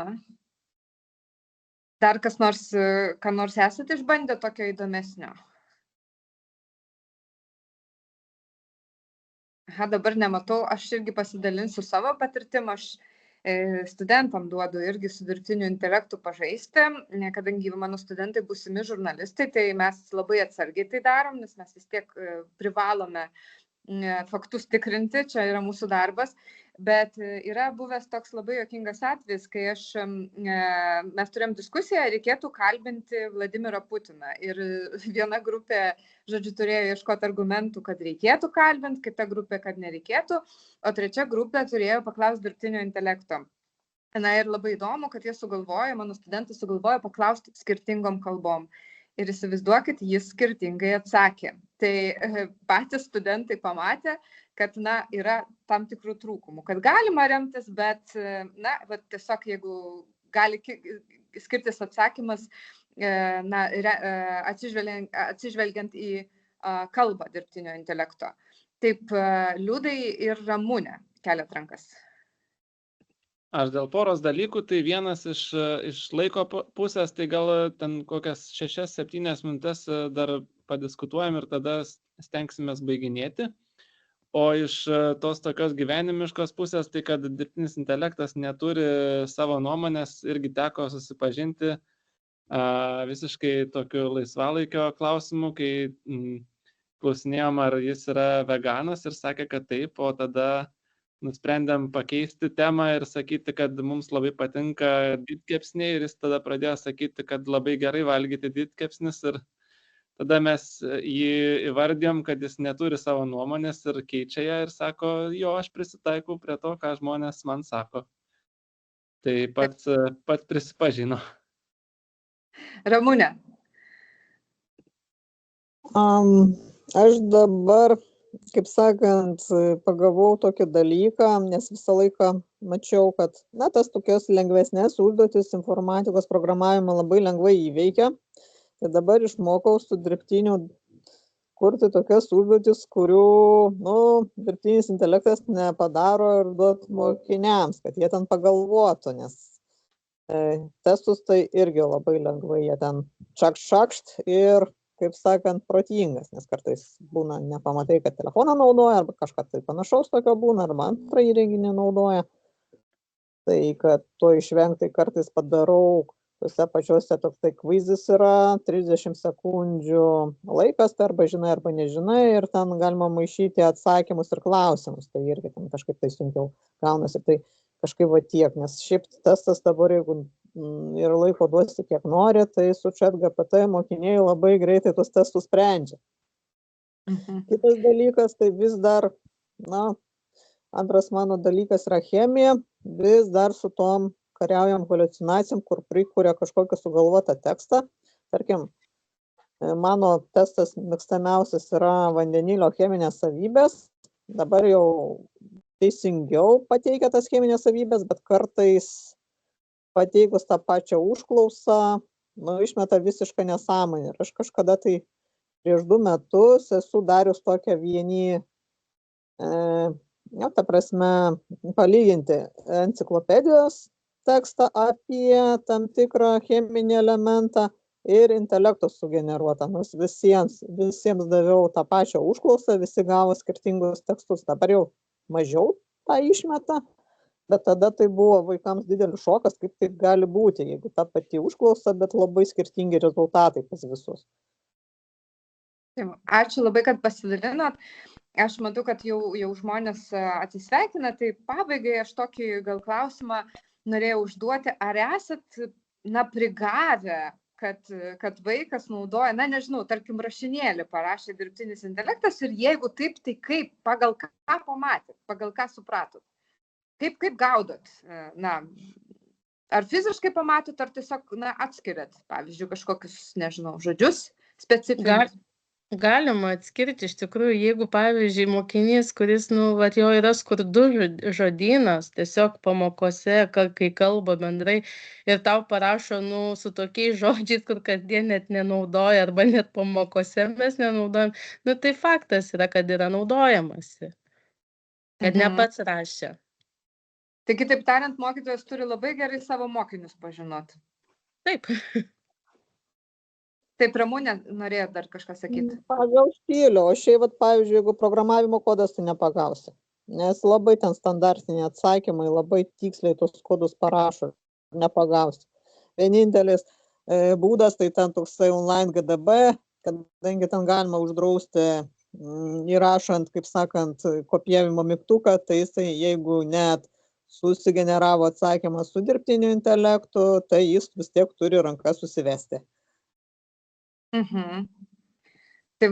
Dar kas nors, ką nors esate išbandę tokio įdomesnio? Aha, dabar nematau, aš irgi pasidalinsiu savo patirtim, aš studentam duodu irgi su dirbtiniu intelektu pažaisti, kadangi mano studentai būsimi žurnalistai, tai mes labai atsargiai tai darom, nes mes vis tiek privalome faktus tikrinti, čia yra mūsų darbas, bet yra buvęs toks labai juokingas atvejis, kai mes turėjom diskusiją, reikėtų kalbinti Vladimirą Putiną ir viena grupė, žodžiu, turėjo ieškoti argumentų, kad reikėtų kalbinti, kita grupė, kad nereikėtų, o trečia grupė turėjo paklausti dirbtinio intelekto. Na ir labai įdomu, kad jie sugalvojo, mano studentai sugalvojo paklausti skirtingom kalbom. ir įsivaizduokit, jis skirtingai atsakė. Tai patys studentai pamatė, kad yra tam tikrų trūkumų, kad galima remtis, bet tiesiog jeigu gali skirtis atsakymas, atsižvelgiant į kalbą dirbtinio intelekto. Taip, Liudai ir Ramunė keliat rankas. Aš dėl poros dalykų, tai vienas iš laiko pusės, tai gal ten kokias 6-7 minutės dar padiskutuojam ir tada stengsimės baiginėti. O iš tos tokios gyvenimiškos pusės, tai kad dirbtinis intelektas neturi savo nuomonės, irgi teko susipažinti visiškai tokiu laisvalaikio klausimu, kai klausinėjom, ar jis yra veganas ir sakė, kad taip, o tada nusprendėm pakeisti temą ir sakyti, kad mums labai patinka didkepsniai ir jis tada pradėjo sakyti, kad labai gerai valgyti didkepsnis ir tada mes jį įvardėjom, kad jis neturi savo nuomonės ir keičia ją ir sako, jo, aš prisitaikau prie to, ką žmonės man sako. Tai pats prisipažino. Ramunė. Aš dabar, kaip sakant, pagavau tokį dalyką, nes visą laiką mačiau, kad tas tokios lengvesnės užduotis informatikos programavimą labai lengvai įveikia. Tai dabar išmokau su dirbtiniu kurti tokias užduotis, kurių dirbtinis intelektas nepadaro ir duot mokiniams, kad jie ten pagalvotų, nes testus tai irgi labai lengvai jie ten šakšt ir, kaip sakant, protingas, nes kartais būna nepamatai, kad telefoną naudoja, arba kažką tai panašaus tokio būna, arba antrą įrenginį naudoja. Tai, kad to išvengti kartais padarau, tuose pačiuose toksai kvizis yra 30 sekundžių laikas, tai arba žinai, arba nežinai, ir ten galima maišyti atsakymus ir klausimus, tai irgi ten kažkaip tai sunkiau gaunasi, tai kažkaip va tiek, nes šiaip testas dabar, jeigu ir laiko duosi kiek nori, tai su ChatGPT mokiniai labai greitai tuos testus sprendžia. Kitas dalykas, tai vis dar, antras mano dalykas yra chemija, vis dar su tom kariaujam haliucinacijom, kur prikuria kažkokį sugalvotą tekstą. Tarkim, mano testas mėgstamiausias yra vandenilio cheminės savybės, dabar jau teisingiau pateikia tas cheminės savybės, bet kartais pateikus tą pačią užklausą, išmeta visišką nesąmonę. Ir aš kažkada tai prieš 2 metus esu darius tokią vienį, palyginti enciklopedijos tekstą apie tam tikrą cheminį elementą ir intelekto sugeneruotą. Nors visiems daviau tą pačią užklausą, visi gavo skirtingus tekstus. Dabar jau mažiau tą išmeta. Bet tada tai buvo vaikams didelis šokas, kaip taip gali būti, jeigu ta pati užklausa, bet labai skirtingi rezultatai pas visus. Ačiū labai, kad pasidalinot. Aš matau, kad jau žmonės atsisveikina, tai pabaigai aš tokį gal klausimą norėjau užduoti. Ar esat prigavę, kad vaikas naudoja, nežinau, tarkim, rašinėlį parašė dirbtinis intelektas ir jeigu taip, tai kaip, pagal ką pamatėt, pagal ką supratot? Kaip gaudot? Ar fiziškai pamatot, ar tiesiog atskiriat, pavyzdžiui, kažkokius, nežinau, žodžius specifinius? Galima atskirti, iš tikrųjų, jeigu, pavyzdžiui, mokinys, kuris, jau yra skurdus žodynas, tiesiog pamokose, kai kalba bendrai ir tau parašo, su tokiais žodžiais, kur kasdien net nenaudoja, arba net pamokose mes nenaudojam, tai faktas yra, kad yra naudojamasi, kad ne pats rašė. Tai kitaip tariant, mokytojas turi labai gerai savo mokinius pažinoti. Taip. Taip, Ramunė, norėjo dar kažką sakyti. Pagal stilių, o šiaip, pavyzdžiui, jeigu programavimo kodas, tai nepagausi. Nes labai ten standartiniai atsakymai, labai tiksliai tos kodus parašo, nepagausi. Vienintelis būdas, tai ten toksai online GDB, kadangi ten galima uždrausti įrašant, kaip sakant, kopijavimo mygtuką, tai jisai, jeigu net susigeneravo atsakymą su dirbtiniu intelektu, tai jis vis tiek turi rankas susivesti. Tai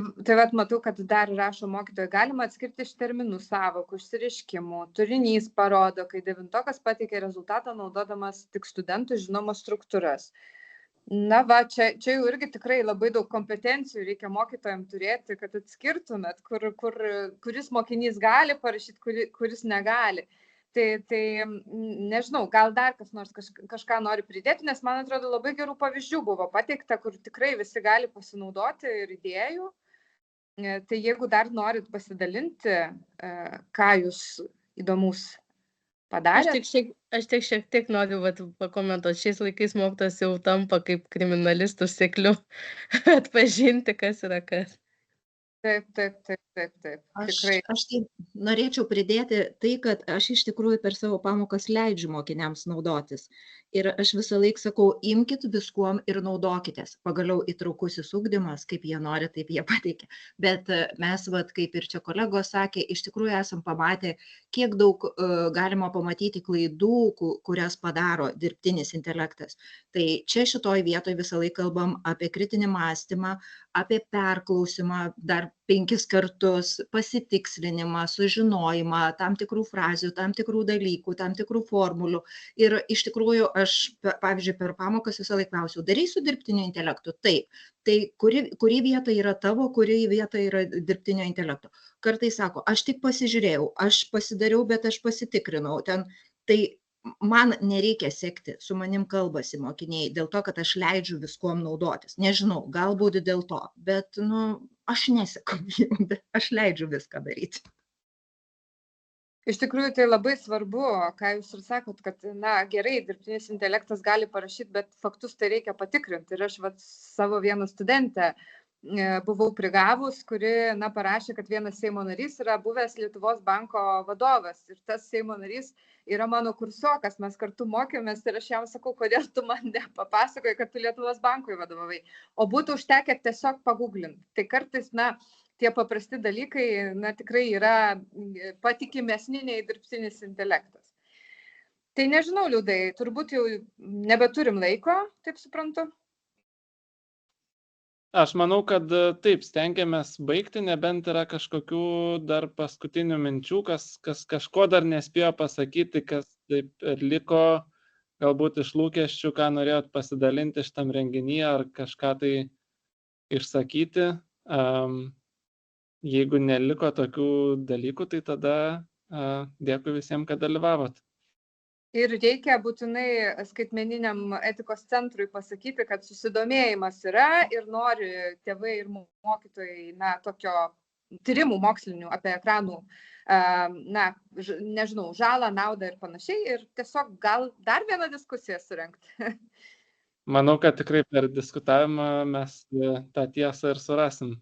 matau, kad dar rašo mokytojai, galima atskirti iš terminų, sąvokų, išsireiškimų. Turinys parodo, kai 9-okas pateikė rezultatą naudodamas tik studentų žinomas struktūras. Na va, čia jau irgi tikrai labai daug kompetencijų reikia mokytojams turėti, kad atskirtumėt, kuris mokinys gali parašyti, kuris negali. Tai nežinau, gal dar kas nors kažką nori pridėti, nes man atrodo labai gerų pavyzdžių buvo pateikta, kur tikrai visi gali pasinaudoti ir idėjų. Tai jeigu dar norit pasidalinti, ką jūs įdomus padarėt. Aš tik šiek tiek noriu pakomentuoti. Šiais laikais mokytojas jau tampa kaip kriminalistų sekliu atpažinti, kas yra kas. Taip. Tikrai. Aš tai norėčiau pridėti tai, kad aš iš tikrųjų per savo pamokas leidžiu mokiniams naudotis. Ir aš visą laiką sakau, imkit viskuom ir naudokitės. Pagaliau įtraukusis ugdymas, kaip jie nori, taip jie pateikia. Bet mes, kaip ir čia kolegos sakė, iš tikrųjų esam pamatę, kiek daug galima pamatyti klaidų, kurias padaro dirbtinis intelektas. Tai čia šitoj vietoj visą laiką kalbam apie kritinį mąstymą, apie perklausimą dar 5 kartus, pasitikslinimą, sužinojimą, tam tikrų frazių, tam tikrų dalykų, tam tikrų formulių. Ir iš tikrųjų aš, pavyzdžiui, per pamokas visą laiką klausiau, darai su dirbtiniu intelektu? Taip. Tai kuri vieta yra tavo, kuri vieta yra dirbtinio intelekto? Kartais sako, aš tik pasižiūrėjau, aš pasidariau, bet aš pasitikrinau. Tai man nereikia sekti, su manim kalbasi mokiniai, dėl to, kad aš leidžiu viskuom naudotis. Nežinau, galbūt dėl to, bet aš neseku, bet aš leidžiu viską daryti. Iš tikrųjų, tai labai svarbu, ką jūs ir sakot, kad, gerai, dirbtinis intelektas gali parašyti, bet faktus tai reikia patikrinti. Ir aš savo vieną studentę buvau prigavus, kuri, parašė, kad vienas Seimo narys yra buvęs Lietuvos banko vadovas. Ir tas Seimo narys yra mano kursiokas, mes kartu mokėmės ir aš jam sakau, kodėl tu man nepapasakoji, kad tu Lietuvos bankui vadovavai. O būtų užtekę tiesiog paguglinti. Tai kartais, tie paprasti dalykai, tikrai yra patikimesni nei dirbtinis intelektas. Tai nežinau, Liudai, turbūt jau nebeturim laiko, taip suprantu. Aš manau, kad taip, stengiamės baigti, nebent yra kažkokių dar paskutinių minčių, kas kažko dar nespėjo pasakyti, kas taip ir liko, galbūt iš lūkesčių, ką norėjot pasidalinti šitam renginyje ar kažką tai išsakyti. Jeigu neliko tokių dalykų, tai tada dėkui visiems, kad dalyvavot. Ir reikia būtinai skaitmeniniam etikos centrui pasakyti, kad susidomėjimas yra ir nori tėvai ir mokytojai, tokio tyrimų mokslinių apie ekranų, nežinau, žalą, naudą ir panašiai. Ir tiesiog gal dar vieną diskusiją surengti. Manau, kad tikrai per diskutavimą mes tą tiesą ir surasim.